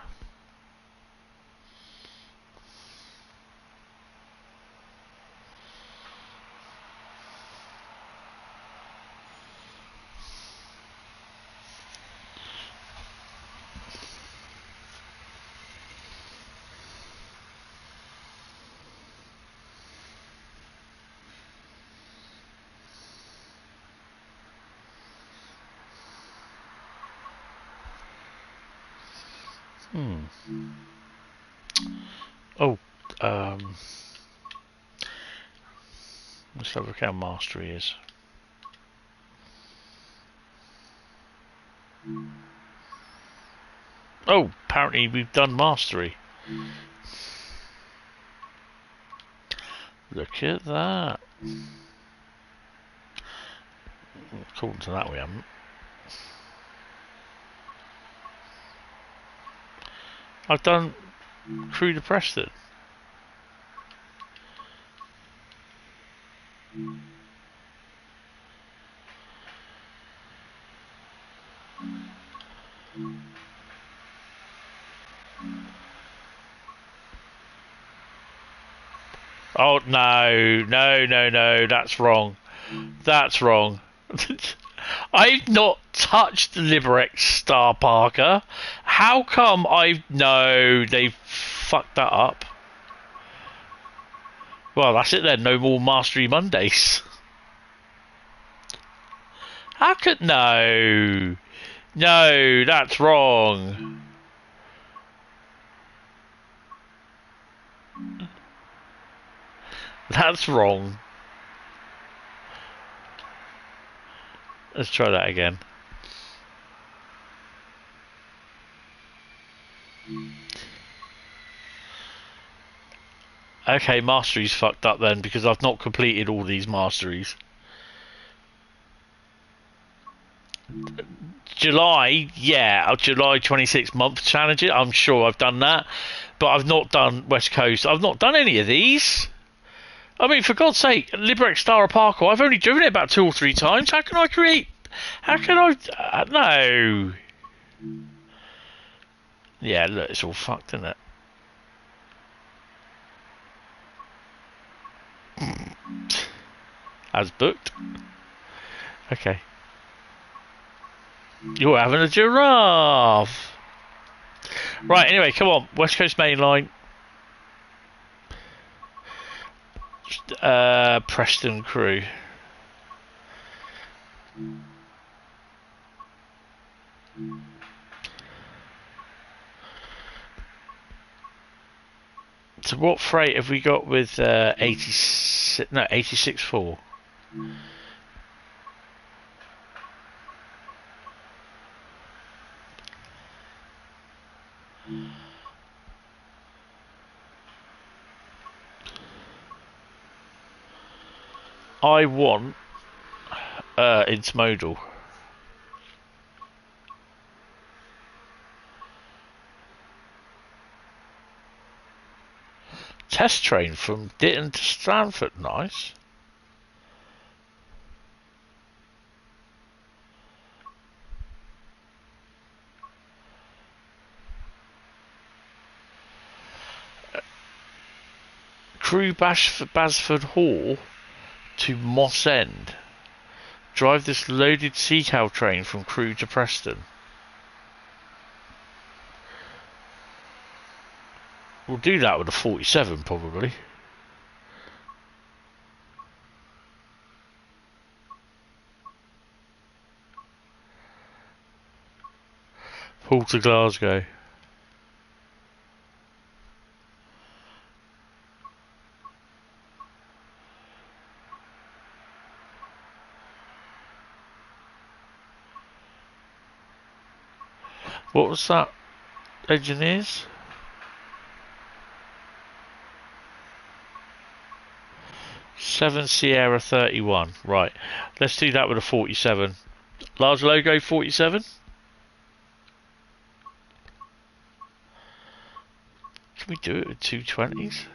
Oh, let's have a look how mastery is. Oh, apparently we've done mastery. Look at that. According to that, we haven't. I've done Crew to Preston. Oh, no, that's wrong. That's wrong. I've not touched the Liberec Star Parker. How come No, they fucked that up. Well, that's it then. No more Mastery Mondays. How could... No, that's wrong. That's wrong. Let's try that again. Okay, Mastery's fucked up then, because I've not completed all these Masteries. July, yeah, July 26 month challenge. I'm sure I've done that, but I've not done West Coast. I've not done any of these. I mean, for God's sake, Liberec Star Parker, I've only driven it about 2 or 3 times. How can I create... How can I... no. Yeah, look, it's all fucked, isn't it? As booked. Okay. You're having a giraffe. Right, anyway, come on. West Coast Main Line. Preston Crew. So what freight have we got with 86.4? I want intermodal. Test train from Ditton to Stanford, nice. Crew Basford Hall to Moss End. Drive this loaded sea cow train from Crewe to Preston. We'll do that with a 47 probably. Hull to Glasgow. What was that? Engineers? Seven Sierra 31. Right. Let's do that with a 47. Large logo 47. Can we do it with 220s?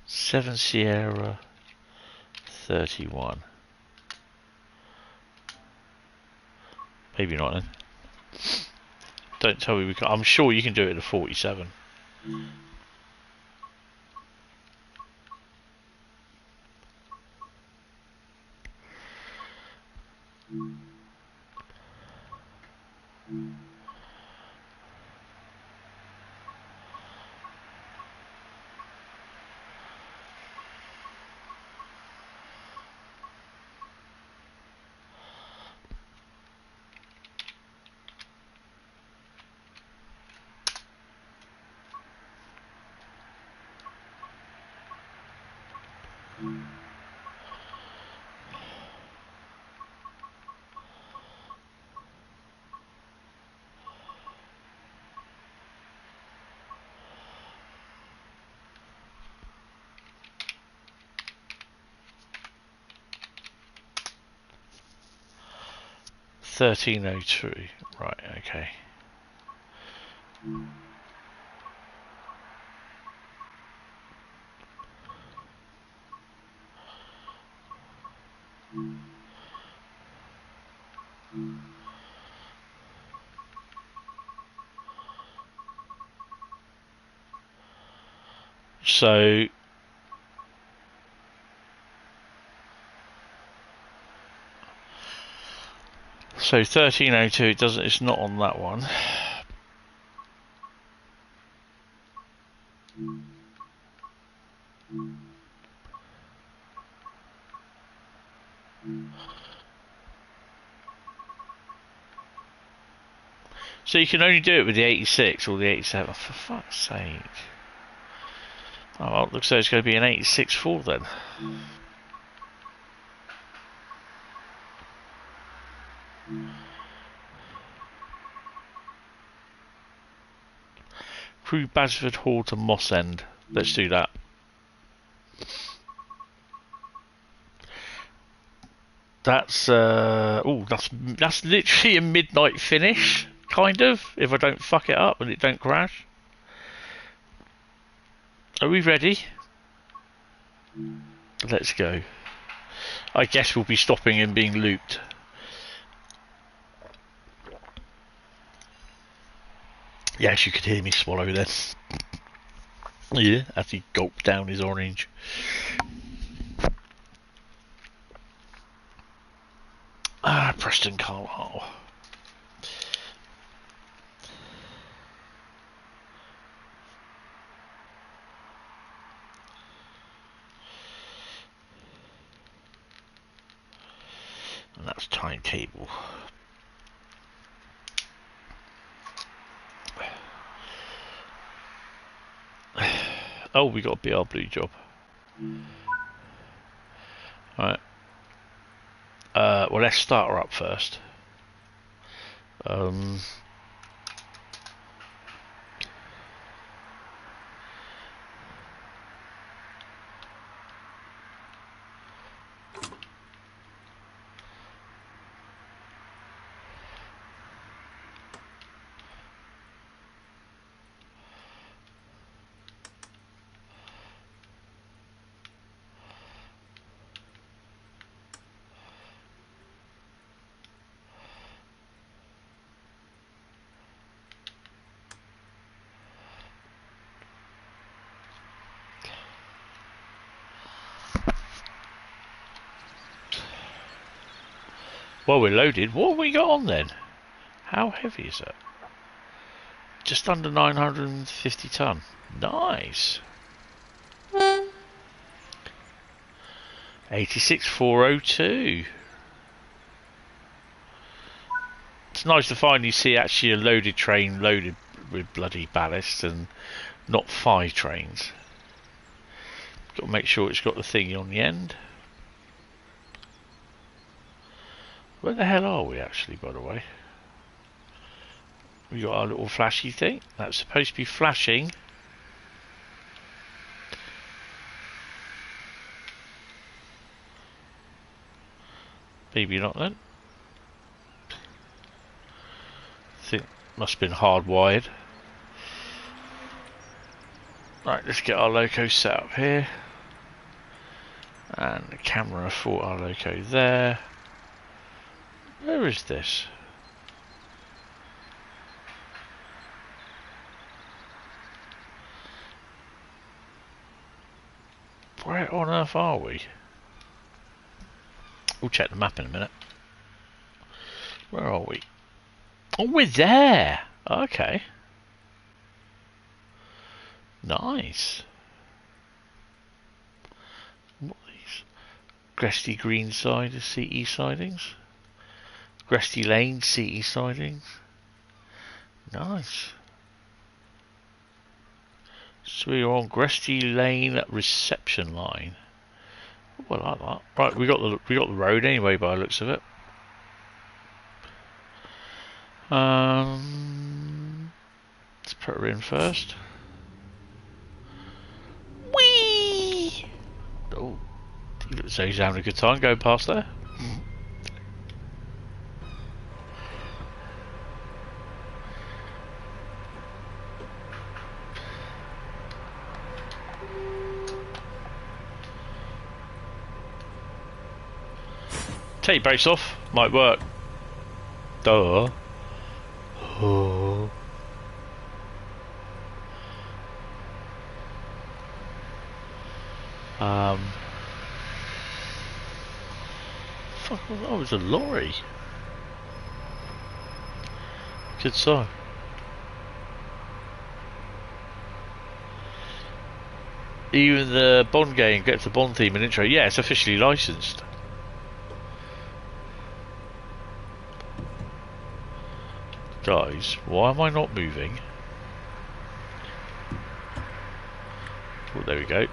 Seven Sierra 31. Maybe not then. Don't tell me we can. I'm sure you can do it at a 47. 1302. Right, okay. So So 1302, it doesn't. It's not on that one. So you can only do it with the 86 or the 87. For fuck's sake! Oh, well, it looks like it's going to be an 86.4 then. Crew Basford Hall to Moss End. Let's do that. That's that's literally a midnight finish, kind of. If I don't fuck it up and it don't crash. Are we ready? Let's go. I guess we'll be stopping and being looped. Yes, you could hear me swallow then. Yeah, as he gulped down his orange. Ah, Preston, Carlisle. And that's timetable. Oh, we got a BR Blue job. Alright. Well, let's start her up first. Well, we're loaded. What have we got on then? How heavy is it? Just under 950 tonne. Nice. 86,402. It's nice to finally see actually a loaded train loaded with bloody ballast and not 5 trains. Got to make sure it's got the thingy on the end. Where the hell are we actually, by the way? We got our little flashy thing. That's supposed to be flashing. Maybe not then. I think must have been hardwired. Right, let's get our loco set up here. And the camera for our loco there. Where is this? Where on earth are we? We'll check the map in a minute. Where are we? Oh, we're there! Okay. Nice. What are these? Gresty Green side of CE sidings. Gresty Lane CE sidings. Nice. So we're on Gresty Lane reception line. Oh, I like that. Right, we got the road anyway by the looks of it. Let's put her in first. Whee! Oh, he looks like he's having a good time going past there. Take brakes off, might work. Duh. Oh. Fuck, that was a lorry. Good song. Even the Bond game gets the Bond theme and intro. Yeah, it's officially licensed. Guys, why am I not moving? Oh, there we go.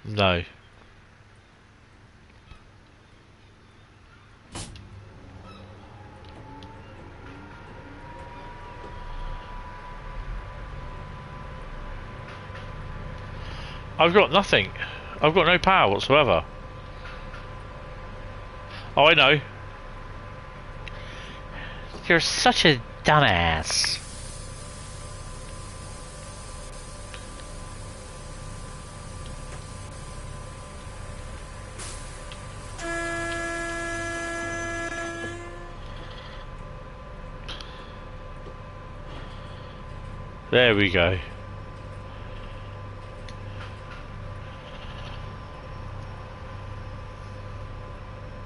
No. I've got nothing. I've got no power whatsoever. Oh, I know. You're such a dumbass. There we go.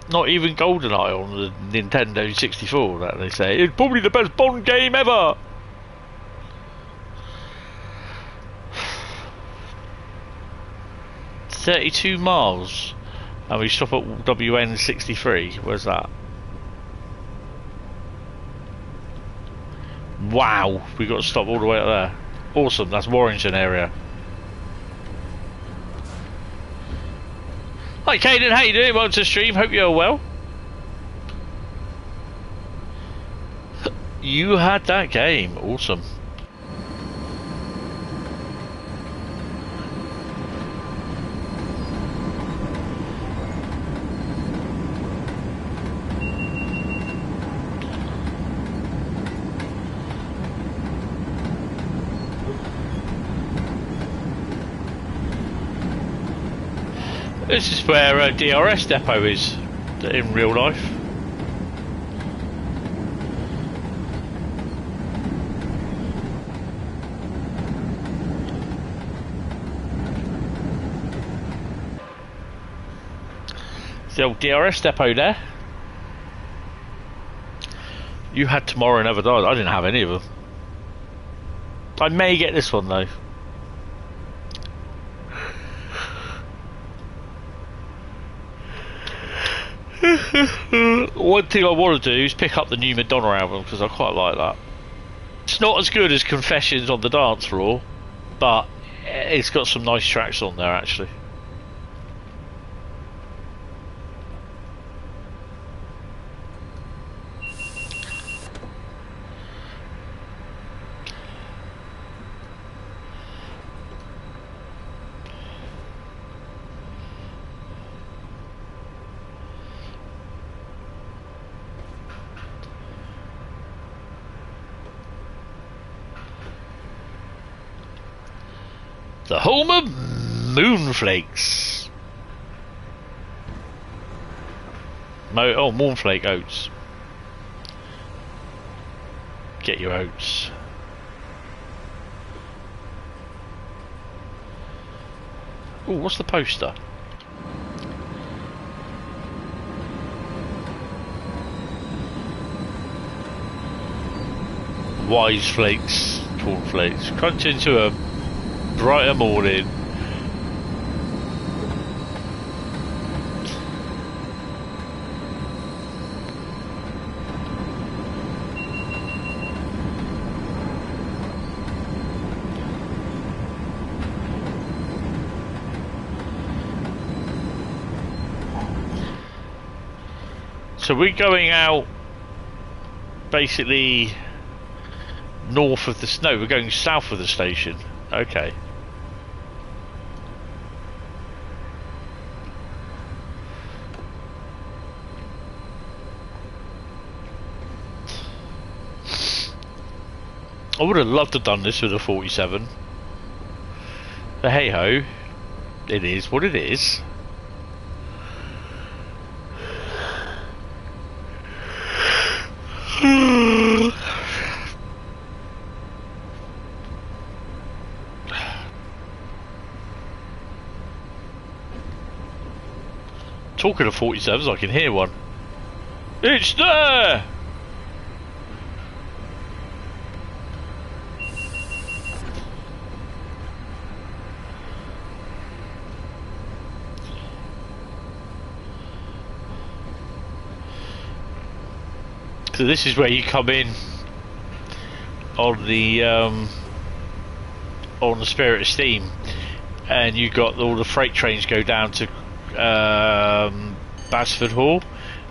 Not even GoldenEye on the Nintendo 64, that they say. It's probably the best Bond game ever! $32 miles. And we stop at WN63. Where's that? Wow, we got to stop all the way up there. Awesome, that's Warrington area. Hi Caden, how you doing? Welcome to the stream, hope you're well. You had that game, awesome. This is where DRS depot is in real life. It's the old DRS depot there. You had Tomorrow Never Dies. I didn't have any of them. I may get this one though. One thing I want to do is pick up the new Madonna album because I quite like that. It's not as good as Confessions on the Dance Floor, but it's got some nice tracks on there actually. The home of Moonflakes. Oh, Moonflake oats. Get your oats. Oh, what's the poster? Wise Flakes, cornflakes. Crunch into a brighter morning. So we're going out basically north of the snow. We're going south of the station. Okay. I would have loved to have done this with a 47. But hey ho, it is what it is. Talking of 47s, I can hear one. It's there! So this is where you come in on the Spirit of Steam, and you got all the freight trains go down to Basford Hall,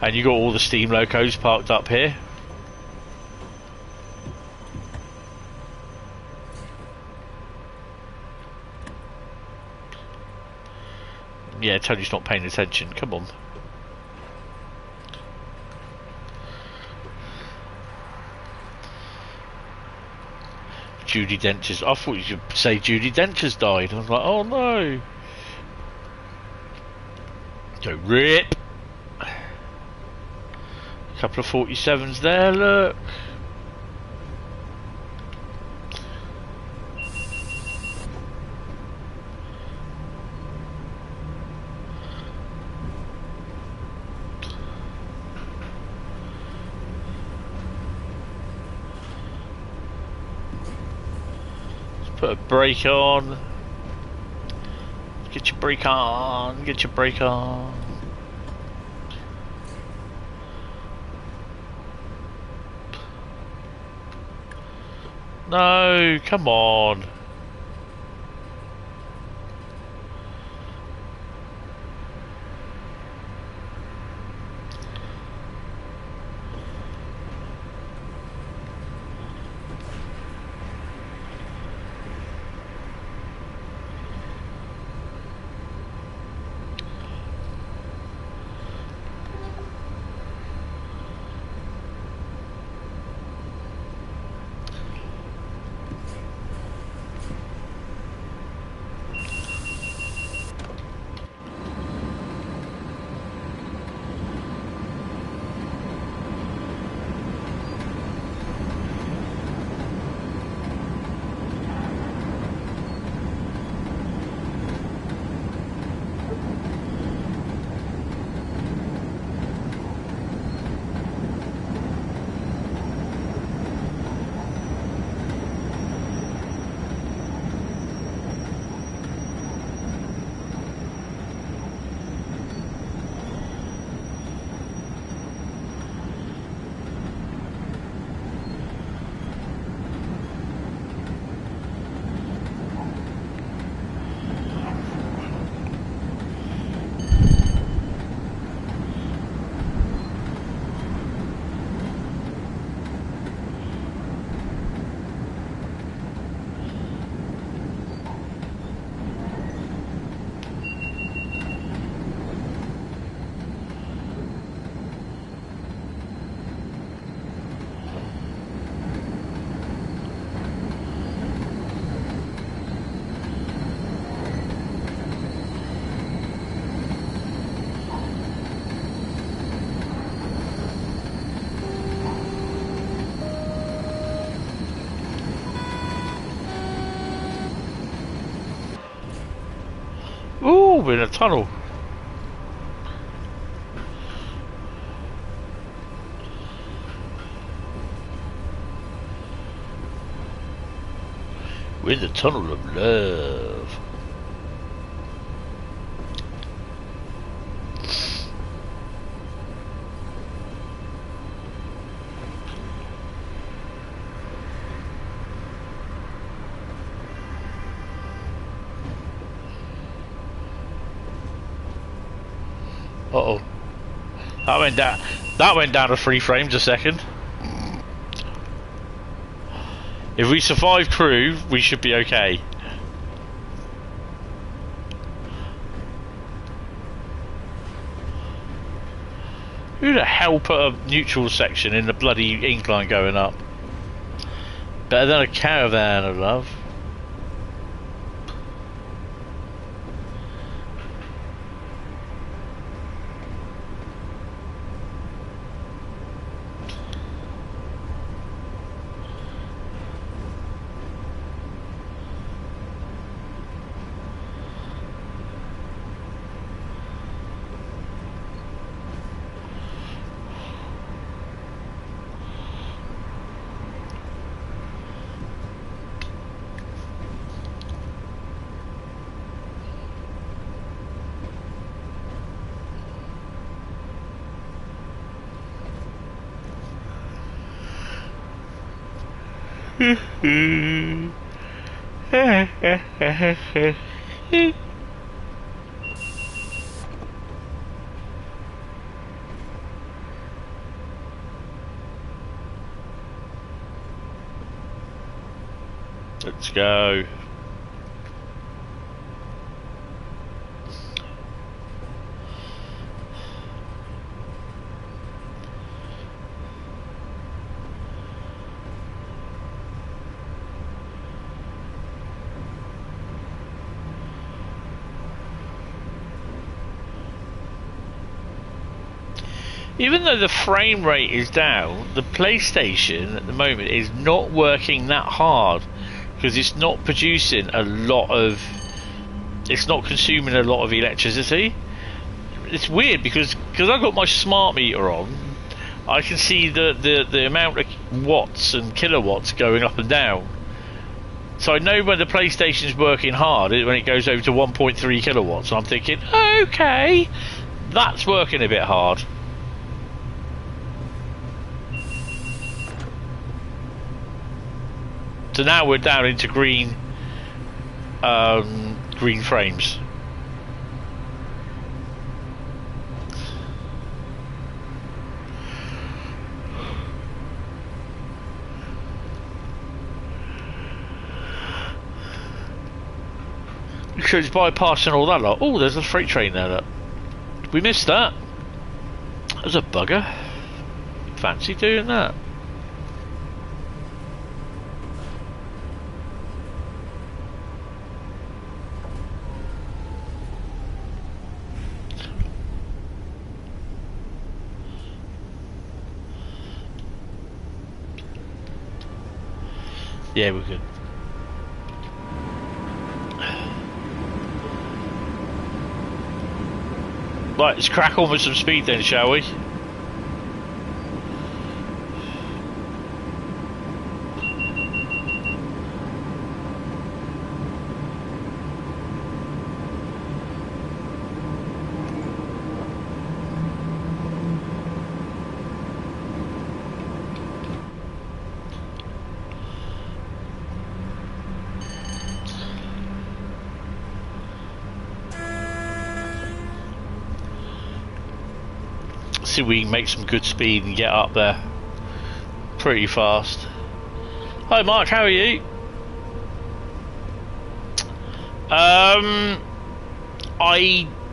and you got all the steam locos parked up here. Yeah, Tony's not paying attention. Come on. Judy Dench's. I thought you should say Judy Dench's died. I was like, oh no. Go rip. A couple of 47s there, look. Put a brake on. Get your brake on. Get your brake on. No, come on. Ooh, we're in a tunnel. We're in the tunnel of love. Uh-oh. I went down. That went down to 3 frames a second. If we survive crew, we should be okay. Who the hell put a neutral section in the bloody incline going up? Better than a caravan of love. Let's go. Even though the frame rate is down, the PlayStation at the moment is not working that hard because it's not producing a lot of, it's not consuming a lot of electricity. It's weird because I've got my smart meter on, I can see the amount of watts and kilowatts going up and down. So I know when the PlayStation's working hard, when it goes over to 1.3 kilowatts, I'm thinking, okay, that's working a bit hard. So now we're down into green frames. So it's bypassing all that lot. Oh, there's a freight train there. Look. We missed that. There's a bugger. Fancy doing that. Yeah, we're good. Right, let's crack on with some speed then, shall we? See if we can make some good speed and get up there pretty fast. Hi Mark, how are you? I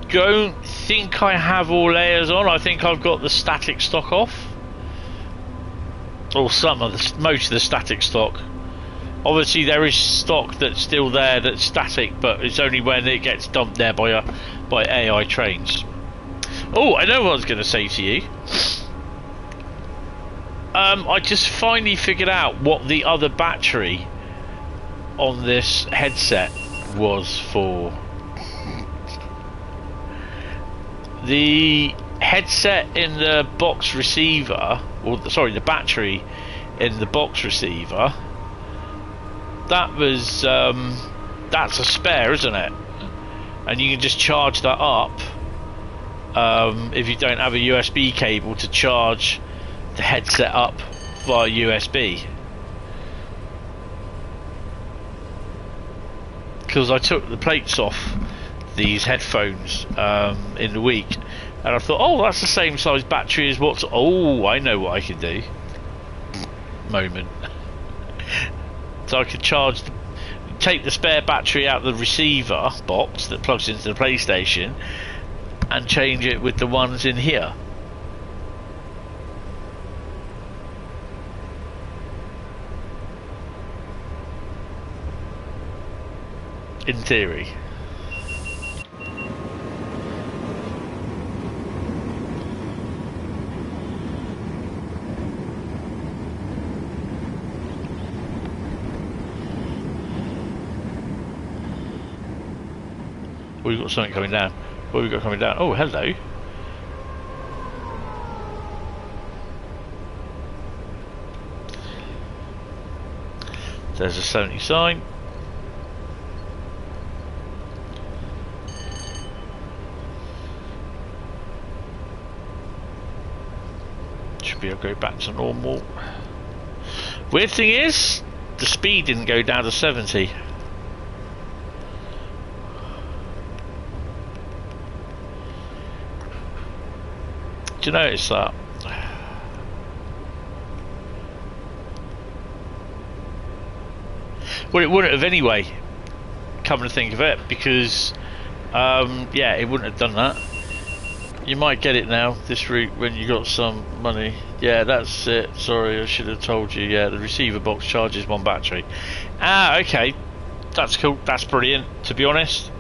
don't think I have all layers on. I think I've got the static stock off, or some of the, most of the static stock. Obviously there is stock that's still there that's static, but it's only when it gets dumped there by AI trains. Oh, I know what I was going to say to you. I just finally figured out what the other battery on this headset was for. The headset in the box receiver, or sorry, the battery in the box receiver, that was, that's a spare, isn't it? And you can just charge that up. If you don't have a USB cable to charge the headset up via USB. Because I took the plates off these headphones in the week And I thought, oh, that's the same size battery as what's... Oh, I know what I can do. Moment. So I could take the spare battery out of the receiver box that plugs into the PlayStation and change it with the ones in here. In theory. Oh, we've got something coming down. What have we got coming down? Oh, hello. There's a 70 sign. Should be able to go back to normal. Weird thing is, the speed didn't go down to 70. Do you notice that? Well, it wouldn't have anyway, come to think of it, because yeah, it wouldn't have done that. You might get it now, this route, when you got some money. Yeah, that's it. Sorry, I should have told you. Yeah, the receiver box charges one battery. Ah, okay. That's cool. That's brilliant, to be honest.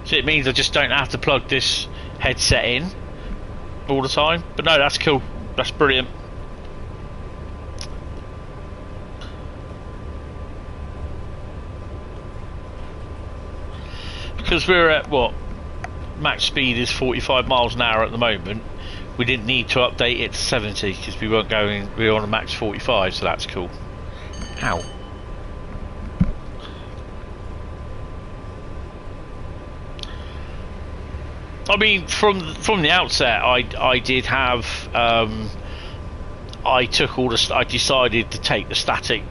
So it means I just don't have to plug this headset in all the time. But no, that's cool. That's brilliant. Because we're at, what, max speed is 45 miles an hour at the moment. We didn't need to update it to 70 because we weren't going, we were on a max 45, so that's cool. Ow. I mean, from the outset, I did have I decided to take the static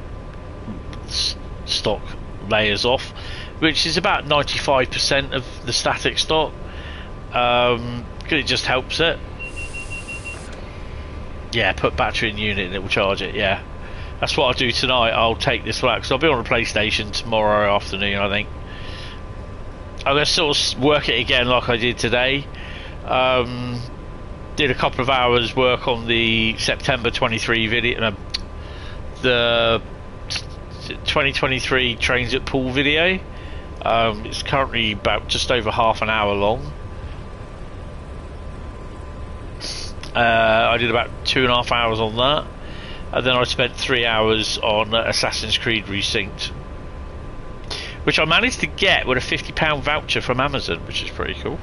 stock layers off, which is about 95% of the static stock, because it just helps it. Yeah, put battery in unit and it will charge it. Yeah, that's what I'll do tonight. I'll take this out because I'll be on the PlayStation tomorrow afternoon, I think. I'm going to sort of work it again like I did today. Did a couple of hours work on the September 23 video, the 2023 Trains at Pool video. It's currently about just over half an hour long. I did about 2.5 hours on that, and then I spent 3 hours on Assassin's Creed Resynced, which I managed to get with a £50 voucher from Amazon, which is pretty cool.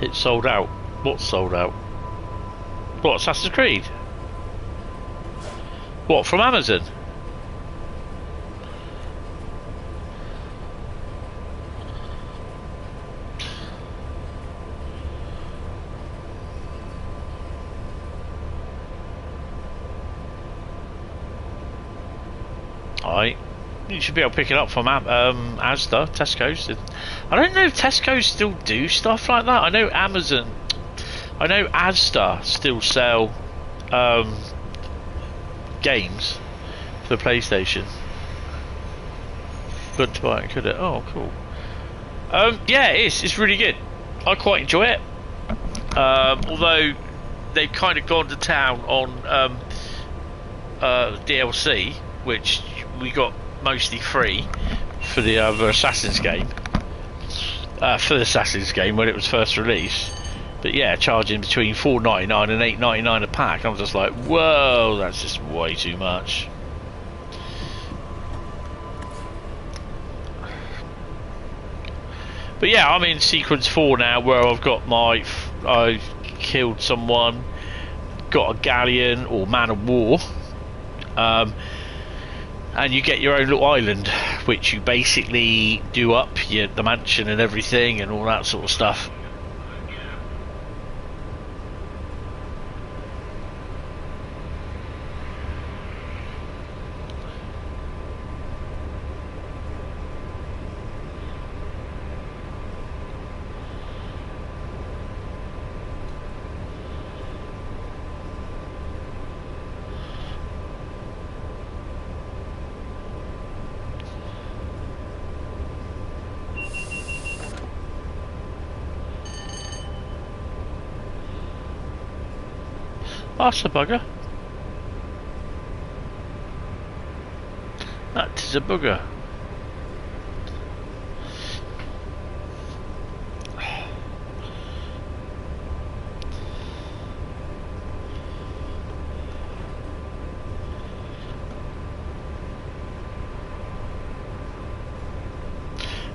It's sold out. What's sold out? What, Assassin's Creed? What, from Amazon? Alright. You should be able to pick it up from Asda, Tesco's. I don't know if Tesco's still do stuff like that. I know Amazon, I know Asda still sell games for the PlayStation. Good to buy it, could it? Oh, cool. Yeah, it is. It's really good. I quite enjoy it. Although they've kind of gone to town on DLC, which we got mostly free for the Assassin's game. For the Assassin's game when it was first released. But yeah, charging between $4.99 and $8.99 a pack. I'm just like, whoa, that's just way too much. But yeah, I'm in sequence 4 now, where I've killed someone, got a galleon or man of war, And you get your own little island, which you basically do up the mansion and everything and all that sort of stuff. That's a bugger. That is a bugger.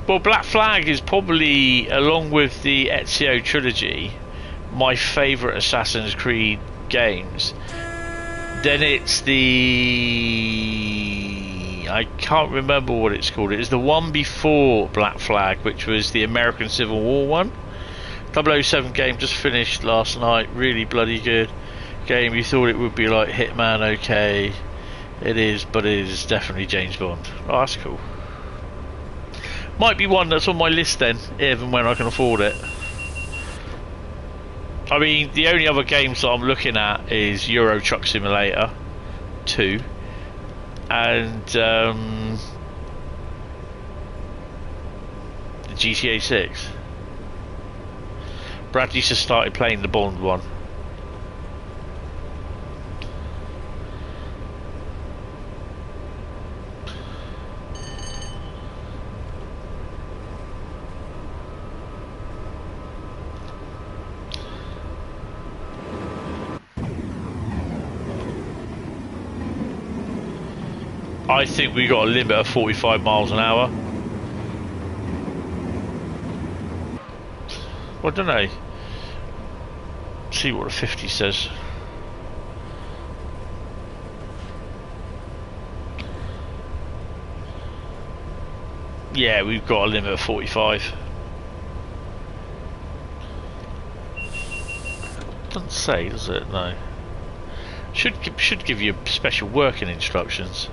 Well, Black Flag is probably, along with the Ezio trilogy, my favourite Assassin's Creed games. Then it's the... I can't remember what it's called. It is the one before Black Flag, which was the American Civil War one. 007 game just finished last night. Really bloody good game. You thought it would be like Hitman, okay. It is, but it is definitely James Bond. Oh, that's cool. Might be one that's on my list then, even when I can afford it. I mean, the only other games that I'm looking at is Euro Truck Simulator 2 and the GTA 6. Bradley's just started playing the Bond one. I think we got a limit of 45 miles an hour. Well, I don't know. See what the 50 says. Yeah, we've got a limit of 45. Doesn't say, does it? No. Should give you special working instructions.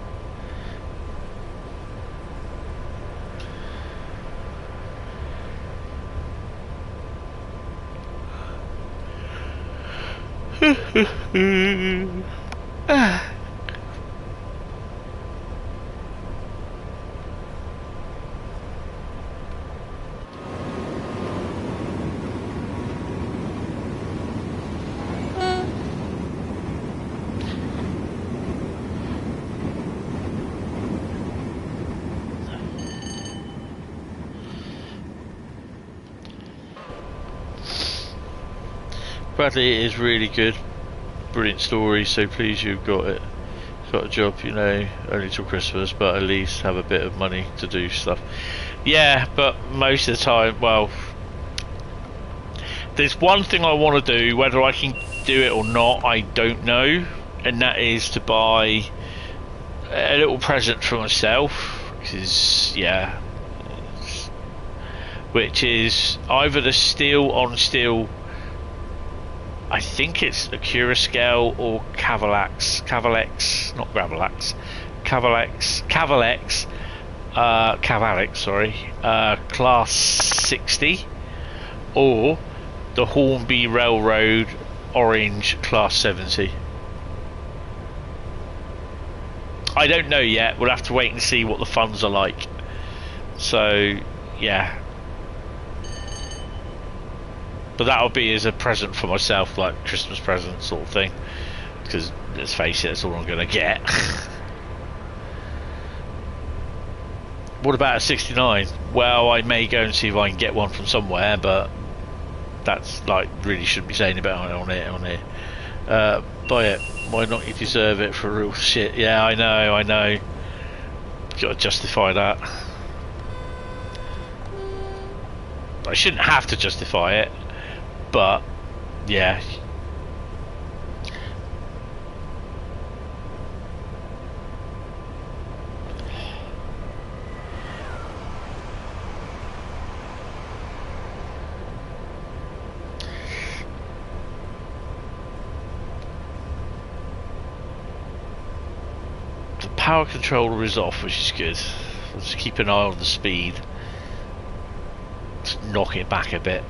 Bradley is really good, brilliant story, so pleased you've got it. Got a job, you know, only till Christmas, but at least have a bit of money to do stuff. Yeah, but most of the time, well, there's one thing I want to do, whether I can do it or not, I don't know, and that is to buy a little present for myself, because, yeah, which is either the steel on steel, I think it's a Curascale or Cavalex, not Gravelax, Cavalex, sorry, class 60, or the Hornby Railroad orange class 70. I don't know yet, we'll have to wait and see what the funds are like. So, yeah. But that'll be as a present for myself, like Christmas present sort of thing. Because, let's face it, that's all I'm going to get. What about a 69? Well, I may go and see if I can get one from somewhere, but that's, like, really shouldn't be saying about it on here. Buy it. Why not? You deserve it for real shit. Yeah, I know. Gotta justify that. I shouldn't have to justify it. But, yeah. power controller is off, which is good. I'll just keep an eye on the speed. Just knock it back a bit.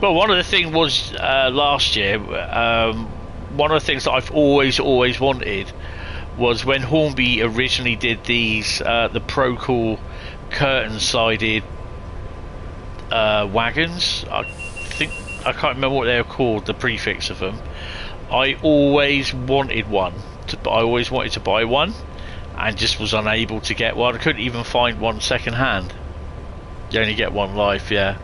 Well, one of the things was last year, one of the things that I've always wanted was when Hornby originally did these, the Procool curtain-sided wagons. I can't remember what they were called, the prefix of them. I always wanted one. I always wanted to buy one, and just was unable to get one. I couldn't even find one second hand. You only get one life, yeah.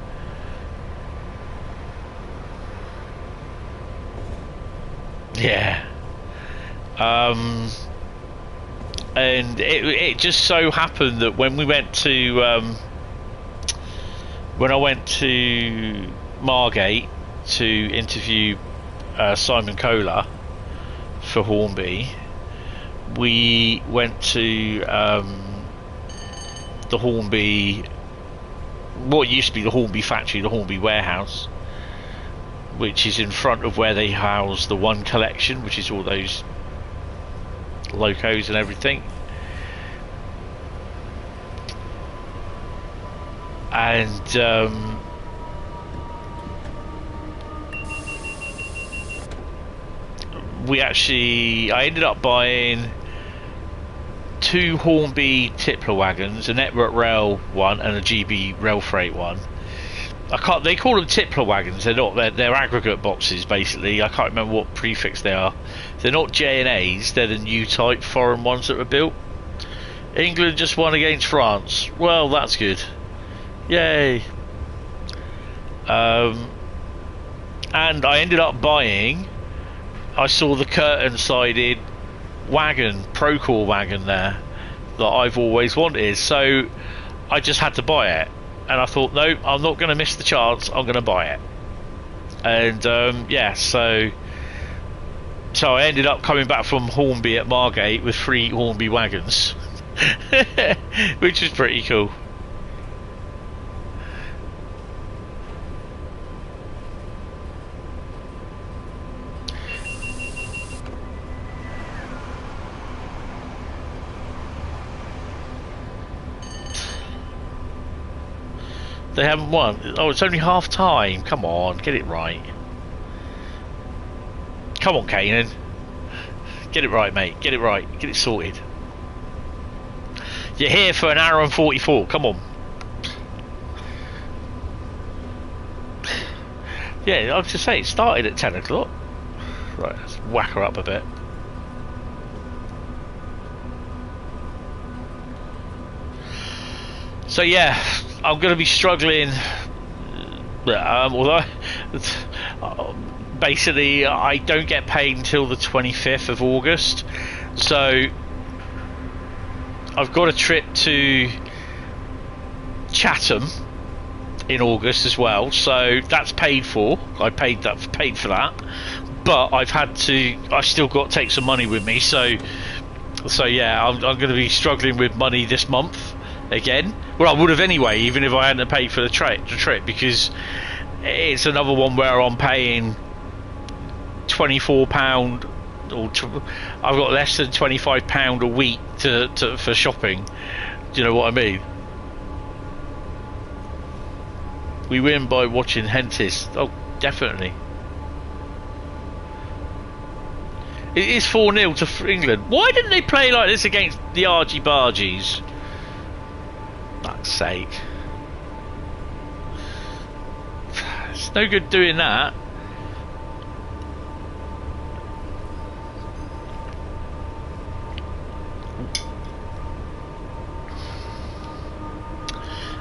Yeah. And it just so happened that when we went to when I went to Margate to interview Simon Kohler for Hornby, we went to the Hornby, what used to be the Hornby factory, the Hornby warehouse, which is in front of where they house the One Collection, which is all those locos and everything. And I ended up buying 2 Hornby Tippler wagons, a Network Rail one and a GB Rail Freight one. They call them Tippler wagons. They're not. They're aggregate boxes basically. I can't remember what prefix they are. They're not J&As. They're the new type foreign ones that were built. England just won against France. Well, that's good. Yay. And I ended up buying. I saw the curtain-sided wagon, Procool wagon there that I've always wanted. So I just had to buy it. And I thought, no, I'm not going to miss the chance. I'm going to buy it. And yeah, so I ended up coming back from Hornby at Margate with 3 Hornby wagons, which is pretty cool. They haven't won. Oh, it's only half time. Come on, get it right. Come on, Kanan. Get it right, mate. Get it right. Get it sorted. You're here for an hour and 44. Come on. Yeah, I was just saying, it started at 10 o'clock. Right, let's whack her up a bit. So yeah, I'm going to be struggling. Although basically I don't get paid until the 25th of August, so I've got a trip to Chatham in August as well. So that's paid for. I paid for that, but I've still got to take some money with me. So yeah, I'm going to be struggling with money this month again. Well, I would have anyway, even if I hadn't paid for the trip, because it's another one where I'm paying £24, or I've got less than £25 a week for shopping. Do you know what I mean? We win by watching Hentis. Oh, definitely. It is 4-0 to England. Why didn't they play like this against the Argy Bargies? Fuck's sake. It's no good doing that.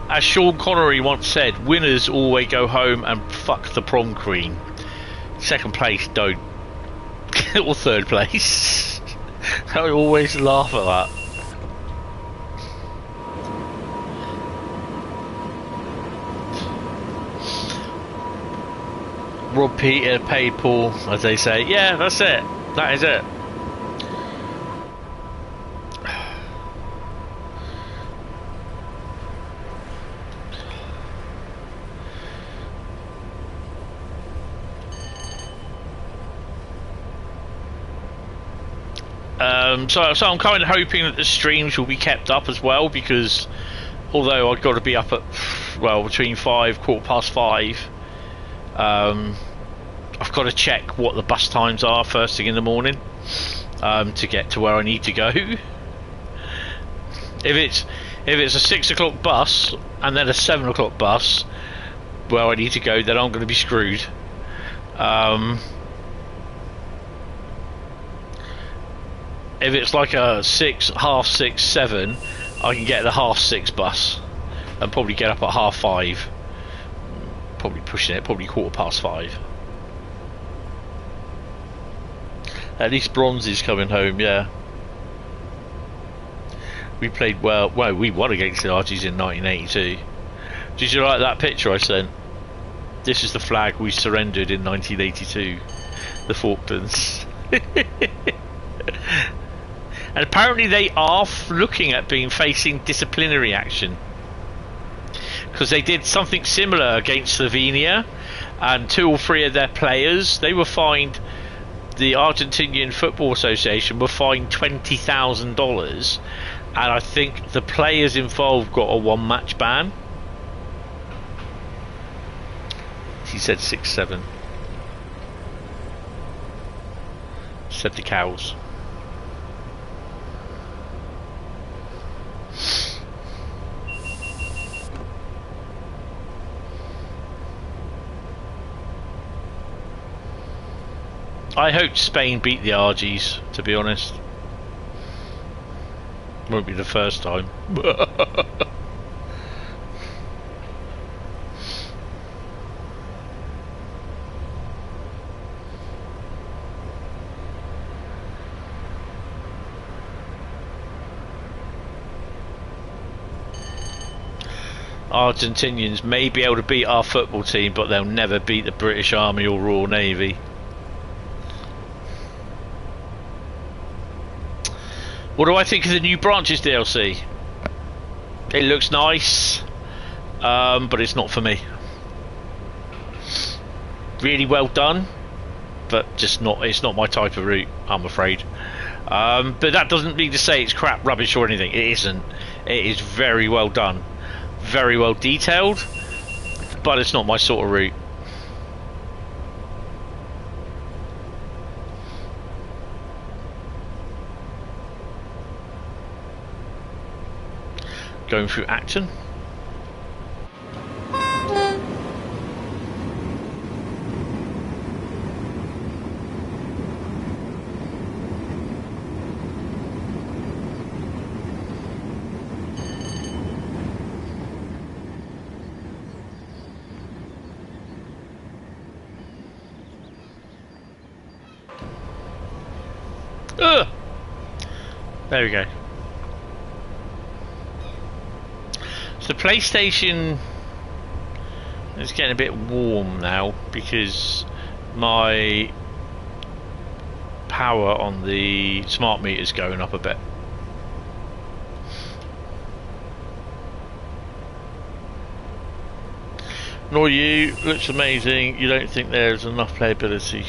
As Sean Connery once said, winners always go home and fuck the prom queen. Second place don't. Or third place. I always laugh at that. Rob Peter paid Paul, as they say. Yeah, that's it. That is it. So I'm kind of hoping that the streams will be kept up as well, because although I've got to be up at, well, between 5, 5:15, I've got to check what the bus times are first thing in the morning, to get to where I need to go. If it's a 6 o'clock bus and then a 7 o'clock bus where I need to go, then I'm going to be screwed. If it's like a 6, half 6, 7, I can get the half 6 bus and probably get up at 5:30. Probably pushing it, probably 5:15. At least Bronze is coming home, yeah. We played well. Well, we won against the Argies in 1982. Did you like that picture I sent? This is the flag we surrendered in 1982, the Falklands. And apparently they are looking at facing disciplinary action, because they did something similar against Slovenia, and 2 or 3 of their players, they were fined. The Argentinian Football Association were fined $20,000, and I think the players involved got a 1-match ban. He said 6, 7. Said the cows. I hope Spain beat the Argies, to be honest. Won't be the first time. Argentinians may be able to beat our football team, but they'll never beat the British Army or Royal Navy. What do I think of the new Branches DLC? It looks nice, but it's not for me. Really well done, but just not. It's not my type of route, I'm afraid. But that doesn't mean to say it's crap, rubbish, or anything. It isn't. It is very well done, very well detailed, but it's not my sort of route. Going through Acton. Ugh. There we go. The PlayStation is getting a bit warm now because my power on the smart meter is going up a bit. Nor you, looks amazing. You don't think there's enough playability?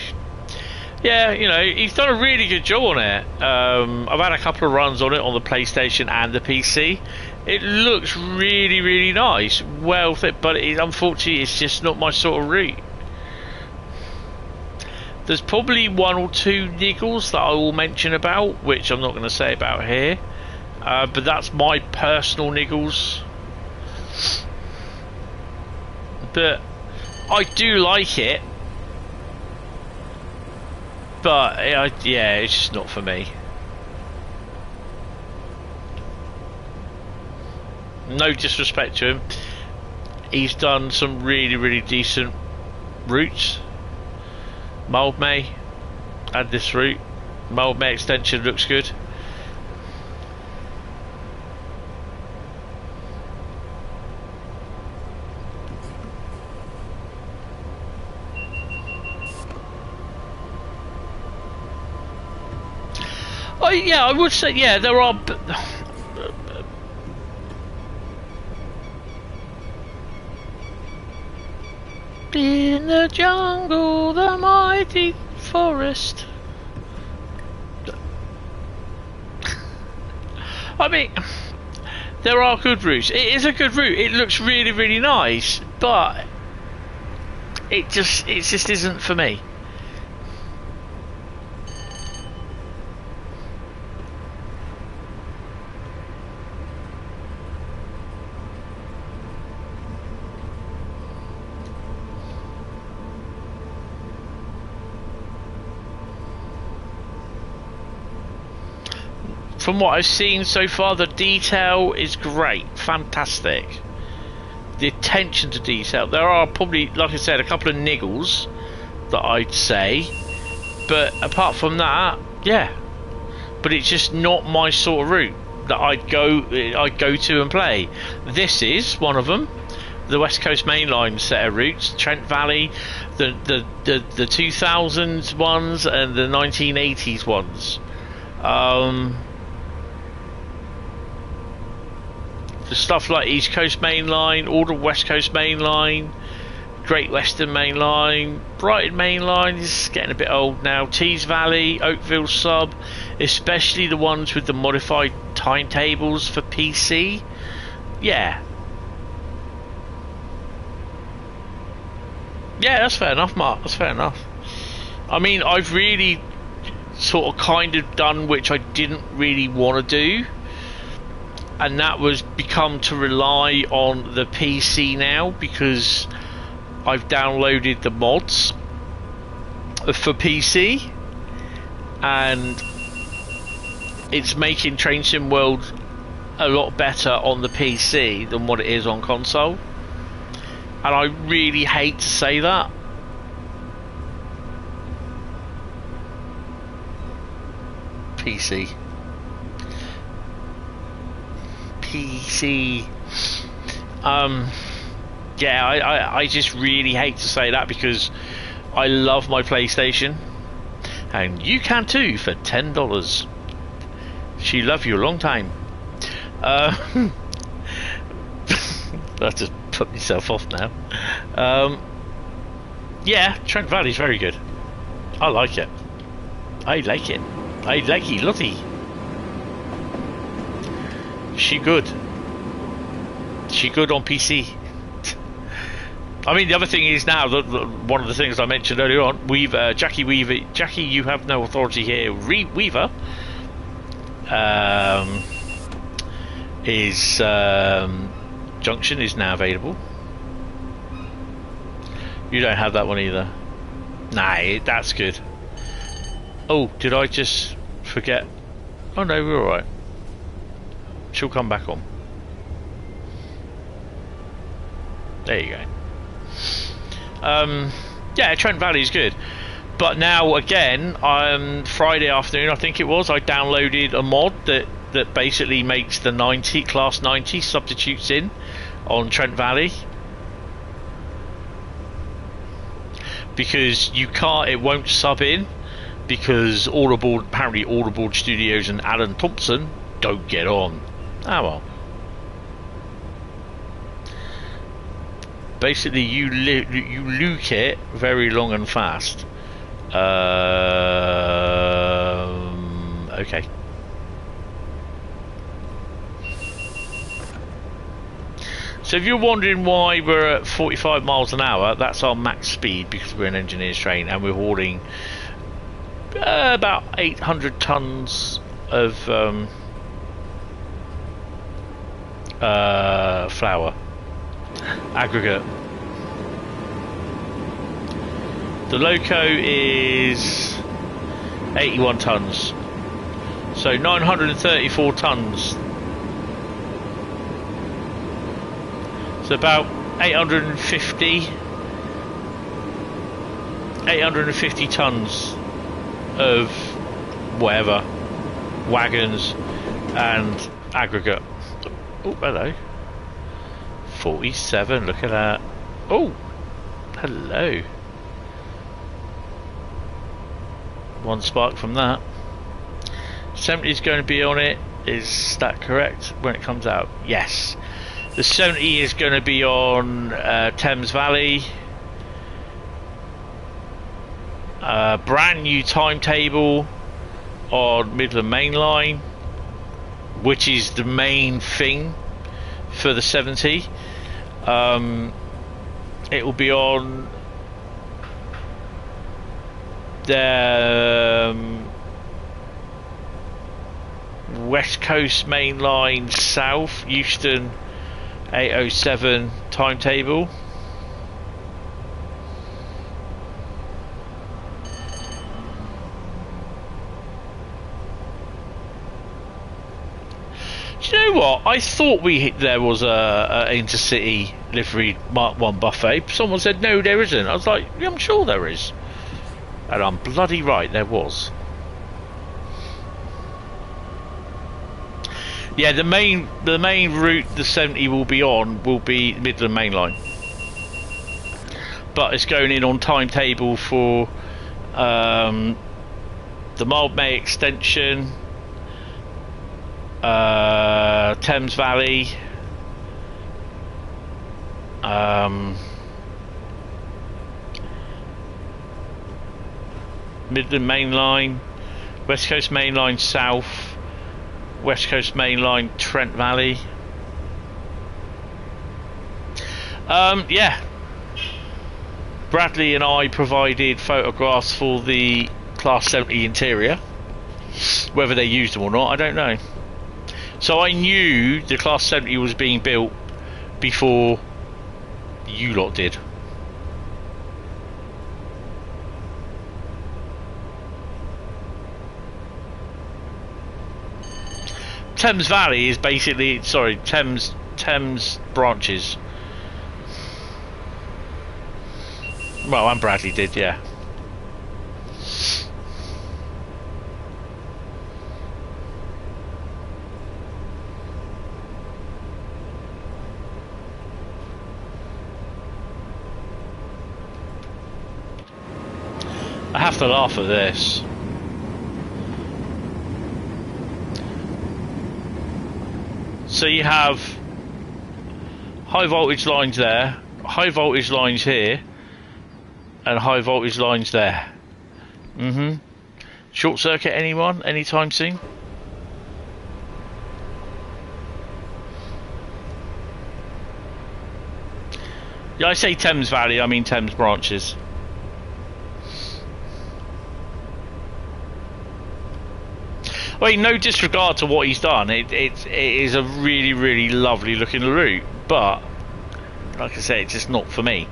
Yeah, you know, he's done a really good job on it. I've had a couple of runs on it on the PlayStation and the PC. It looks really, really nice, well fit, but unfortunately it's just not my sort of route. There's probably 1 or 2 niggles that I will mention about, which I'm not going to say about here, but that's my personal niggles. But I do like it, but yeah, it's just not for me. No disrespect to him, he's done some really, really decent routes. Mildmay and this route. Mildmay extension looks good. Oh yeah, I would say yeah, there are. In the jungle, the mighty forest. I mean, there are good routes. It is a good route. It looks really, really nice, but it just isn't for me. From what I've seen so far, the detail is great, fantastic. The attention to detail. There are probably, like I said, a couple of niggles that I'd say, but apart from that, yeah. But it's just not my sort of route that I'd go to and play. This is one of them. The West Coast Mainline set of routes, Trent Valley, the 2000s ones and the 1980s ones. The stuff like East Coast Mainline, all the West Coast Mainline, Great Western Mainline, Brighton Mainline is getting a bit old now. Tees Valley, Oakville Sub, especially the ones with the modified timetables for PC. Yeah. Yeah, that's fair enough, Mark. That's fair enough. I mean, I've really sort of kind of done which I didn't really want to do. And that was become to rely on the PC now, because I've downloaded the mods for PC and it's making Train Sim World a lot better on the PC than what it is on console. And I really hate to say that. PC. Yeah, I just really hate to say that, because I love my PlayStation, and you can too for $10. She love you a long time. I just put myself off now. Yeah, Trent Valley's very good. I like it. I like it. I like it, Lottie. She good. She good on PC. I mean, the other thing is now that one of the things I mentioned earlier on, Jackie Weaver. Jackie, you have no authority here. Weaver is Junction is now available. You don't have that one either. Nah, that's good. Oh, did I just forget? Oh no, we're all right. She'll come back on. There you go. Yeah, Trent Valley's good. But now again, Friday afternoon, I think it was, I downloaded a mod that basically makes the class 90 substitutes in on Trent Valley. Because you can't, it won't sub in, because apparently Audible Studios and Alan Thompson don't get on. Ah well. Basically, you luke it very long and fast. Okay. So if you're wondering why we're at 45 miles an hour, that's our max speed, because we're an engineer's train and we're hauling about 800 tons of flour aggregate. The loco is 81 tons, so 934 tons. So about 850 tons of whatever, wagons and aggregate. Oh, hello. 47, look at that. Oh, hello. One spark from that. 70 is going to be on it. Is that correct when it comes out? Yes. The 70 is going to be on Thames Valley. Brand new timetable on Midland Main Line. which is the main thing for the 70. It will be on the West Coast Main Line South, Euston 807 timetable. Do you know what? I thought there was a intercity livery Mark 1 buffet. Someone said no, there isn't. I was like, yeah, I'm sure there is, and I'm bloody right, there was. Yeah, the main route the 70 will be on will be Midland Main Line, but it's going in on timetable for the Mildmay extension, Thames Valley, Midland Main Line, West Coast Main Line South, West Coast Main Line Trent Valley. Yeah, Bradley and I provided photographs for the Class 70 interior. Whether they used them or not, I don't know. So I knew the Class 70 was being built before you lot did. Thames Valley is basically, sorry, Thames branches. Well, and Bradley did, yeah. I have to laugh at this. So you have high voltage lines there, high voltage lines here, and high voltage lines there. Short circuit anyone anytime soon? Yeah, I say Thames Valley, I mean Thames branches. I mean, no disregard to what he's done. It is a really, really lovely looking route, but like I say, it's just not for me.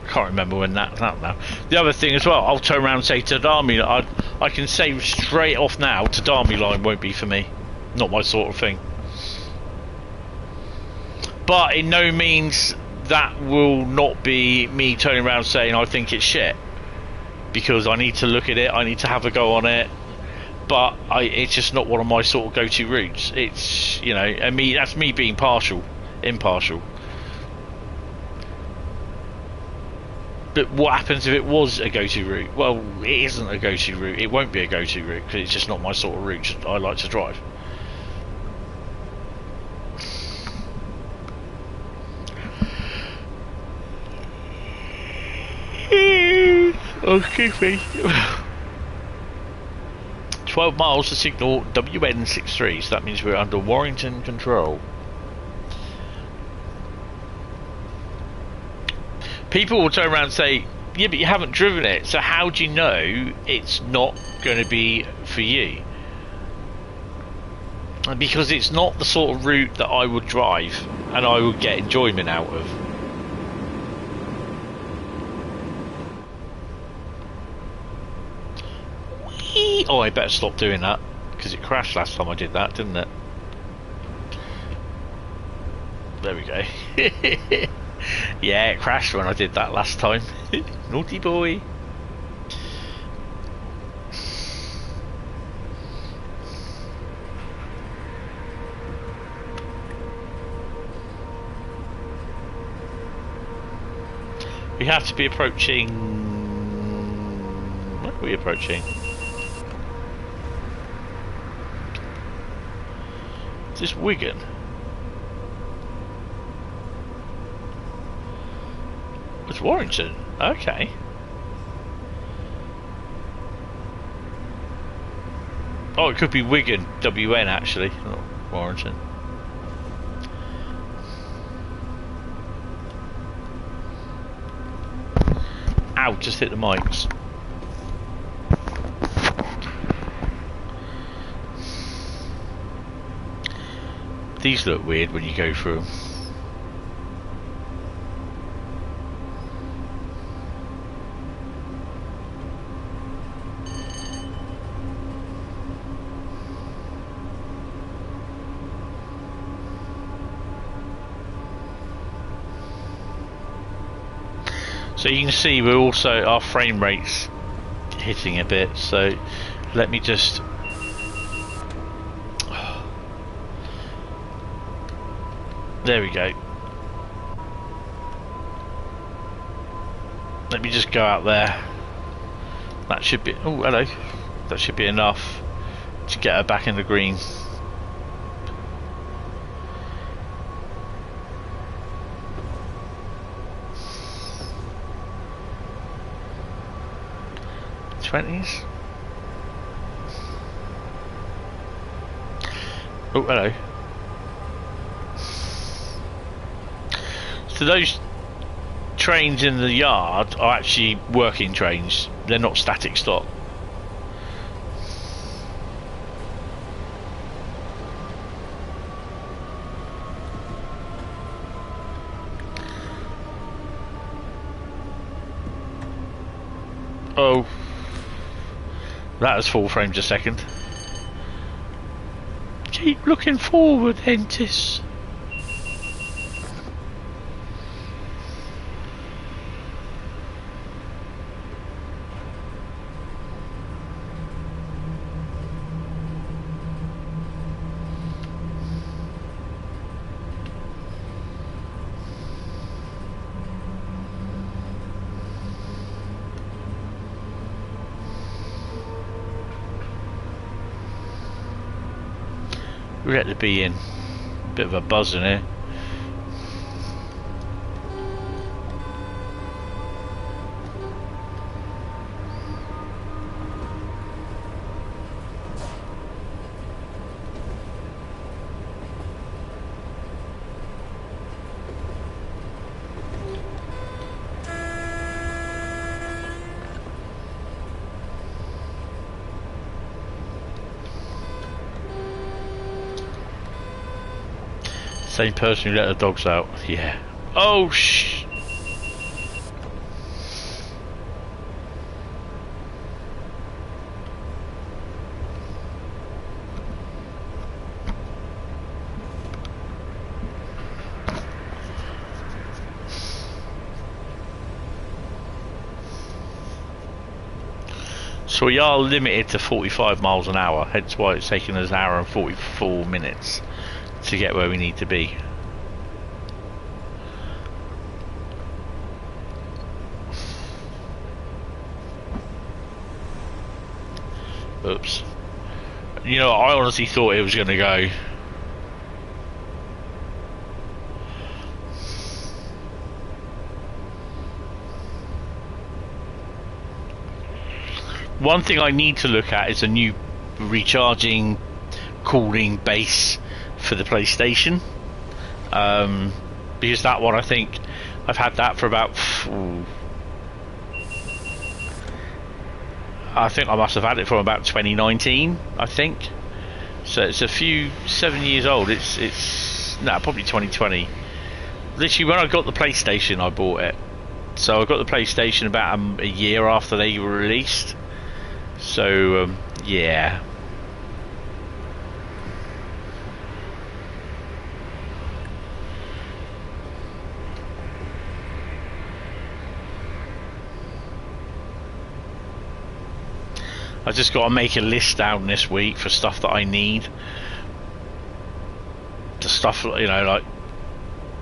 I can't remember when that's out now. The other thing as well, I'll turn around and say Tadami, I can say straight off now, Tadami line won't be for me. Not my sort of thing. But in no means that will not be me turning around saying I think it's shit. Because I need to look at it, I need to have a go on it. But it's just not one of my sort of go-to routes. It's, you know, and that's me being impartial. But what happens if it was a go-to route? Well, it isn't a go-to route. It won't be a go-to route because it's just not my sort of route I like to drive. Oh, excuse me. 12 miles to signal WN63, so that means we're under Warrington control. People will turn around and say, yeah, but you haven't driven it, so how do you know it's not going to be for you? Because it's not the sort of route that I would drive and I would get enjoyment out of. Whee! Oh, I better stop doing that, because it crashed last time I did that, didn't it? There we go. Yeah, it crashed when I did that last time. Naughty boy. We have to be approaching... What are we approaching? Is this Wigan? It's Warrington. Okay. Oh, it could be Wigan, WN actually, not Warrington. Ow, just hit the mics. These look weird when you go through them. So you can see we're also, our frame rate's hitting a bit, so let me just there we go. Let me just go out there. That should be, oh hello, that should be enough to get her back in the green. '20s. Oh, hello. So those trains in the yard are actually working trains. They're not static stock. Oh. That is 4 frames a second. Keep looking forward, Hentis. We let the bee in. Bit of a buzz in here. Same person who let the dogs out. Yeah. Oh shh. So we are limited to 45 miles an hour, hence why it's taken us an hour and 44 minutes to get where we need to be. Oops. You know, I honestly thought it was going to go. One thing I need to look at is a new recharging cooling base for the PlayStation, because that one, I think I've had that for about I think I must have had it from about 2019, I think. So it's a few 7 years old. It's no, probably 2020. Literally when I got the PlayStation I bought it, so I got the PlayStation about a year after they were released. So yeah. I just got to make a list down this week for stuff that I need. The stuff, you know, like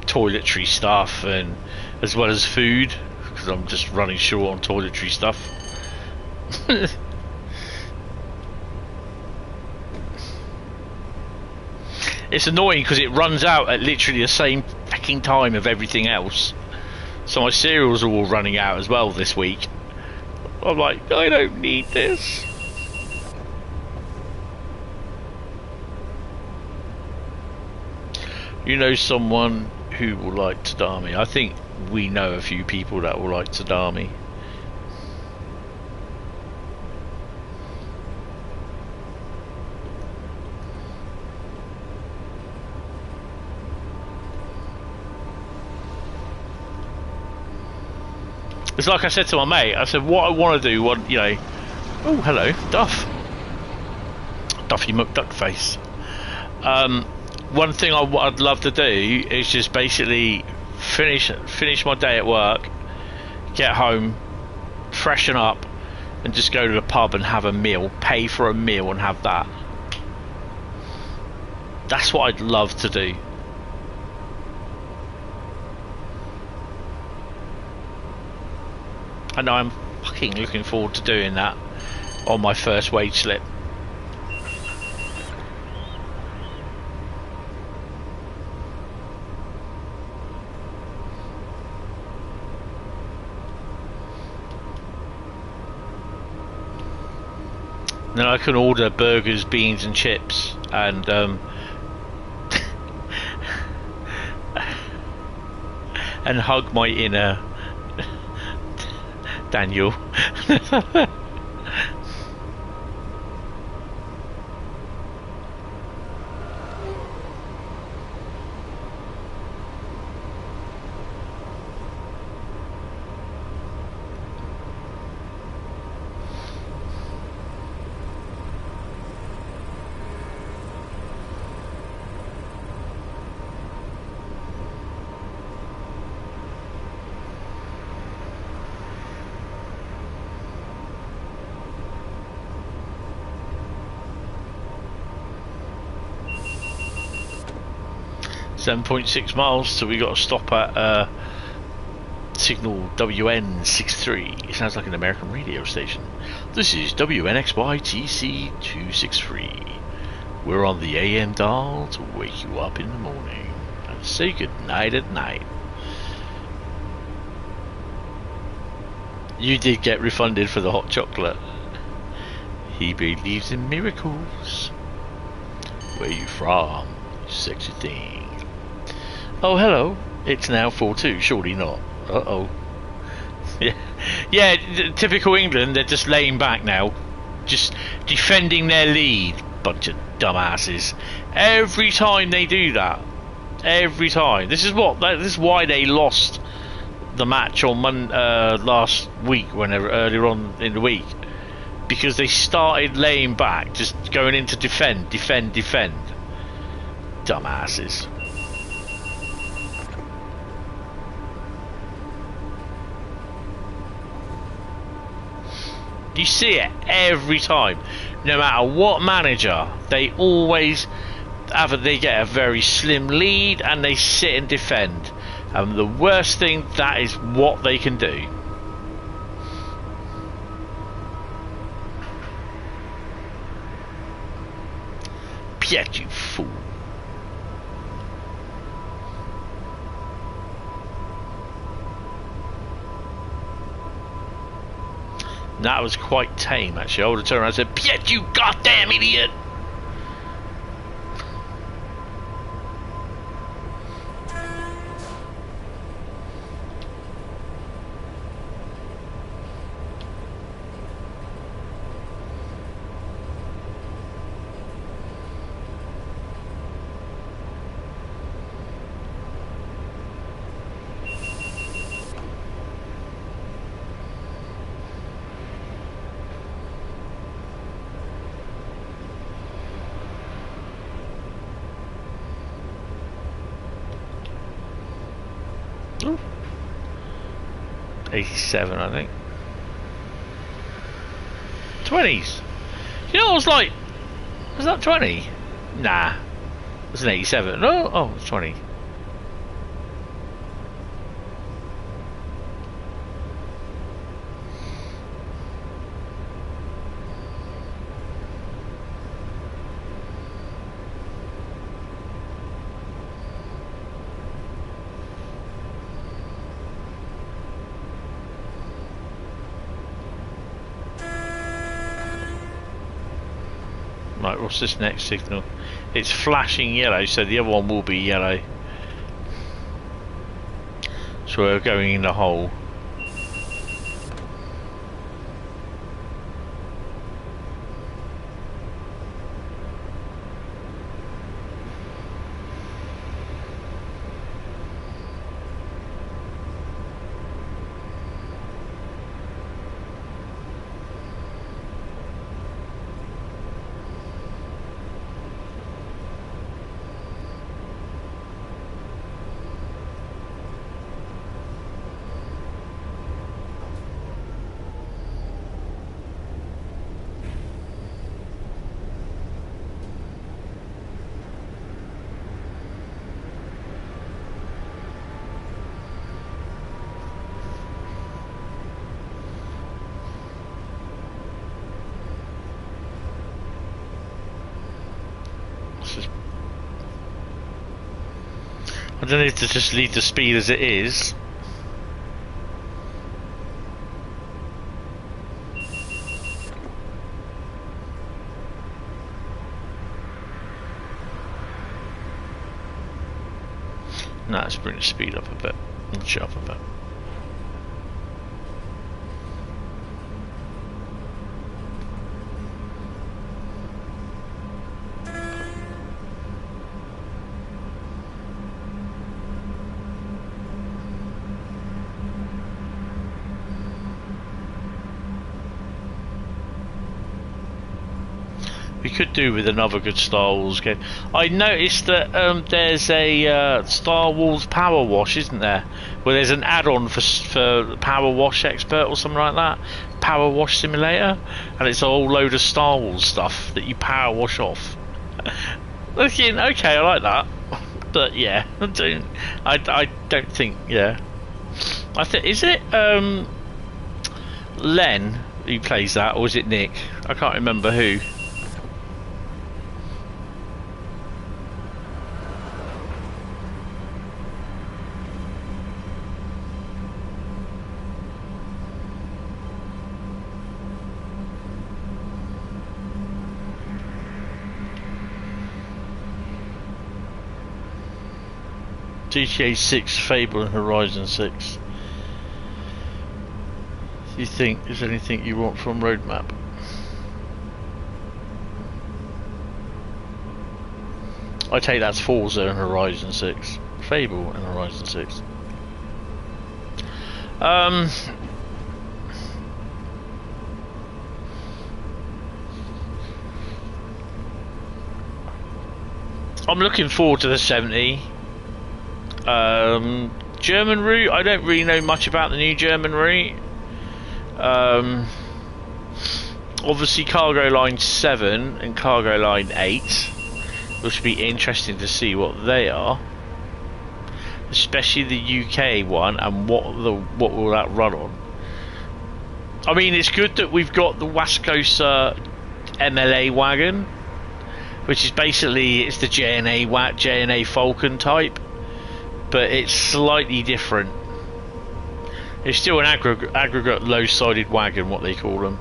toiletry stuff, and as well as food, because I'm just running short on toiletry stuff. It's annoying because it runs out at literally the same fucking time of everything else. So my cereals are all running out as well this week. I'm like, I don't need this. You know someone who will like Tadami? I think we know a few people that will like Tadami. It's like I said to my mate, I said, what I want to do, you know... Oh, hello, Duff. Duffy McDuckface. One thing I'd love to do is just basically finish my day at work, get home, freshen up, and just go to the pub and have a meal, pay for a meal and have that. That's what I'd love to do. I know I'm fucking looking forward to doing that on my first wage slip. Then I can order burgers, beans and chips and and hug my inner Daniel. .6 miles, so we got to stop at signal WN63. It sounds like an American radio station. This is WNXYTC 263. We're on the AM dial to wake you up in the morning and say good night at night. You did get refunded for the hot chocolate. He believes in miracles. Where you from, you sexy thing? Oh, hello. It's now 4-2. Surely not. Uh-oh. Yeah, typical England. They're just laying back now. Just defending their lead. Bunch of dumbasses. Every time they do that. Every time. This is why they lost the match on last week, earlier on in the week. Because they started laying back. Just going in to defend. Dumbasses. You see it every time, no matter what manager. They always they get a very slim lead and they sit and defend. And the worst thing, that is what they can do. Piet, you fool. That was quite tame, actually. I would have turned around and said, Piet, you goddamn idiot! Ooh. 87, I think. 20s. You know, I was like, was that 20? Nah, it was an 87. No, oh, it's 20. Right, what's this next signal? It's flashing yellow, so the other one will be yellow. So we're going in the hole. I don't need to just leave the speed as it is. No, let's bring the speed up a bit. Notch it up a bit. We could do with another good Star Wars game. I noticed that there's a Star Wars Power Wash, isn't there? Where there's an add-on for Power Wash Expert or something like that. Power Wash Simulator, and it's a whole load of Star Wars stuff that you power wash off. Looking okay, I like that. But yeah, I don't think. Yeah, I think is it Len who plays that, or is it Nick? I can't remember who. GTA 6, Fable and Horizon 6. Do you think there's anything you want from roadmap? I take that's Forza and Horizon 6. Fable and Horizon 6. I'm looking forward to the 70. German route, I don't really know much about the new German route. Obviously Cargo Line 7 and Cargo Line 8, which will be interesting to see what they are, especially the UK one, and what will that run on. I mean, it's good that we've got the Wascosa MLA wagon, which is basically, it's the JNA Falcon type, but it's slightly different. It's still an aggregate low-sided wagon, what they call them.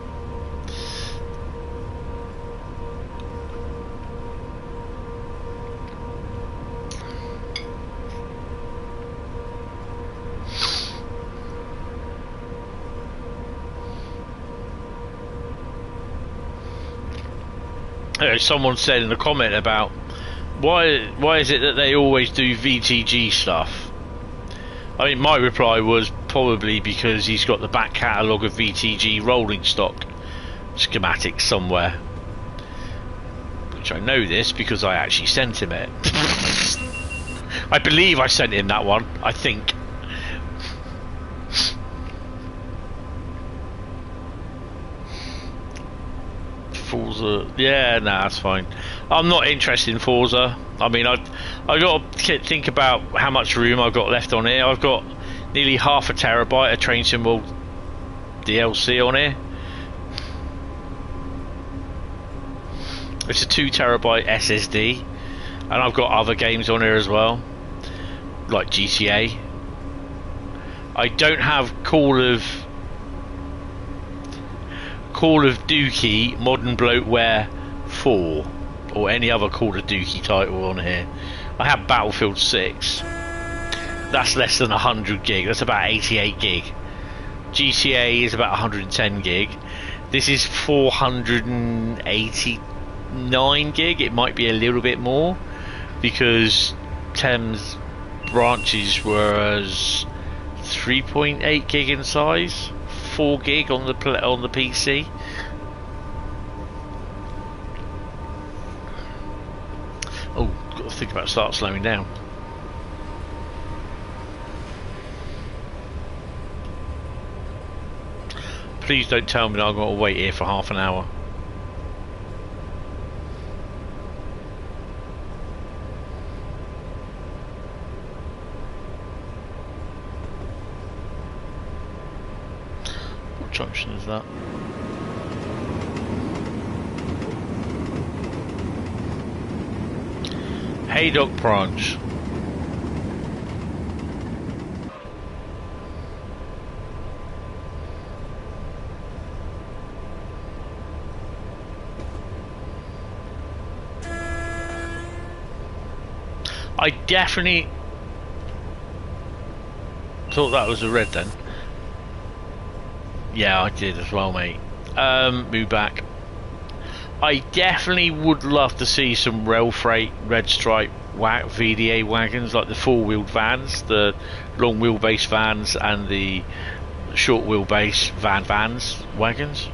Someone said in a comment about why is it that they always do VTG stuff? I mean, my reply was probably because he's got the back catalogue of VTG rolling stock schematics somewhere, which I know this because I actually sent him it. I believe I sent him that one, I think. Forza, yeah, nah, that's fine. I'm not interested in Forza. I mean, I got to think about how much room I've got left on here. I've got nearly half a terabyte of Train Sim World DLC on here. It's a 2 terabyte SSD, and I've got other games on here as well, like GTA. I don't have Call of Duty Modern Bloatware 4 or any other Call of Duty title on here. I have Battlefield 6. That's less than 100 gig. That's about 88 gig. GTA is about 110 gig. This is 489 gig. It might be a little bit more because Thames branches were 3.8 gig in size, 4 gig on the PC. Oh, got to think about start slowing down. Please don't tell me that I've got to wait here for half an hour. What junction is that? Haydock branch. I definitely thought that was a red then. Yeah, I did as well, mate. Move back. I definitely would love to see some rail freight red stripe VDA wagons, like the four-wheeled vans, the long wheelbase vans and the short wheelbase vans wagons.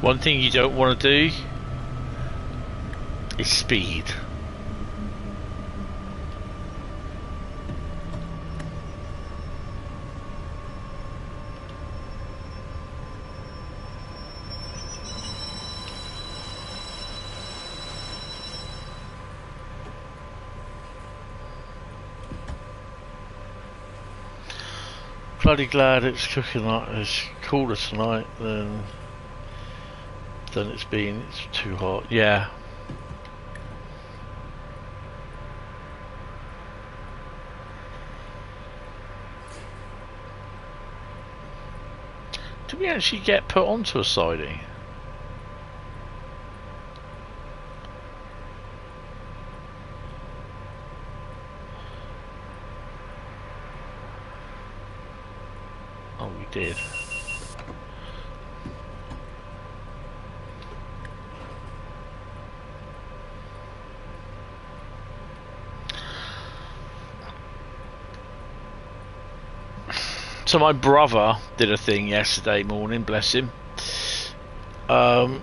One thing you don't want to do is speed. Bloody glad it's cooking like it's cooler tonight than it's been. It's too hot. Yeah. Do we actually get put onto a siding? Oh, we did. So my brother did a thing yesterday morning, bless him. Oh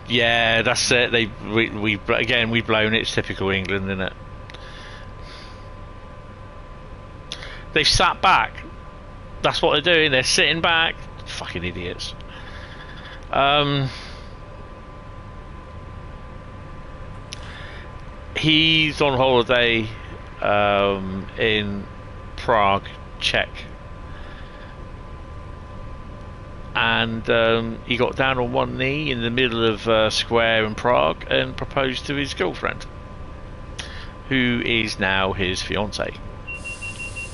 yeah, that's it. We've blown it. It's typical England, isn't it? They've sat back. That's what they're doing. They're sitting back. Fucking idiots. He's on holiday in Prague, Czech, and he got down on one knee in the middle of a square in Prague and proposed to his girlfriend, who is now his fiancée,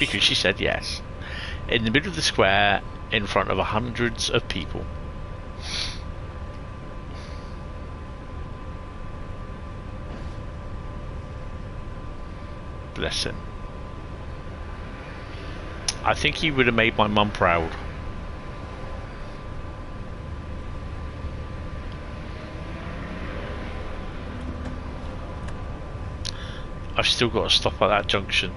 because she said yes, in the middle of the square in front of hundreds of people. Bless him. I think he would have made my mum proud. I've still got to stop at that junction.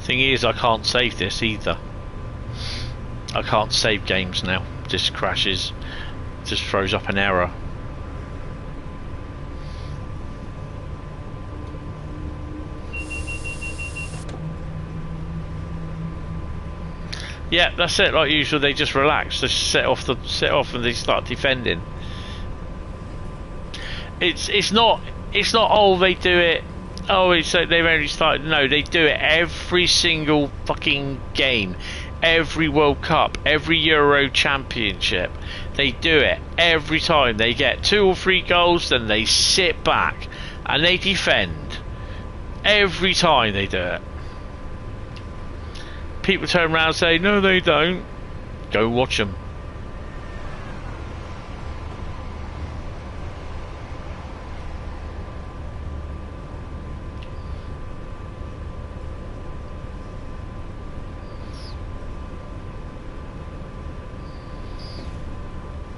Thing is, I can't save this either. I can't save games now. Just crashes, just throws up an error. Yeah, that's it. Like usual, they just relax. They set off and they start defending. It's not. Oh, they do it. Oh, it's like they've only started. No, they do it every single fucking game, every World Cup, every Euro Championship. They do it every time. They get 2 or 3 goals, then they sit back and they defend. Every time they do it. People turn around and say, no, they don't. Go watch them.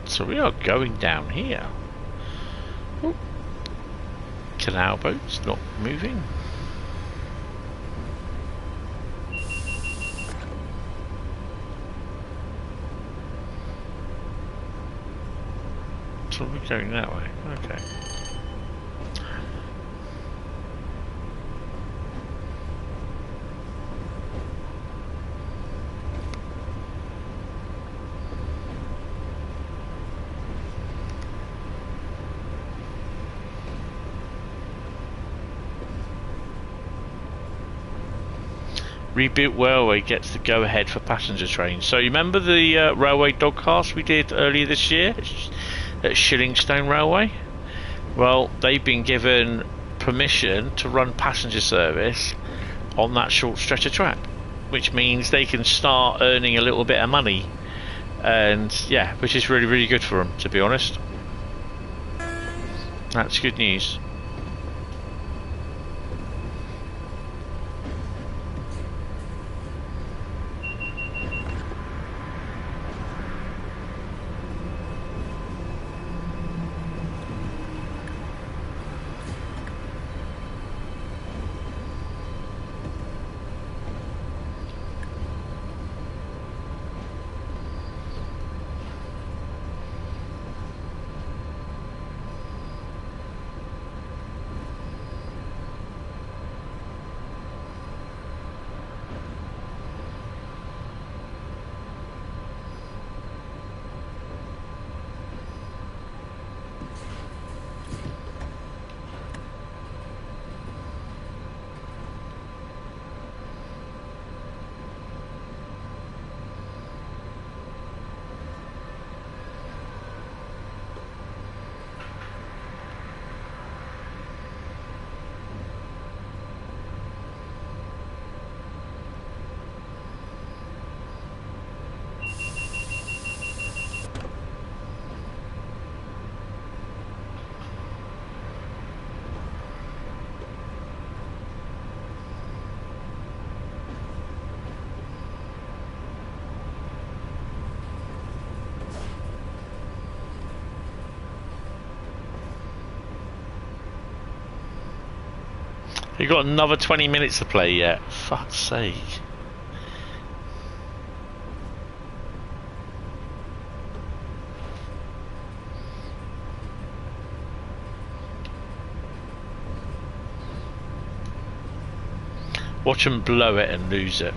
So we are going down here. Oh. Canal boat's not moving. So we're going that way. Okay. Rebuilt railway gets the go-ahead for passenger trains. So you remember the railway dogcast we did earlier this year at Shillingstone Railway? Well, they've been given permission to run passenger service on that short stretch of track, which means they can start earning a little bit of money, and yeah, which is really, really good for them, to be honest. That's good news. You've got another 20 minutes to play yet. Fuck's sake. Watch them blow it and lose it.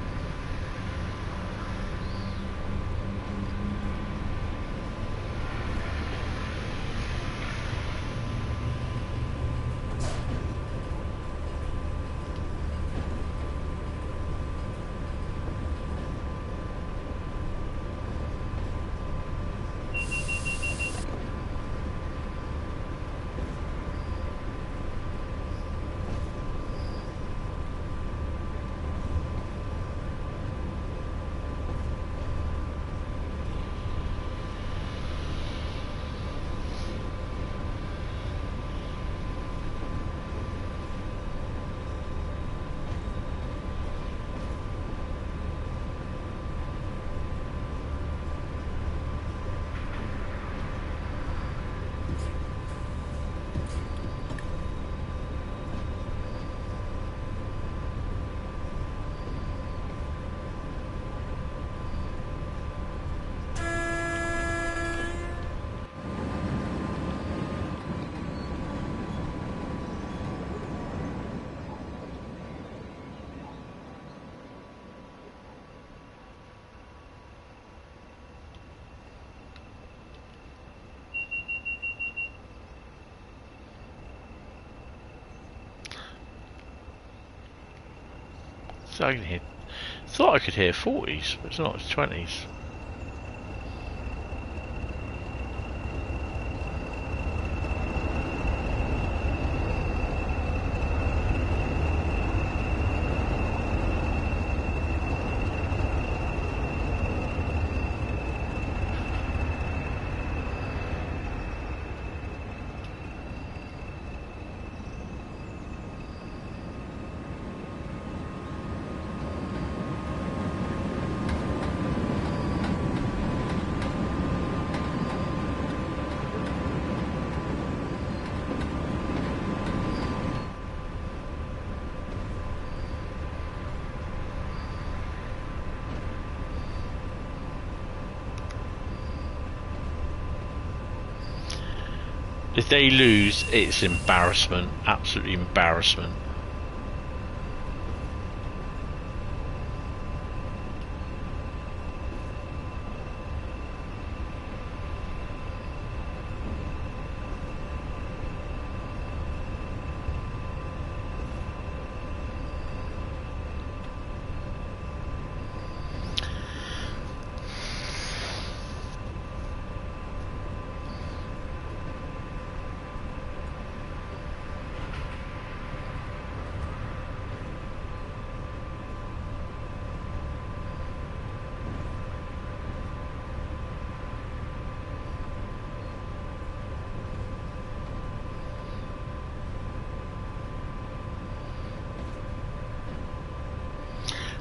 So I can hear. Thought I could hear 40s, but it's not. It's 20s. If they lose, it's embarrassment. Absolutely embarrassment.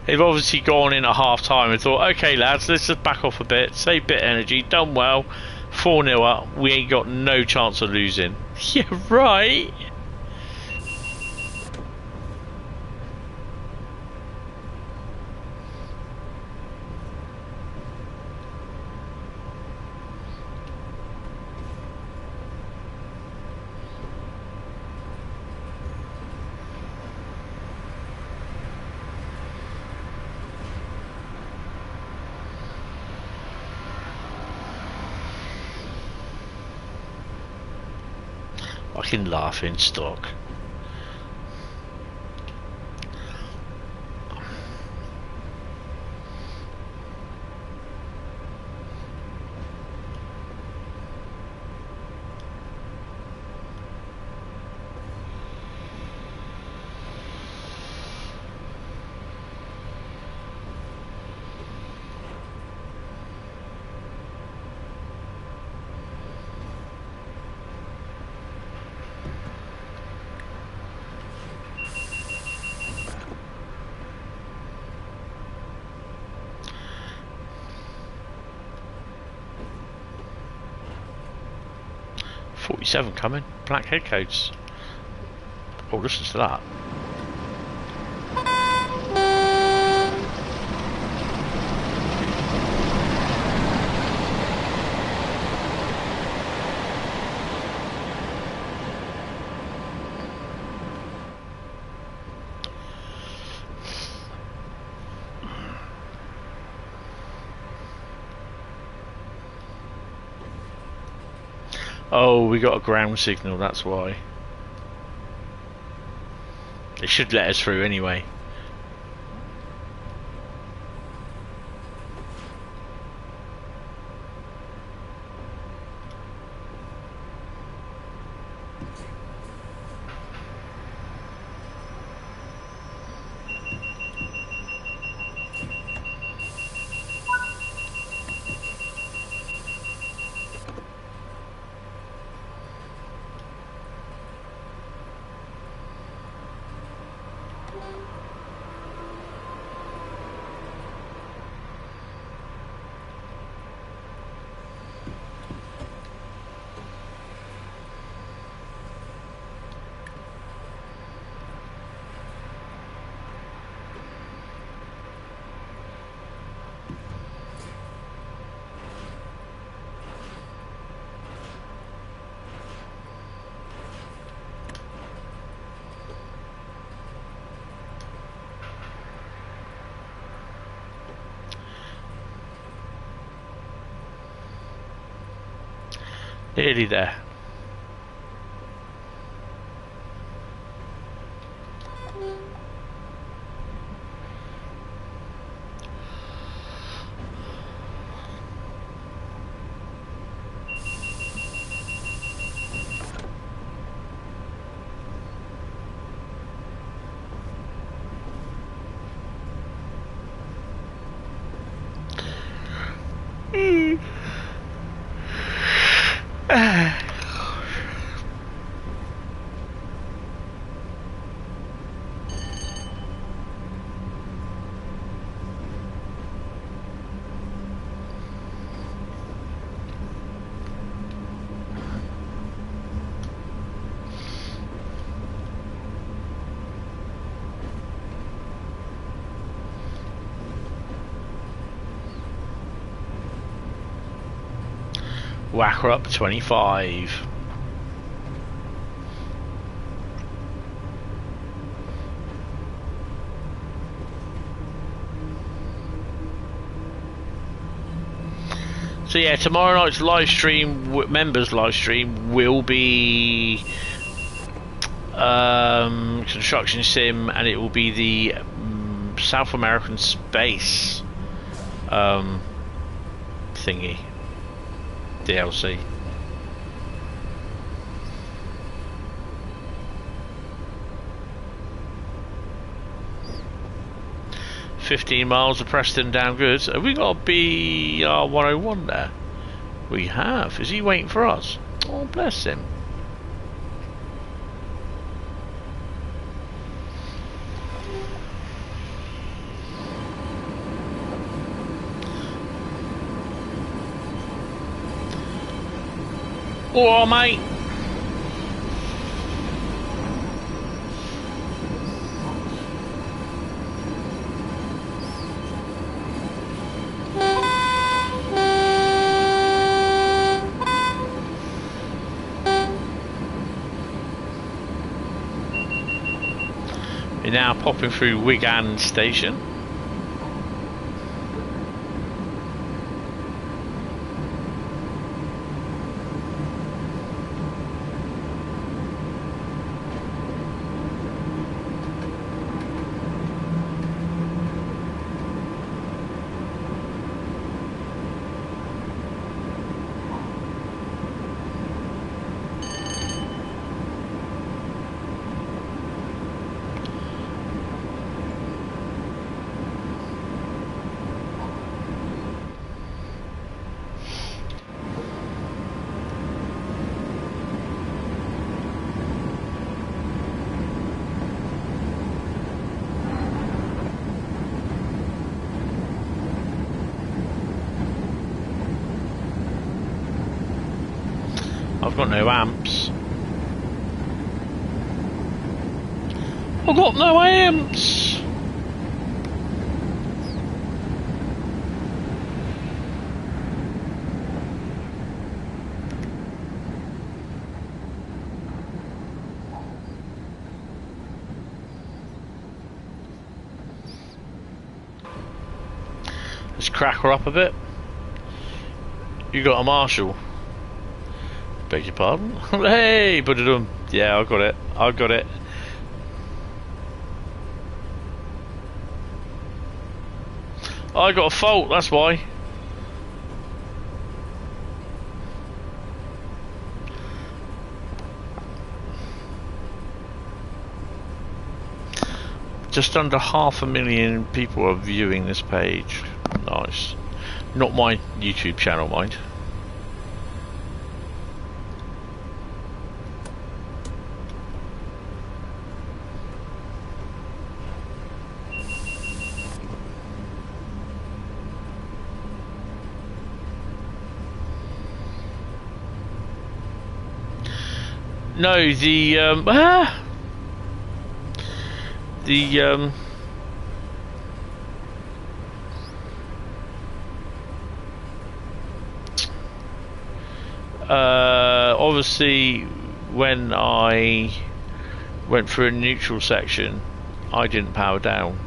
They've obviously gone in at half time and thought, okay lads, let's just back off a bit, save a bit of energy, done well, 4-0 up, we ain't got no chance of losing. Yeah, right. Fucking laughing stock. .47 coming. Black headcoats. Oh, listen to that. Oh, we got a ground signal, that's why. They should let us through anyway. Nearly there. Whack her up 25. So yeah, tomorrow night's live stream, members live stream, will be construction sim, and it will be the South American space thingy DLC. "15 miles of Preston down good." Have we got a BR 101 there? We have. Is he waiting for us? Oh, bless him. Alright, mate. We're now popping through Wigan Station. I've got no amps. I've got no amps! Let's crack her up a bit. You got a Marshall? Beg your pardon? Hey, put it on. Yeah, I got it. I got it. I got a fault, that's why. Just under 500,000 people are viewing this page. Nice. Not my YouTube channel, mind. No, the obviously when I went through a neutral section, I didn't power down.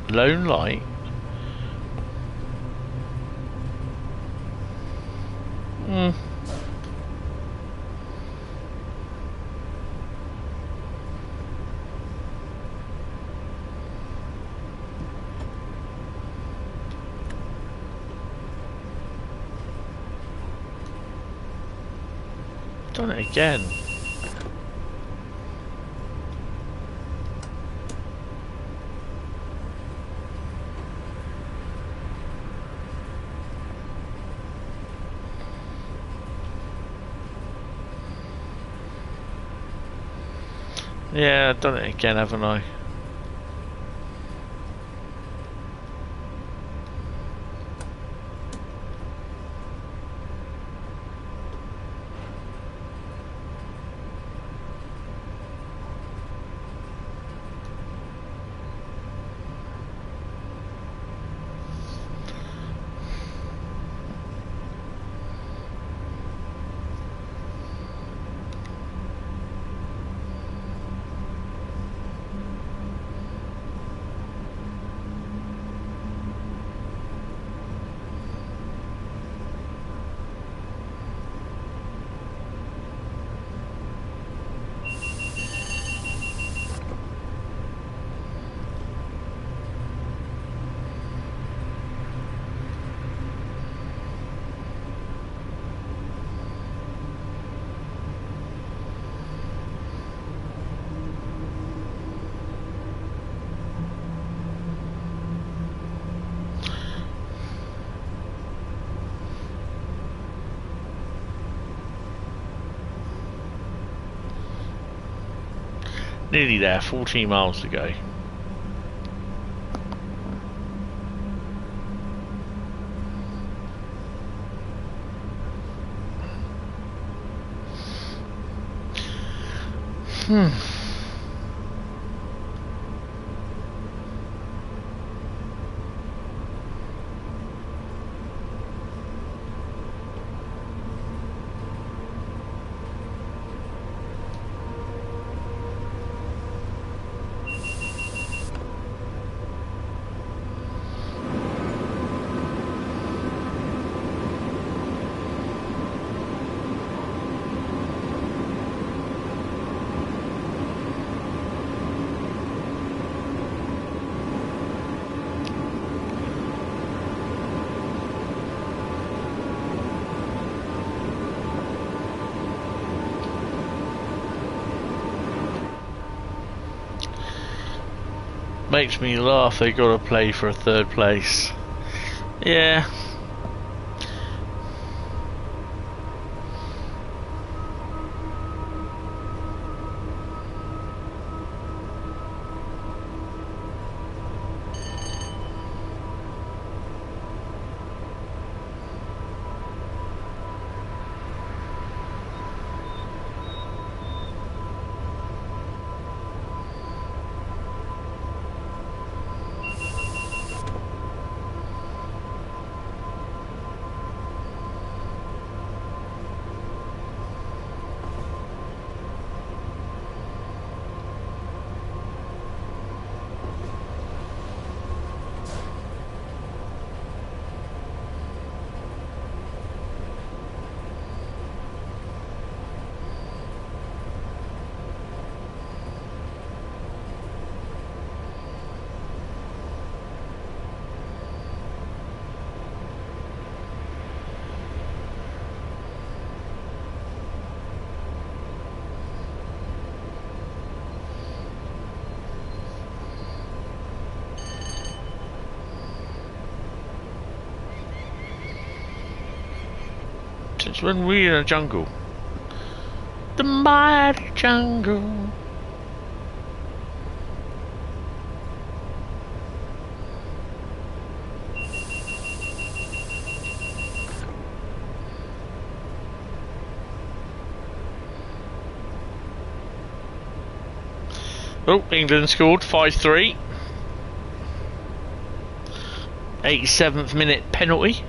Lone light. Done it again. Yeah, I've done it again, haven't I? Nearly there, 14 miles to go. Makes me laugh they got to play for a third place. Yeah. Since when we in a jungle? The mighty jungle. Oh, England scored 5-3. 87th minute penalty.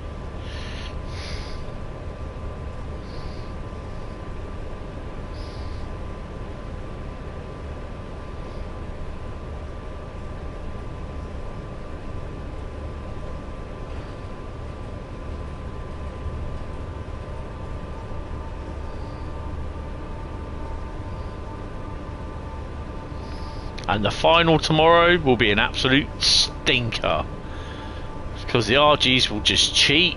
And the final tomorrow will be an absolute stinker, because the RGs will just cheat.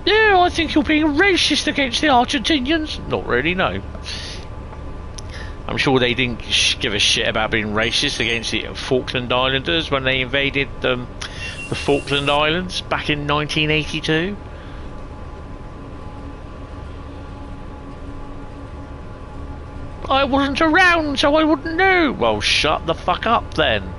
Yeah, I think you're being racist against the Argentinians. Not really, no. I'm sure they didn't give a shit about being racist against the Falkland Islanders when they invaded the Falkland Islands back in 1982. I wasn't around, so I wouldn't know. Well, shut the fuck up then.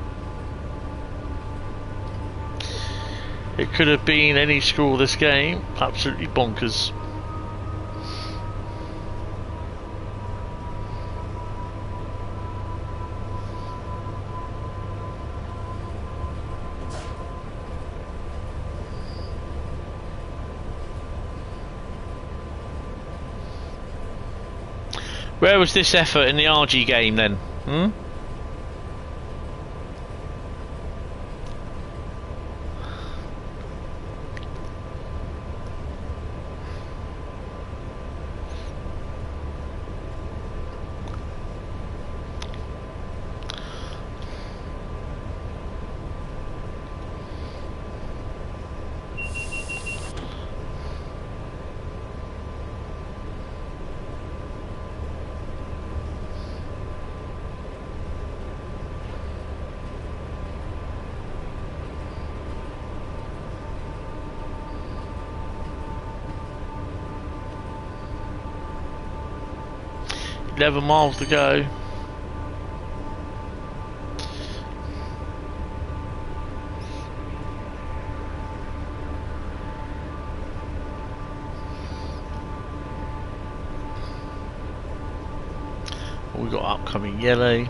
It could have been any score this game. Absolutely bonkers. Where was this effort in the RG game then? Hmm? Eleven miles to go. We got upcoming yellow.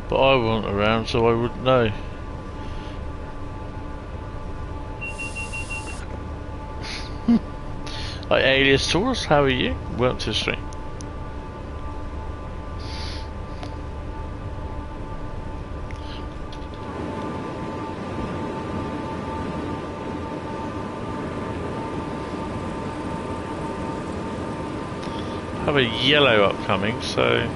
But I wasn't around, so I wouldn't know. Like Alias Taurus, how are you? Welcome to the stream. Have a yellow upcoming, so.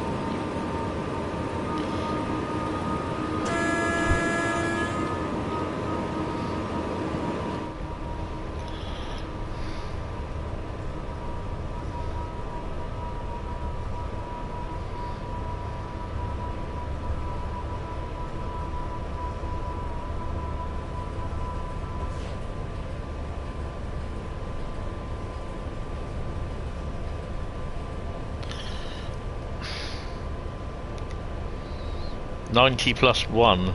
+90 +1.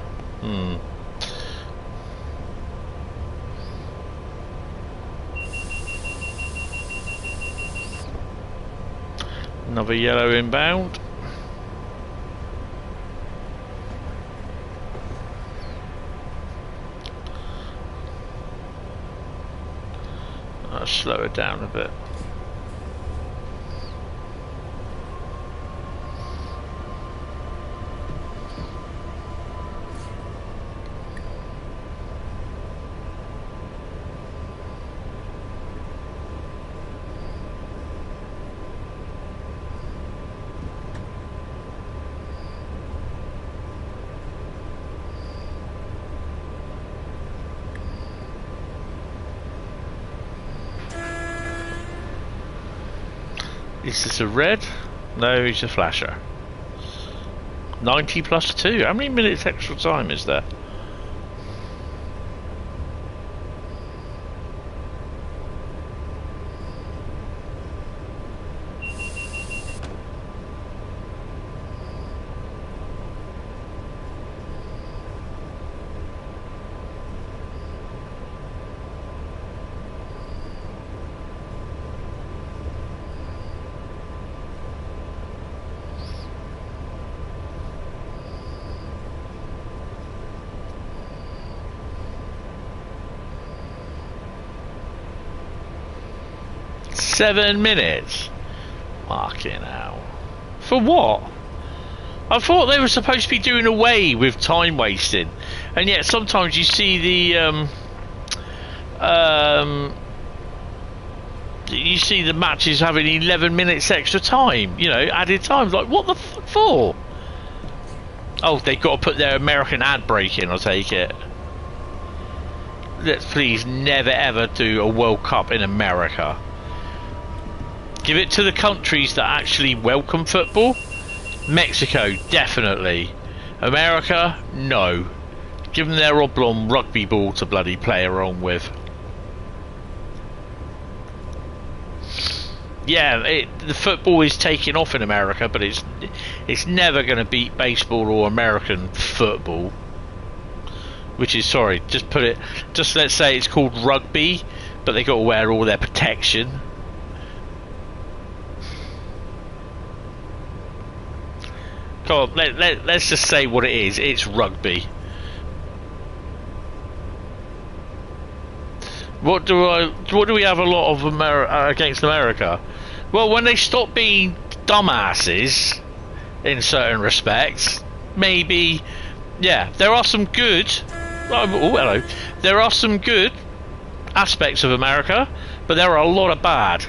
Another yellow inbound. I'll slow it down a bit. Is this a red? No, it's a flasher. 90 +2. How many minutes extra time is there? Seven minutes? Fucking hell. For what? I thought they were supposed to be doing away with time wasting, and yet sometimes you see the matches having 11 minutes extra time, you know, added time. Like, what the fuck for? Oh, they've got to put their American ad break in, I take it. Let's please never ever do a World Cup in America. Give it to the countries that actually welcome football. Mexico, definitely. America, no. Give them their oblong rugby ball to bloody play around with. Yeah, the football is taking off in America, but it's never going to beat baseball or American football. Which is, sorry, just let's say it's called rugby, but they got to wear all their protection. Come on, let's just say what it is. It's rugby. What do we have a lot of against America? Well, when they stop being dumbasses in certain respects, maybe, yeah, there are some good. Oh, hello. There are some good aspects of America, but there are a lot of bad.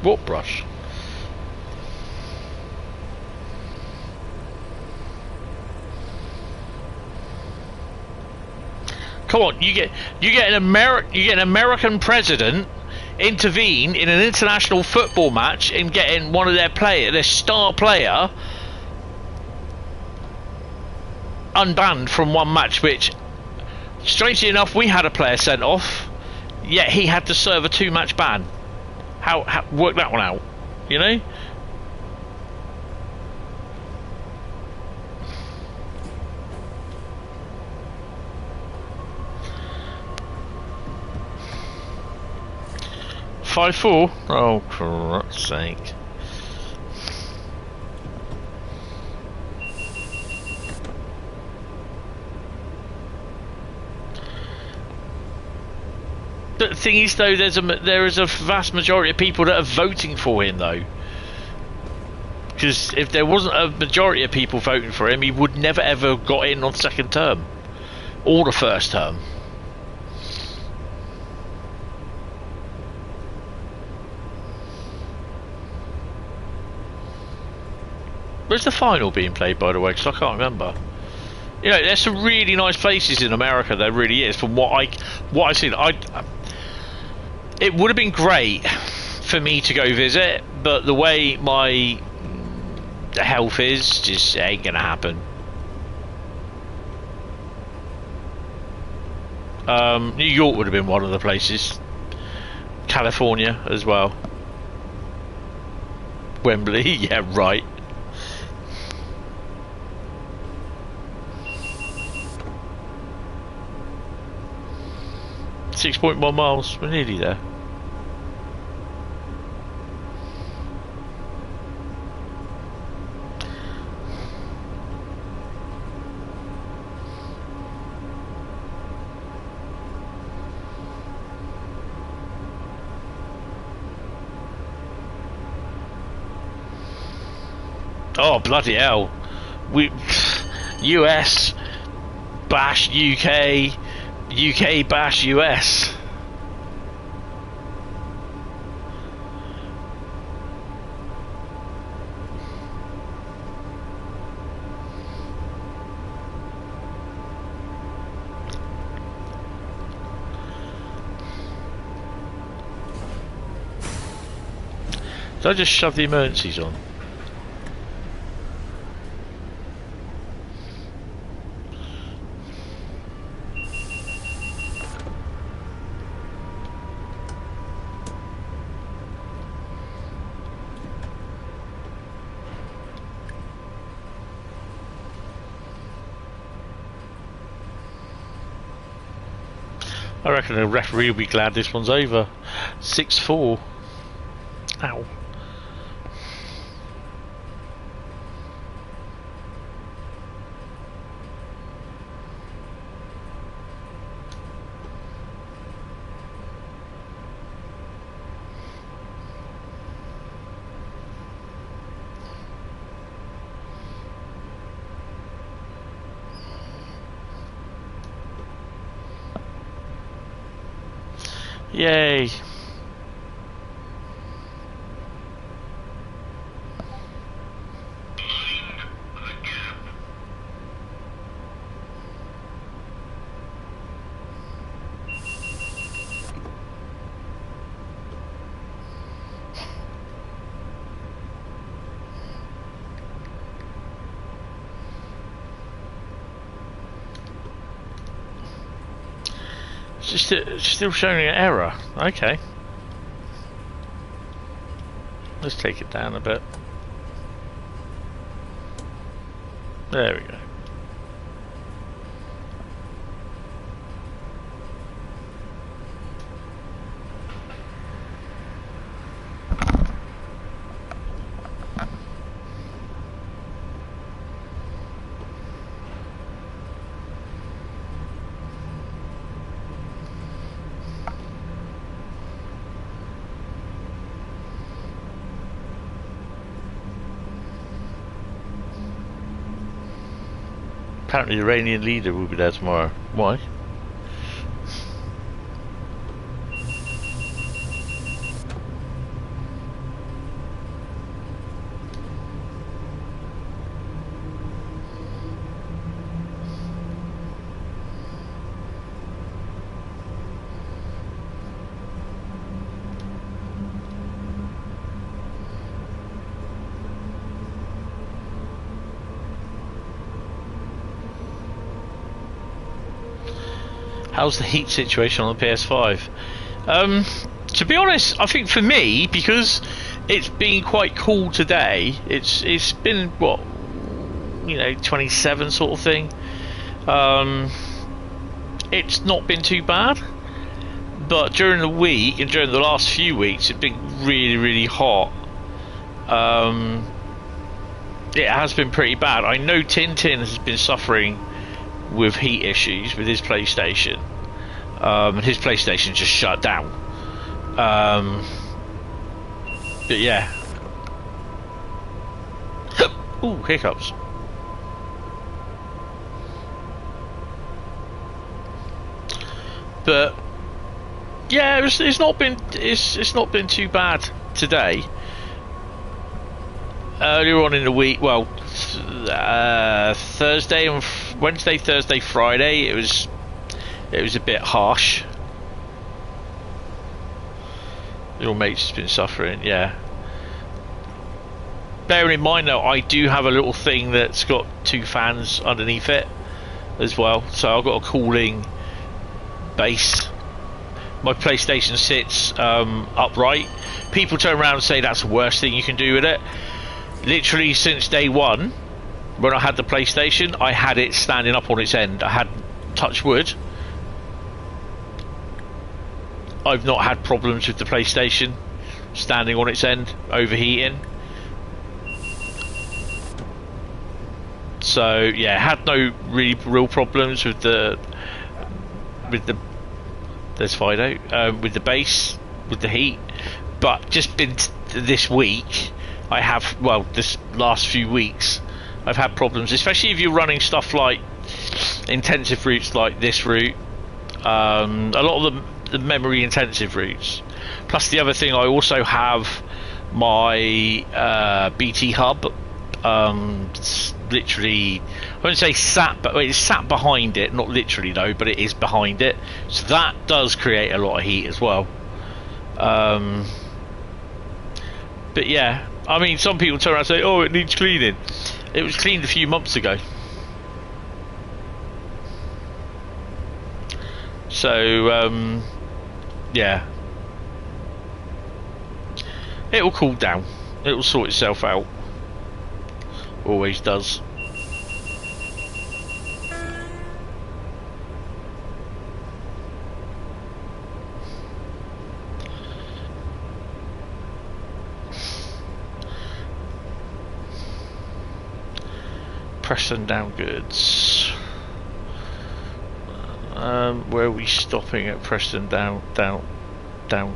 What brush? Come on, you get an American president intervene in an international football match and getting one of their star player unbanned from one match, which strangely enough we had a player sent off, yet he had to serve a 2-match ban. How work that one out, you know? $5-4? Oh, for God's sake. But the thing is, though, there is a vast majority of people that are voting for him, though. Because if there wasn't a majority of people voting for him, he would never ever got in on second term or the first term. Where's the final being played, by the way? Because I can't remember. You know, there's some really nice places in America. There really is. From what I've seen, it would have been great for me to go visit, but the way my health is, just ain't gonna happen. New York would have been one of the places. California as well. Wembley, yeah, right. .1 miles. We're nearly there. Oh, bloody hell. US bash UK, UK bash US. Did I just shove the emergencies on? I reckon the referee will be glad this one's over. 6-4. Ow. Yay. still showing an error. Okay. Let's take it down a bit. There we go. Apparently the Iranian leader will be there tomorrow. Why? How's the heat situation on the PS5? To be honest, I think for me, because it's been quite cool today, it's been what, 27 sort of thing. It's not been too bad, but during the week and during the last few weeks, it's been really, really hot. It has been pretty bad. I know Tintin has been suffering with heat issues with his PlayStation. His PlayStation just shut down. But yeah. Ooh, hiccups. But yeah, it's not been too bad today. Earlier on in the week, well, Thursday and Wednesday, Thursday, Friday, it was a bit harsh. Your mate's been suffering, yeah. Bearing in mind though, I do have a little thing that's got 2 fans underneath it as well, so I've got a cooling base. My PlayStation sits upright. People turn around and say that's the worst thing you can do with it. Literally since day one, when I had the PlayStation, I had it standing up on its end. I had, touch wood, I've not had problems with the PlayStation standing on its end, overheating. So yeah, had no really real problems with the there's Fido with the base, with the heat. But just been this week, I have, well, this last few weeks, I've had problems, especially if you're running stuff like intensive routes like this route, a lot of the memory intensive routes. Plus the other thing, I also have my BT hub, literally, I wouldn't say sat, but it's sat behind it, not literally though, but it is behind it, so that does create a lot of heat as well. But yeah, I mean, some people turn around and say, oh, it needs cleaning. It was cleaned a few months ago. So yeah, it will cool down, it will sort itself out, always does. Preston down goods. Where are we stopping at Preston down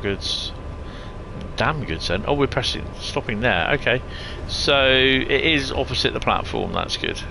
goods? Damn goods then. Oh, we're stopping there. Okay, so it is opposite the platform. That's good.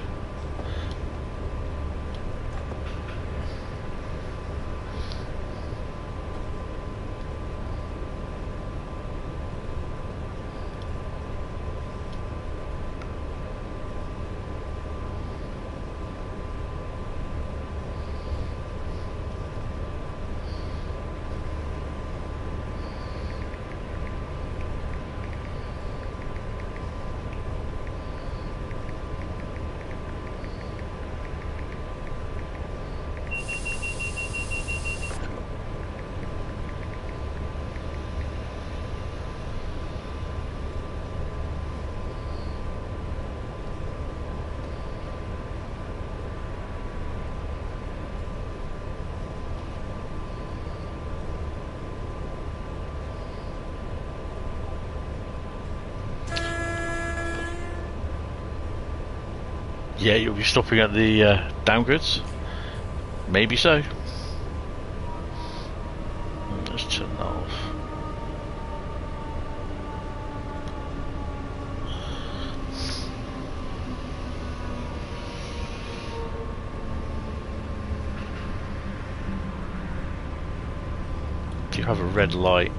Yeah, you'll be stopping at the downgoods. Maybe so. Let's turn that off. You have a red light.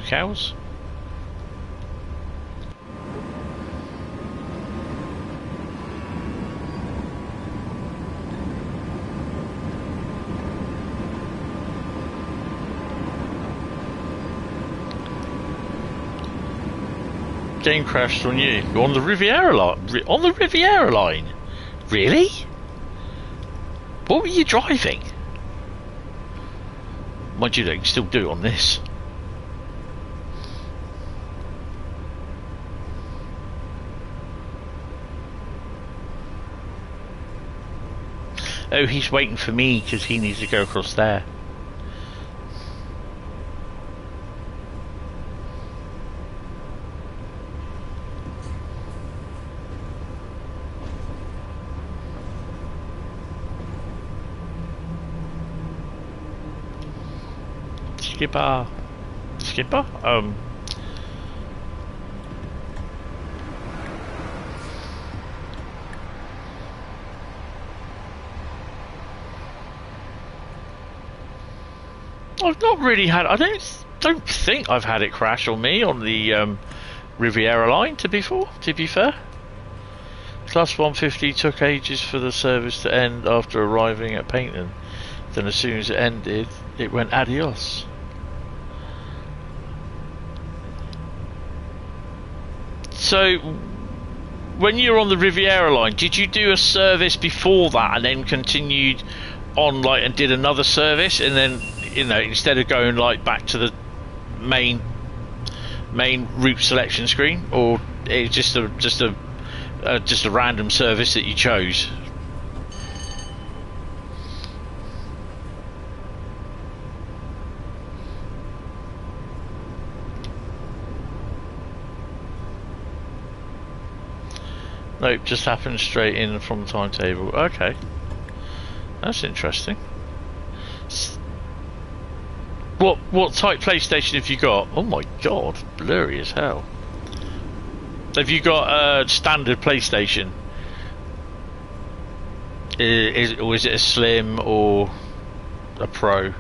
Cows. Game crashed on you. You're on the Riviera line. On the Riviera line. Really? What were you driving? Mind you, they can still do it on this. Oh, he's waiting for me because he needs to go across there. Skipper. Skipper? I've not really had. I don't think I've had it crash on me on the Riviera line. To be fair, Class 150 took ages for the service to end after arriving at Paynton. Then, as soon as it ended, it went adios. So, when you're on the Riviera line, did you do a service before that and then continued on like and did another service and then? You know, instead of going like back to the main route selection screen, or it's just a random service that you chose. Nope, just happened straight in from the timetable. Okay, that's interesting. What type PlayStation have you got? Oh my god, blurry as hell. Have you got a standard PlayStation? Or is it a Slim or a Pro?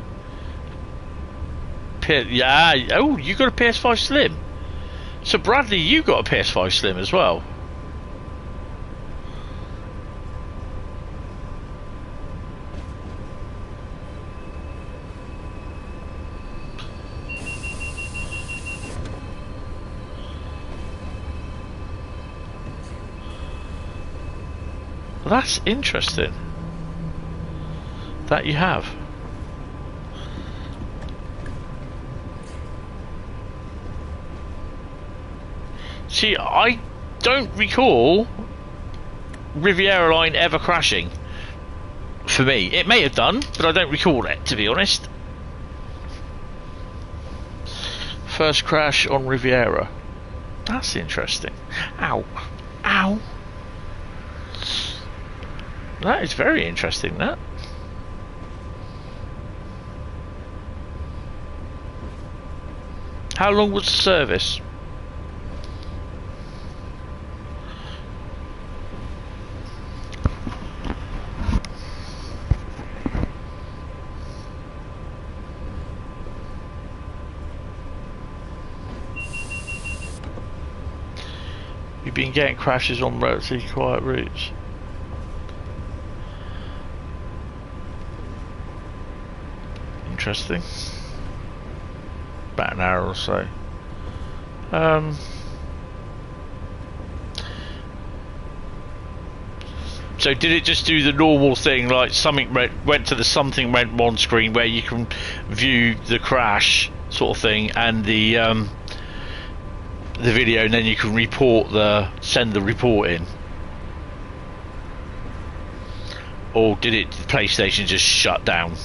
Yeah. Oh, you got a PS5 Slim. So Bradley, you got a PS5 Slim as well. That's interesting that you have. See, I don't recall Riviera line ever crashing for me. It may have done, but I don't recall it, to be honest. First crash on Riviera. That's interesting. Ow. Ow. That is very interesting, that. How long was the service? You've been getting crashes on relatively quiet routes. Interesting. About an hour or so. So did it just do the normal thing, like something went to the something went wrong screen where you can view the crash sort of thing and the video, and then you can send the report in? Or did the PlayStation just shut down?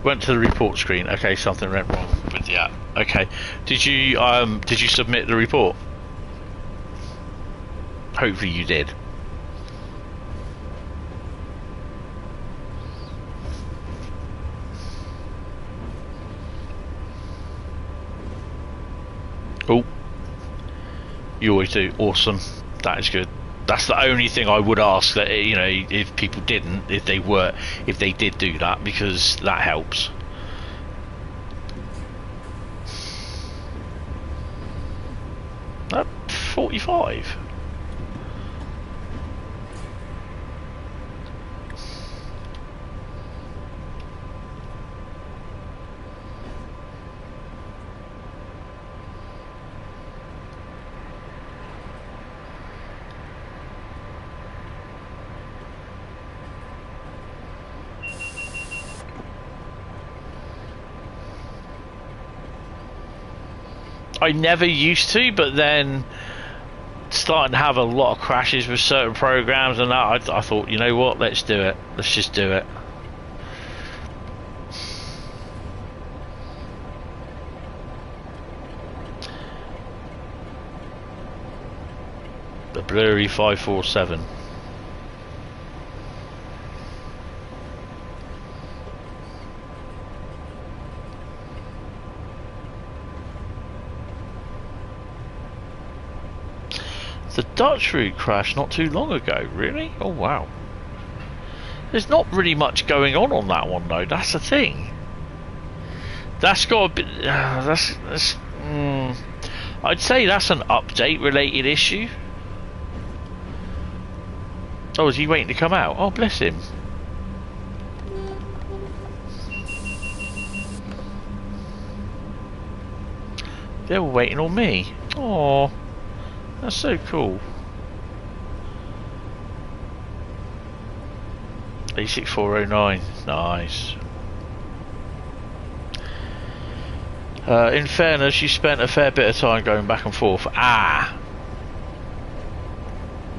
Went to the report screen. Okay, something went wrong with the app. Okay, did you submit the report? Hopefully you did. Oh, you always do. Awesome. That is good. That's the only thing I would ask, that if people didn't, if they did do that, because that helps. That 45. I never used to, but then starting to have a lot of crashes with certain programs and that, I thought, you know what, let's do it. Let's just do it. The blurry 547. The Dutch route crashed not too long ago. Really? Oh wow. There's not really much going on that one though. That's the thing. That's got a bit. I'd say that's an update related issue. Oh, is he waiting to come out? Oh, bless him. They were waiting on me. Oh. That's so cool. A6409, nice. In fairness, you spent a fair bit of time going back and forth.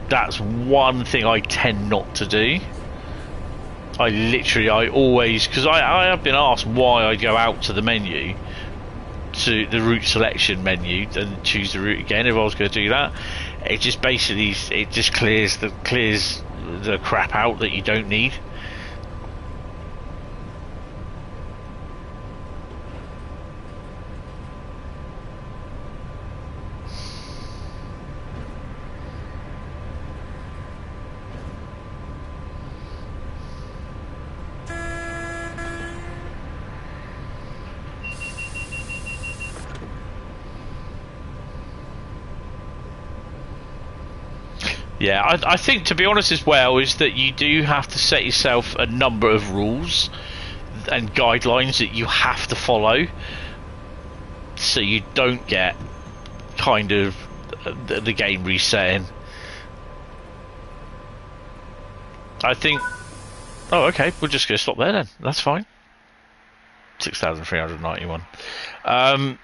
That's one thing I tend not to do. I always, because I have been asked why I go out to the menu, to the route selection menu, and choose the route again if I was going to do that. It just basically clears the crap out that you don't need. Yeah, I think, to be honest as well, is that you do have to set yourself a number of rules and guidelines that you have to follow, so you don't get kind of the game resetting. I think... Oh, okay, we're just going to stop there then. That's fine. 6,391. I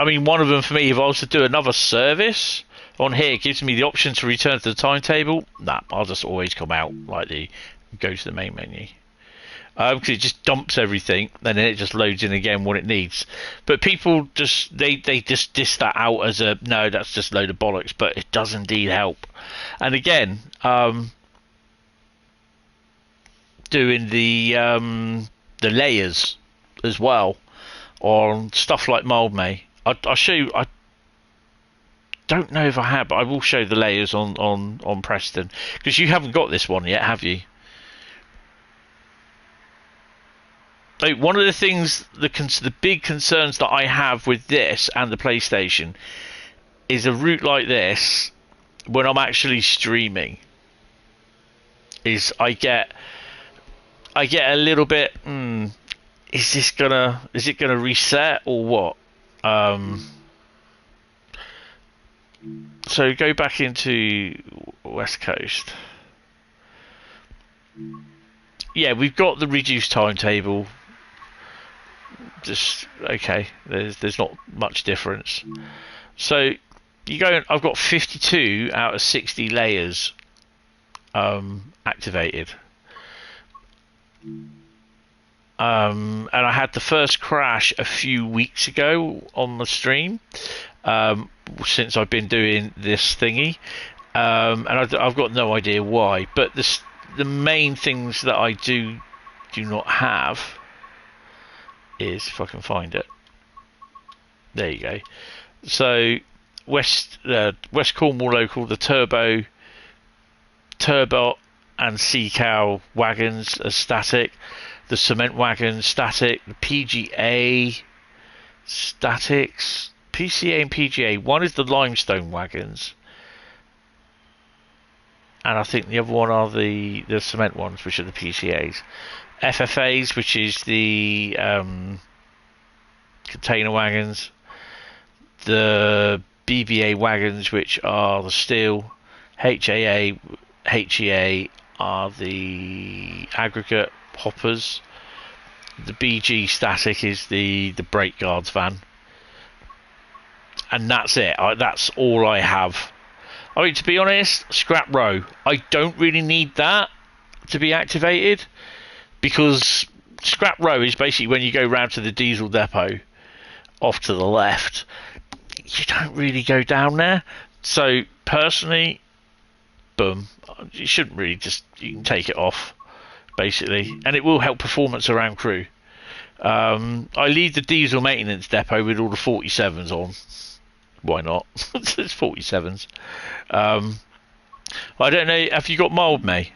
mean, one of them for me, if I was to do another service... On here, it gives me the option to return to the timetable. Nah, I'll just always come out go to the main menu. Because it just dumps everything, and then it just loads in again what it needs. But people just they just diss that out as a no, that's just a load of bollocks. But it does indeed help. And again, doing the layers as well on stuff like Mold May. I'll show you. don't know if I have, but I will show the layers on Preston, because you haven't got this one yet, have you? Like, one of the things, the big concerns that I have with this and the PlayStation is a route like this when I'm actually streaming. Is I get a little bit. Is it gonna reset or what? So go back into West Coast. Yeah, we've got the reduced timetable. Just okay. There's not much difference. So you go. I've got 52 out of 60 layers activated. And I had the first crash a few weeks ago on the stream. Since I've been doing this thingy, and I've got no idea why. But the main things that I do not have is, if I can find it. There you go. So West Cornwall local, the turbo and sea cow wagons are static. The cement wagons static. The PGA statics. PCA and PGA. One is the limestone wagons, and I think the other one are the cement ones, which are the PCAs. FFAs, which is the container wagons. The BBA wagons, which are the steel. HEA are the aggregate hoppers. The BG static is the brake guards van. And that's it. That's all I have. I mean, to be honest, scrap row. I don't really need that to be activated, because scrap row is basically when you go round to the diesel depot off to the left. You don't really go down there. So personally, boom. You shouldn't really you can take it off, basically, and it will help performance around crew. I leave the diesel maintenance depot with all the 47s on. Why not? It's 47s. I don't know. Have you got mild, May?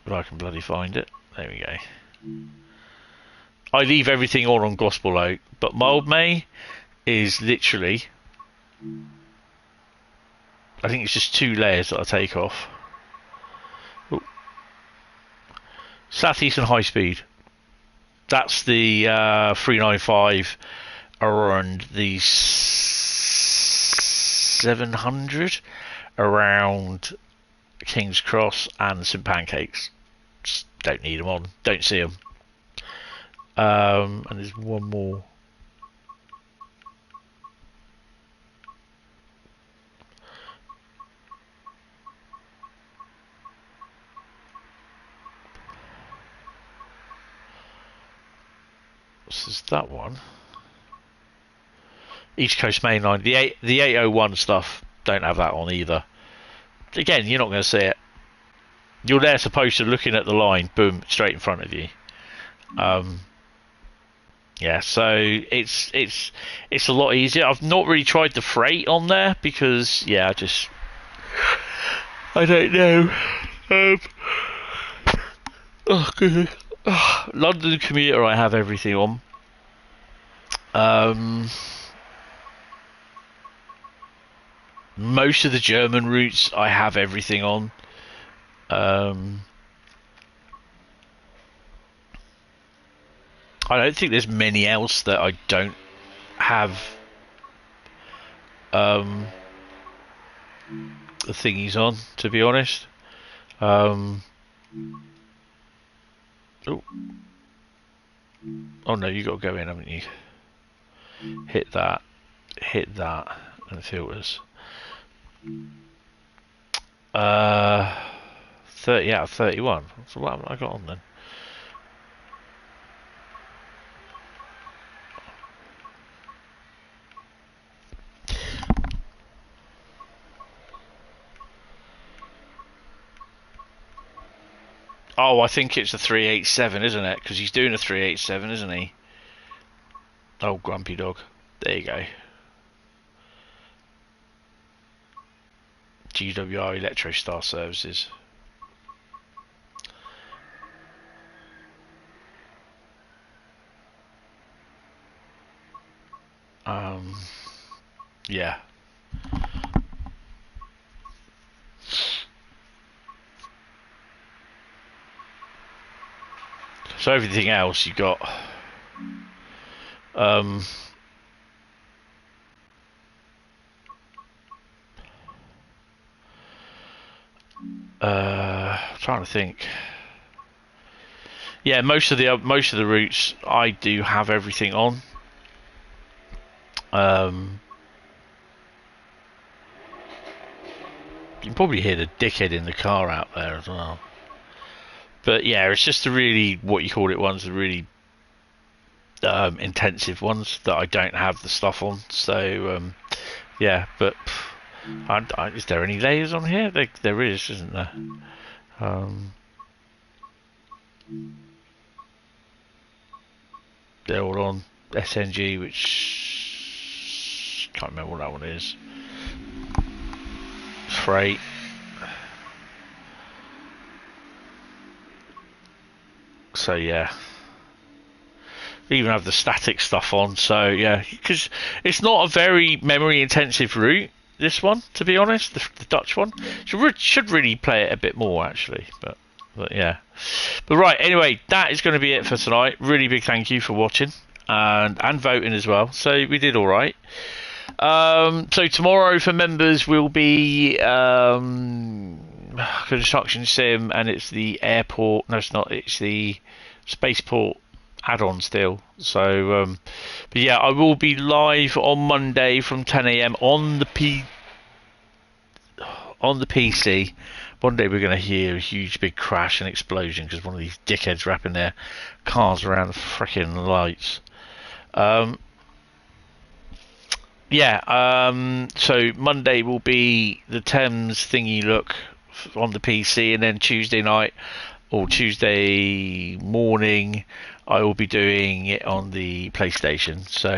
But I can bloody find it. There we go. I leave everything on Gospel Oak, but mild May is literally, I think it's just 2 layers that I take off. Ooh. Southeast and high speed. That's the 395 around the 700 around King's Cross and St Pancakes. Just don't need them on. Don't see them. And there's one more. This is that one. East Coast Main Line. The 801 stuff, don't have that on either. Again, you're not going to see it. You're there supposed to looking at the line, boom, straight in front of you. Yeah, so it's a lot easier. I've not really tried the freight on there because, yeah, I don't know. Oh, goodness. London commuter, I have everything on. Most of the German routes, I have everything on. I don't think there's many else that I don't have the thingies on, to be honest. Oh no, you got to go in, haven't you? Hit that, and filters. 30 out of 31. So what have I got on then? Oh, I think it's a 387, isn't it? Because he's doing a 387, isn't he? Oh, grumpy dog. There you go. GWR Electrostar Services. Yeah. So everything else you got. Trying to think. Yeah, most of the routes I do have everything on. You can probably hear the dickhead in the car out there as well. But yeah, it's just the really, what you call it ones, the really intensive ones that I don't have the stuff on. So yeah, but is there any layers on here? There is, isn't there? They're all on SNG, which can't remember what that one is. Freight. So yeah, even have the static stuff on. So yeah, because it's not a very memory intensive route, this one, to be honest. The Dutch one should really play it a bit more actually, but yeah. But right, anyway, that is going to be it for tonight. Really big thank you for watching and voting as well. So we did all right. So tomorrow for members will be construction sim, and it's the airport. No, it's not. It's the spaceport add-on still. So, but yeah, I will be live on Monday from 10 AM on the PC. One day we're going to hear a huge big crash and explosion because one of these dickheads wrapping their cars around the freaking lights. So Monday will be the Thames thingy look on the PC, and then Tuesday night or Tuesday morning I will be doing it on the PlayStation. So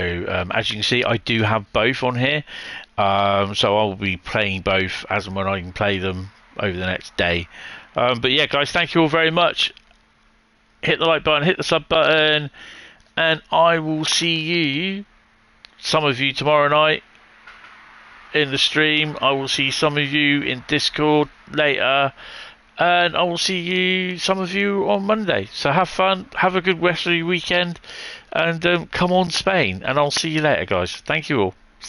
as you can see, I do have both on here, so I'll be playing both as and when I can play them over the next day. But yeah, guys, thank you all very much. Hit the like button, hit the sub button, and I will see you, some of you, tomorrow night in the stream. I will see some of you in Discord later, and I will see you, some of you, on Monday. So have fun, have a good rest of your weekend, and come on Spain, and I'll see you later, guys. Thank you all.